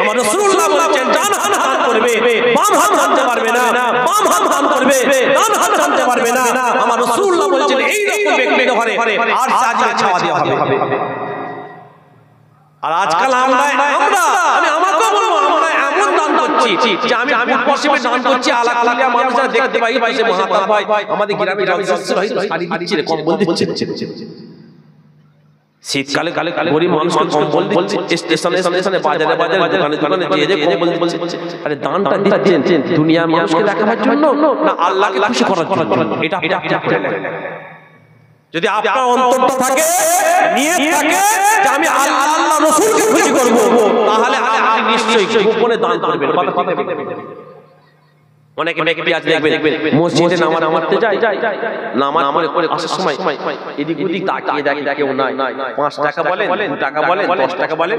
আমার রাসূলুল্লাহ বলেন ডান হাত দান করবে, বাম হাত জানতে পারবে না, বাম হাত দান করবে, ডান হাত জানতে পারবে না। আমার রাসূলুল্লাহ বলেন এই রকম ব্যক্তিদের ঘরে আর সাজে ছাওয়া দেওয়া হবে। আর আজকাল আমরা আমি আমাকেও বলবো আমরা এমন দান করছি যে আমি পশ্চিমে দান করছি, আলাদা মানুষরা দেখতে পাই ভাই মহাতাব ভাই আমাদের গ্রামে শাড়ি দিচ্ছে, কম্বল দিচ্ছে। শীতকালে গরিব মানুষকে কম্বল দিচ্ছে, স্টেশনে বাজারে দোকানে যেয়ে কম্বল দিচ্ছে। আরে দানটা দিচ্ছেন দুনিয়ার মানুষকে দেখাবার জন্য না আল্লাহকে খুশি করার জন্য? এটা যদি আপনার অন্তরটা থাকে, নিয়ত থাকে যে আমি আল্লাহ রাসূলকে খুশি করব, তাহলে আপনি নিশ্চয়ই গোপনে দান করবেন। অনেকে ব্যক্তি আজ দেখবেন মসজিদে নামাজ পড়তে যায়, নামাজ পড়ে আসার সময় এদিক ওদিক তাকিয়ে দেখে কেউ নাই, 5 টাকা বলেন, 2 টাকা বলেন, 10 টাকা বলেন,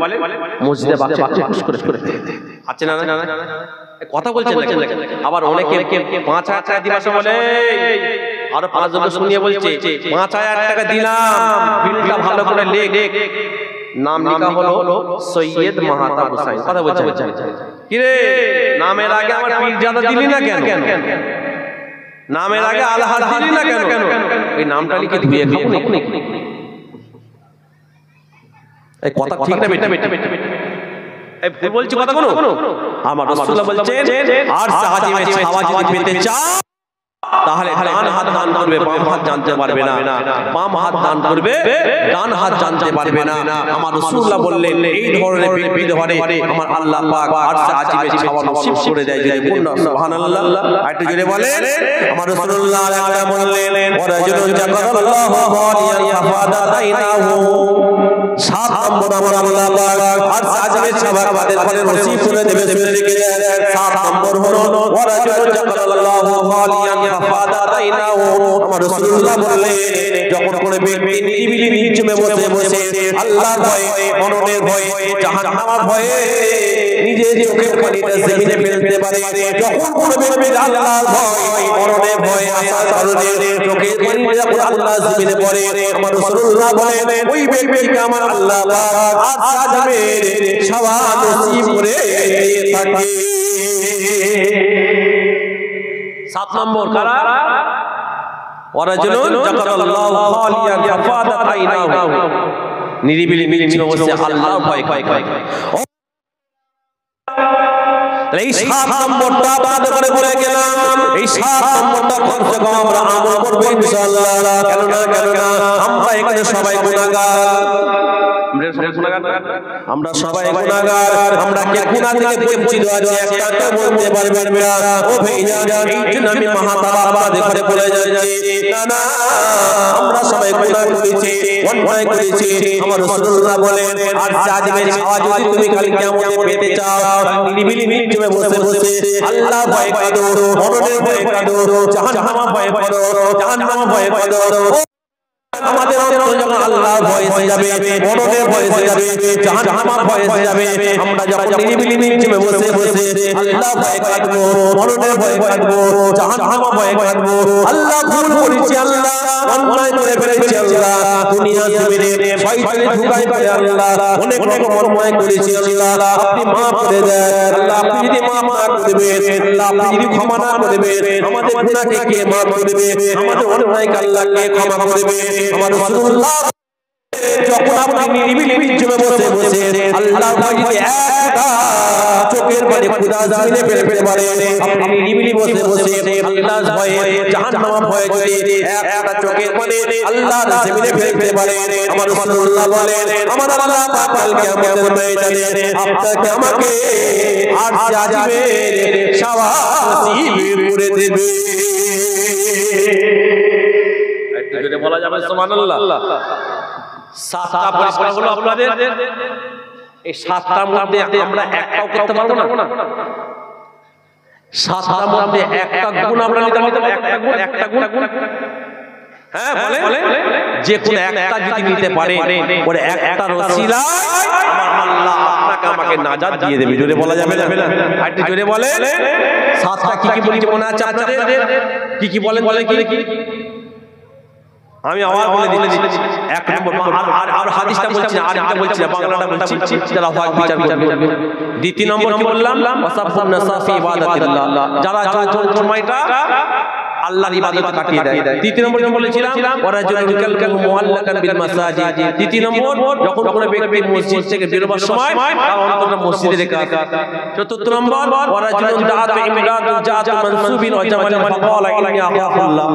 মসজিদে বাচ্চা খুশ করে আছে না কথা বলছেন না। আবার অনেকে 5000 টাকা দিবা বলে, আর 5 জন শুনিয়ে বলছে 5000 টাকা দিলাম, বিলটা ভালো করে লেখ। নাম লেখা হলো সৈয়দ মাহতাব হোসেন। কথা বলছেন কি রে, নামের আগে আমার পীরজাদা দিলি না কেন? নামের আগে আলহাজ দিলি না কেন? এই নামটা লিখে ধুয়ে খাবো নাকি? এই কথা ঠিক না বেটা? এই ভুল বলছি কথা কোনো? আমার রাসূলুল্লাহ বলছেন আর সাহায্যে ছাওয়া যদি পেতে চাও তাহলে ডান হাত দান করবে, বাম হাত জানতে পারবে না, বাম হাত দান করবে, ডান হাত জানতে পারবে না। আমার রাসূলুল্লাহ বললেন এই ধরনের ব্যক্তিদের ঘরে আমার আল্লাহ পাক আরশে আজিমে ছাওয়া নসিব করে দেয়। যদি বলুন সুবহানাল্লাহ, একটু জোরে বলেন। আমার রাসূলুল্লাহ আলাইহি বললেন ওয়া রাজুলুন যাকারাল্লাহু খালিয়ান ফাদাদাইনাহু। 7 নম্বর আমার আল্লাহ পাক আরশে আজিমে ছাওয়া আমাদের ঘরে নসিব করে দেবে। শুনে রেখে দেন 7 নম্বর হলো ওয়া রাজুলুন যাকারাল্লাহু খালিয়ান ফাদাদাইনাহু। আমার রাসূলুল্লাহ বললেন যখন কোনো ব্যক্তি নিরিবিলি নিচে বসে আল্লাহর ভয়ে, মরণের ভয়ে, জাহান্নামের ভয়ে নিজে চোখের পানিটা জমিনে ফেলতে পারে যখন কোনো ব্যক্তি আল্লাহর ভয় মরণের ভয় আসার কারণে চোখের পানিটা যখন আল্লাহ জমিনে পড়ে আমার রাসূলুল্লাহ বলেন ওই ব্যক্তিকে আমার আল্লাহ পাক আজ জামের সওয়াব নসিব করে দিয়ে থাকে 7 নম্বর কারা ওয়ারাজুলুন যাকারাল্লাহু খালিয়ান ফাফাদাত আইনাহু নিরিবিলি মিলছিল বসে আল্লাহ ভয় করে এই 7 নম্বরটা বাদ করে বলে গেলাম এই 7 নম্বরটা কমসে কম আমরা আমল করব ইনশাআল্লাহ কেন না আমরা এখানে সবাই গুনাহগার আমরা সবাই গুনাহগার আমরা কে গুনাহ থেকে বঞ্চিত আছি একটা বলতে পারবেন না ও ভাইজান এই জন্য আমি মহাতারা আবাদে করে বলে যাচ্ছি না আমরা সবাই গুনাহ করেছি অন্যায় করেছি আমার রাসূলুল্লাহ বলেন আর জাজমের ছাওয়া যদি তুমি কাল কিয়ামতে পেতে চাও নিরিবিলি মিনিটে বসে বসে আল্লাহ ভয় করো মরণের ভয় করো জাহান্নাম ভয় করো জাহান্নাম ভয় করো আমাদের অন্তরে যখন আল্লাহর ভয় এসে যাবে মরণের ভয় এসে যাবে জাহান্নামের ভয় এসে যাবে আমরা যখন নিরিবিলি মিনিটে বসে বসে আল্লাহ ভয় করব মরণের ভয় করব জাহান্নামের ভয় করব আল্লাহ ভুল করেছি আল্লাহ অন্যায় করে ফেলেছি আল্লাহ দুনিয়া জমিনে শয়তানে ঢুকাই করে আল্লাহ অনেক রকম অন্যায় করেছি আল্লাহ আপনি maaf করে দেন আল্লাহ আপনি যদি maaf না করবেন আল্লাহ আপনি যদি ক্ষমা না করবেন আমাদের গুনাহকে কে maaf করবে আমাদের অন্যায়কে আল্লাহ কে ক্ষমা করবে আমার রাসূলুল্লাহ যখন আপনি নিরিবিলি মিনিটে বসে বসে আল্লাহ ভয় একটা চোখের পানি খোদা জমিনে ফেলতে পারে আপনি নিরিবিলি বসে বসে আল্লাহর ভয়ে জাহান্নামের ভয়ে যদি একটা চোখের পানি আল্লাহর জমিনে ফেলতে পারে আমার রাসূলুল্লাহ বলেন আমার আল্লাহ পাক কাল কিয়ামতের ময়দানে আপনাকে আমাকে আর জাজিমের সওয়াব নসিব করে দেবে একটু জোরে বলা যাবে সুবহানাল্লাহ 7টা পরিষ্কার হলো আপনাদের এই 7টার মধ্যে আমরা একটাও করতে পারবো না 7টার মধ্যে একটা গুণ আমরা নিতে পারবো একটা গুণ হ্যাঁ বলে যে কোন একটা যদি নিতে পারে ওরে একটা ওসিলায় আমার আল্লাহ আপনাকে আমাকে নাজাত দিয়ে দেবে জোরে বলা যাবে না একটু জোরে বলে 7টা কি বলি মনে আছে আপনাদের কি বলেন কি আমি আবার বলে দিচ্ছি এক নম্বর আর হাদিসটা বলছি না আরেকটা বলছি না বাংলাটা বলছি যারা হক বিচার করবে দ্বিতীয় নম্বর কি বললাম ওয়াসাফুন নাসাফি ইবাদাতিল্লাহ যারা সময়টা আল্লাহর ইবাদতে কাটিয়ে দেয় তৃতীয় নম্বর কি বলেছিলাম ওয়ারাজুলুন কালকাল মুআল্লাকান বিল মাসাজিদ তৃতীয় নম্বর যখন কোন ব্যক্তি মসজিদ থেকে বেরোবার সময় তার অন্তরটা মসজিদে রেখে চতুর্থ নম্বর ওয়ারাজুলুন দাআত ইমরাতু জাআত মানসুবিন ওয়া জামালিন ফাকালা ইন্নী আখাফুল্লাহ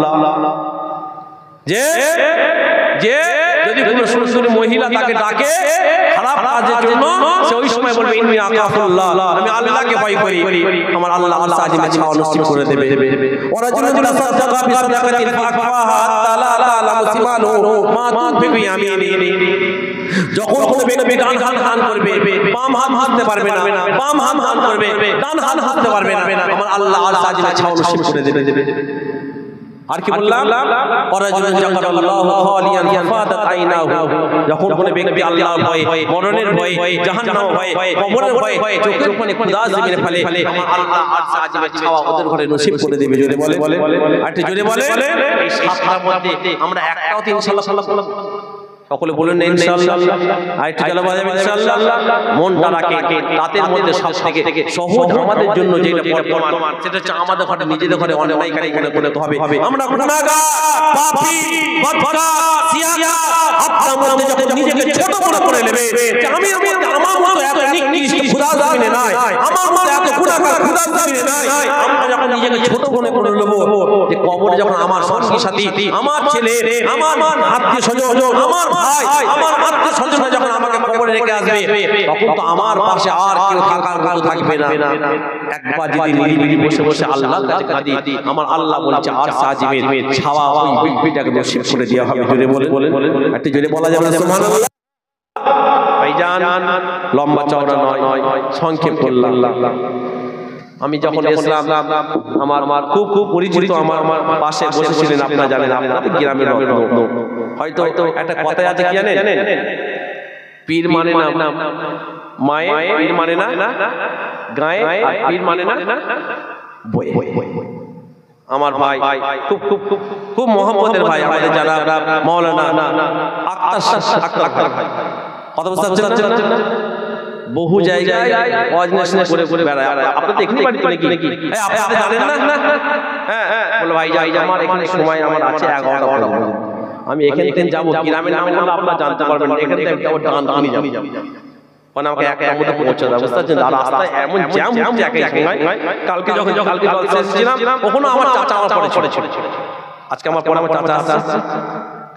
যে যদি কোনো সুন্দরী মহিলা তাকে ডাকে খারাপ কাজের জন্য সে ওই সময় বলবে ইন্নী আখাফুল্লাহ আমি আল্লাহকে ভয় করি আমার আল্লাহ আমার সাজিমে ছাওয়া নসিব করে দেবে ওয়ারাজুলুন তাসাদাকা বিসাদাকাতিন ফাআফাহা হাত্তা লা তা'লামু শিমালুহু মা তুনফিকু ইয়ামিনুহু যখন কোনো ব্যক্তি ডান হাত দান করবে বাম হাত হাঁটতে পারবে না বাম হাত দান করবে ডান হাত হাঁটতে পারবে না আমার আল্লাহ আর সাজিমে ছাওয়া নসিব করে দেবে আর কি বললাম ওয়ারাজুলুন যাকারাল্লাহু খালিয়ান ফাফাদাত আইনাহু যখন কোন ব্যক্তি আল্লাহর ভয় মরণের ভয় জাহান্নামের ভয় কবরের ভয় চোখের পানি খোদা জমিনে ফেলে আমার আল্লাহ আর সাজিমে ছাওয়া ওদের ঘরে নসিব করে দেবে জোরে বলে আর জোরে বলে এই 7টার মধ্যে আমরা একটাও তো ইনশাআল্লাহ সকলে বলেন না ইনশাআল্লাহ আরেকটু জোরে বলা যাবে ইনশাআল্লাহ মনটা রাখে রাতের মধ্যে সবথেকে সহজ আমাদের জন্য যেটা বর্তমান সেটা হচ্ছে আমাদের ঘরে নিজেদের ঘরে অন্যায়কারী মনে করতে হবে আমরা গুনাহগার পাপী বদকার সিয়াকা আপনার মধ্যে যখন নিজেকে ছোট বড় করে নেবে যে আমি আমার মতো এত নিকৃষ্ট খোদা জমিনে নাই আমার মতো এত গুনাহগার খোদা জমিনে নাই আমরা যখন নিজেকে ছোট মনে করে নেব যে কবরে যখন আমার সঙ্গী সাথী আমার ছেলে আমার আত্মীয় স্বজন আমার ভাই আমার আত্মীয় স্বজনরা যখন আমাকে কবরে রেখে আসবে তখন তো আমার পাশে আর কেউ থাকার মতো থাকবে না একবার যদি নিরিবিলি বসে বসে আল্লাহর কাছে কাঁদি আমার আল্লাহ বলছে আর সাজিমের ছাওয়া ওই ব্যক্তিটাকে নসিব করে দেওয়া হবে জোরে বলে একটু জোরে বলা যাবে না সুবহানাল্লাহ ভাইজান লম্বা চওড়া নয় সংক্ষেপ করলাম আমি যখন ইসলাম আমার খুব পরিচিত আমার পাশে বসেছিলেন আপনারা জানেন আপনাদের গ্রামের রত্ন হয়তো একটা কথা আছে কি জানেন পীর মানে নাম মায়ে পীর মানে না, গায়ে আর পীর মানে না বয়ে। আমার ভাই খুব খুব খুব খুব মোহাম্মদের ভাই আমাদের যারা মাওলানা আক্তার ভাই, কথা বুঝতে পারছেন না? বহু জায়গায় ওয়াজনেশনে করে করে বেড়ায়। আপনি তো এখানে বাড়িতে নাকি? আপনি জানেন না? হ্যাঁ বলে ভাই যাই, আমার এখানে সময় আমার আছে 11টা, আমি এখান থেকে যাবো, গ্রামের নাম বললে আপনারা জানতে পারবেন, এখান থেকে যাবো ডানকুনি যাবো, মানে আমাকে একটা মধ্যে পৌঁছে দেওয়া, বুঝতে পারছেন? আর রাস্তায় এমন জ্যাম হচ্ছে একই সময়। কালকে যখন কালকে জলসা এসেছিলাম ওখানে আমার চাচা আমার পরে ছিল, আজকে আমার পরে আমার চাচা আসছে।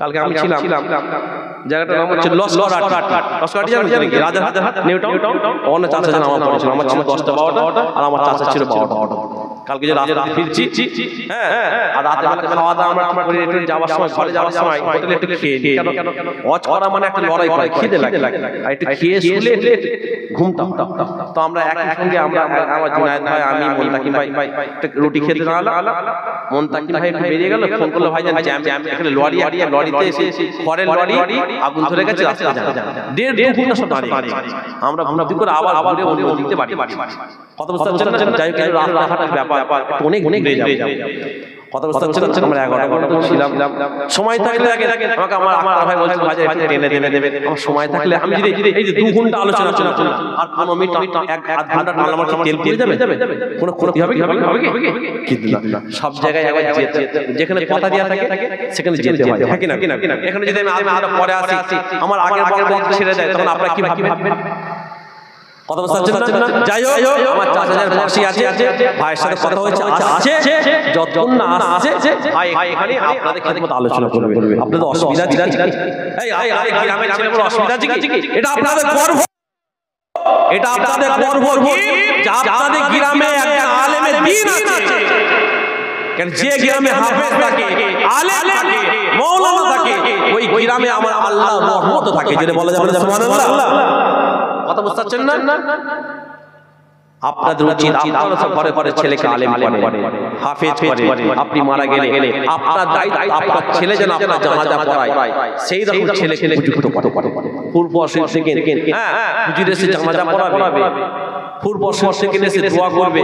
কালকে আমি ছিলাম জায়গাটার নাম হচ্ছে লস্করহাটি, জানেন কি? Rajarhat new town. ওখানে চাচা যেন আমার পরে ছিল, আমার ছিল 10টা 12টা আর আমার চাচা ছিল 12টা। কালকে যে রাতে ফিরছি, হ্যাঁ, আর রাতে বেলা খাওয়া দাওয়া আমরা করে একটু যাওয়ার সময়, ঘরে যাওয়ার সময় হোটেলে একটু খেয়ে নিই। কেন ওয়াজ করা মানে একটা লড়াই করা, খিদে লাগে, আর একটু খেয়ে শুলে ঘুমতাম। তো আমরা একই সঙ্গে আমরা আমার জুনায়েদ ভাই, আমি, মুনতাকিম ভাই একটু রুটি খেতে দাঁড়ালাম। মুনতাকিম ভাই একটু বেরিয়ে গেল, ফোন করলো ভাই জ্যাম এখানে লরিতে এসে খড়ের লরি আগুন ধরে গেছে, রাস্তা জানা 1.5 ঘন্টা সব দাঁড়িয়ে। আমরা ভর্তি করে আবার অন্য দিতে পারি, কত বুঝতে পারছেন না? যাই হোক রাস্তাঘাটের ব্যাপার অনেক ঘুরে যাবে, কত বুঝতে পারছেন? আমরা 11টা পর্যন্ত ছিলাম। সময় থাকলে আমাকে আমার ভাই বলছিল ভাই একটু টেনে দেবে, আমার সময় থাকলে আমি যদি এই যে 2 ঘন্টা আলোচনা করলাম আর 15 মিনিট 1 ঘন্টা টানলাম, আমার তেল পুড়ে যাবে, কোনো ক্ষতি হবে কি? কিন্তু না, সব জায়গায় একবার যেখানে কথা দেওয়া থাকে সেখানে যেতে হয়, হ্যাঁ কি না? এখানে যদি আমি আরো পরে আসি, আমার আগের বক্তব্য ছেড়ে যায়, তখন আপনারা কি ভাববেন? কথা বুঝতে পারছেন না? যাই হোক, আমার চাচাদের পাশে আছে, ভাইয়ের সাথে কথা হয়েছে, আছে যতক্ষণ না আসছে ভাই এখানে আপনাদের খেদমত আলোচনা করবে। আপনাদের অসুবিধা আছে? এই গ্রামের ছেলেগুলো অসুবিধা আছে কি? এটা আপনাদের গর্ব, এটা আপনাদের গর্ব কি যে আপনাদের গ্রামে একজন আলেমে দ্বীন আছে। কারণ যে গ্রামে হাফেজ থাকে, আলেম থাকে, মাওলানা থাকে, ওই গ্রামে আমার আল্লাহর রহমত থাকে। যেটা বলা যাবে সুবহানাল্লাহ। কথা বুঝতে পারছেন না? আপনাদের উচিত আপনারা সব ঘরে ঘরে ছেলেকে আলেম করে, হাফেজ করে। আপনি মারা গেলে আপনার দায়িত্ব আপনার ছেলে যেন আপনার জানাজা পড়ায়, সেই রকম ছেলেকে উপযুক্ত করে। পূর্ব বর্ষের থেকে হুজুর এসে জানাজা পড়াবে, পূর্ব বর্ষের থেকে এসে দোয়া করবে।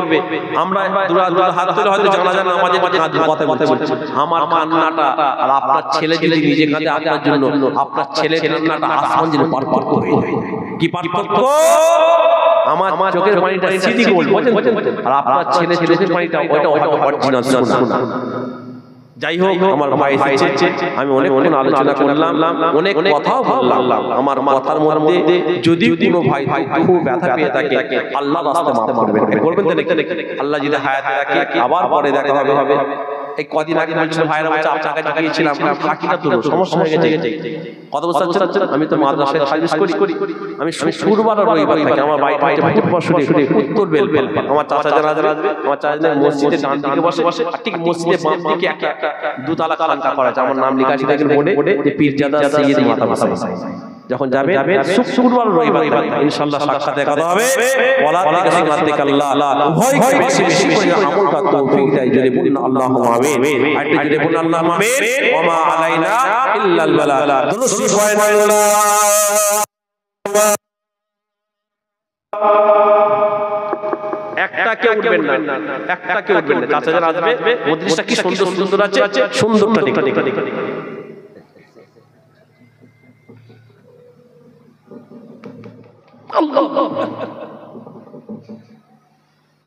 আমরা দুরা হাত তুলে হয়তো জানাজা নামাজে কথা বলছি, আমার কান্নাটা আর আপনার ছেলে যদি নিজে কাঁদে আপনার জন্য, আপনার ছেলে কান্নাটা আসমান যেন পার্থক্য হয়ে যায়। কি পার্থক্য? আমার চোখের পানিটা সিটি গোল্ড, বুঝেন? আর আপনার ছেলে চোখের পানিটা ওইটা অরিজিনাল সোনা। যাই হোক, আমার ভাই এসেছে, আমি অনেকক্ষণ আলোচনা করলাম, অনেক কথাও বললাম। আমার কথার মধ্যে যদি কোনো ভাই খুব ব্যথা পেয়ে থাকে, আল্লাহ রাস্তায় মাফ করবেন, আল্লাহ যদি হায়াতে রাখে আবার পরে দেখা হবে। এই কদিন আগে বলছিল ভাইরা বলছে আপনার কাছে গিয়েছিলাম, থাকি না, তো সমস্যা হয়ে গেছে। কত বছর পারছেন? আমি তো মাদ্রাসায় সার্ভিস করি, আমি শুক্রবার আর রবিবার থাকি। আমার বাড়িটা হচ্ছে পরশুরে উত্তর বেলপাল। আমার চাচা যারা আসবে, আমার চাচাদের মসজিদের ডান দিকে বসে, আর ঠিক মসজিদের বাম দিকে একটা 2 তালা কালাঙ্কা করা আছে, আমার নাম লেখা আছে দেখেন বোর্ডে, যে পীরজাদা সৈয়দ মাতা মাসাই। যখন যাবে শুক্রবার রবিবার ইনশাআল্লাহ সাক্ষাতে কথা হবে। ওয়ালা আল্লাহ ভয় করে বেশি বেশি করে আমল করার তৌফিক দেয়। যদি বলেন আল্লাহুম্মা আমিন, আইতে যদি বলেন আল্লাহুম্মা আমিন। ওয়া মা আলাইনা ইল্লাল বালাগ। দুরুদ পড়েন। একটা কেউ উঠবেন না, একটা কেউ উঠবেন না। চাচা যারা আসবে মজলিসটা কি সুন্দর আছে, সুন্দরটা দেখে আল্লাহ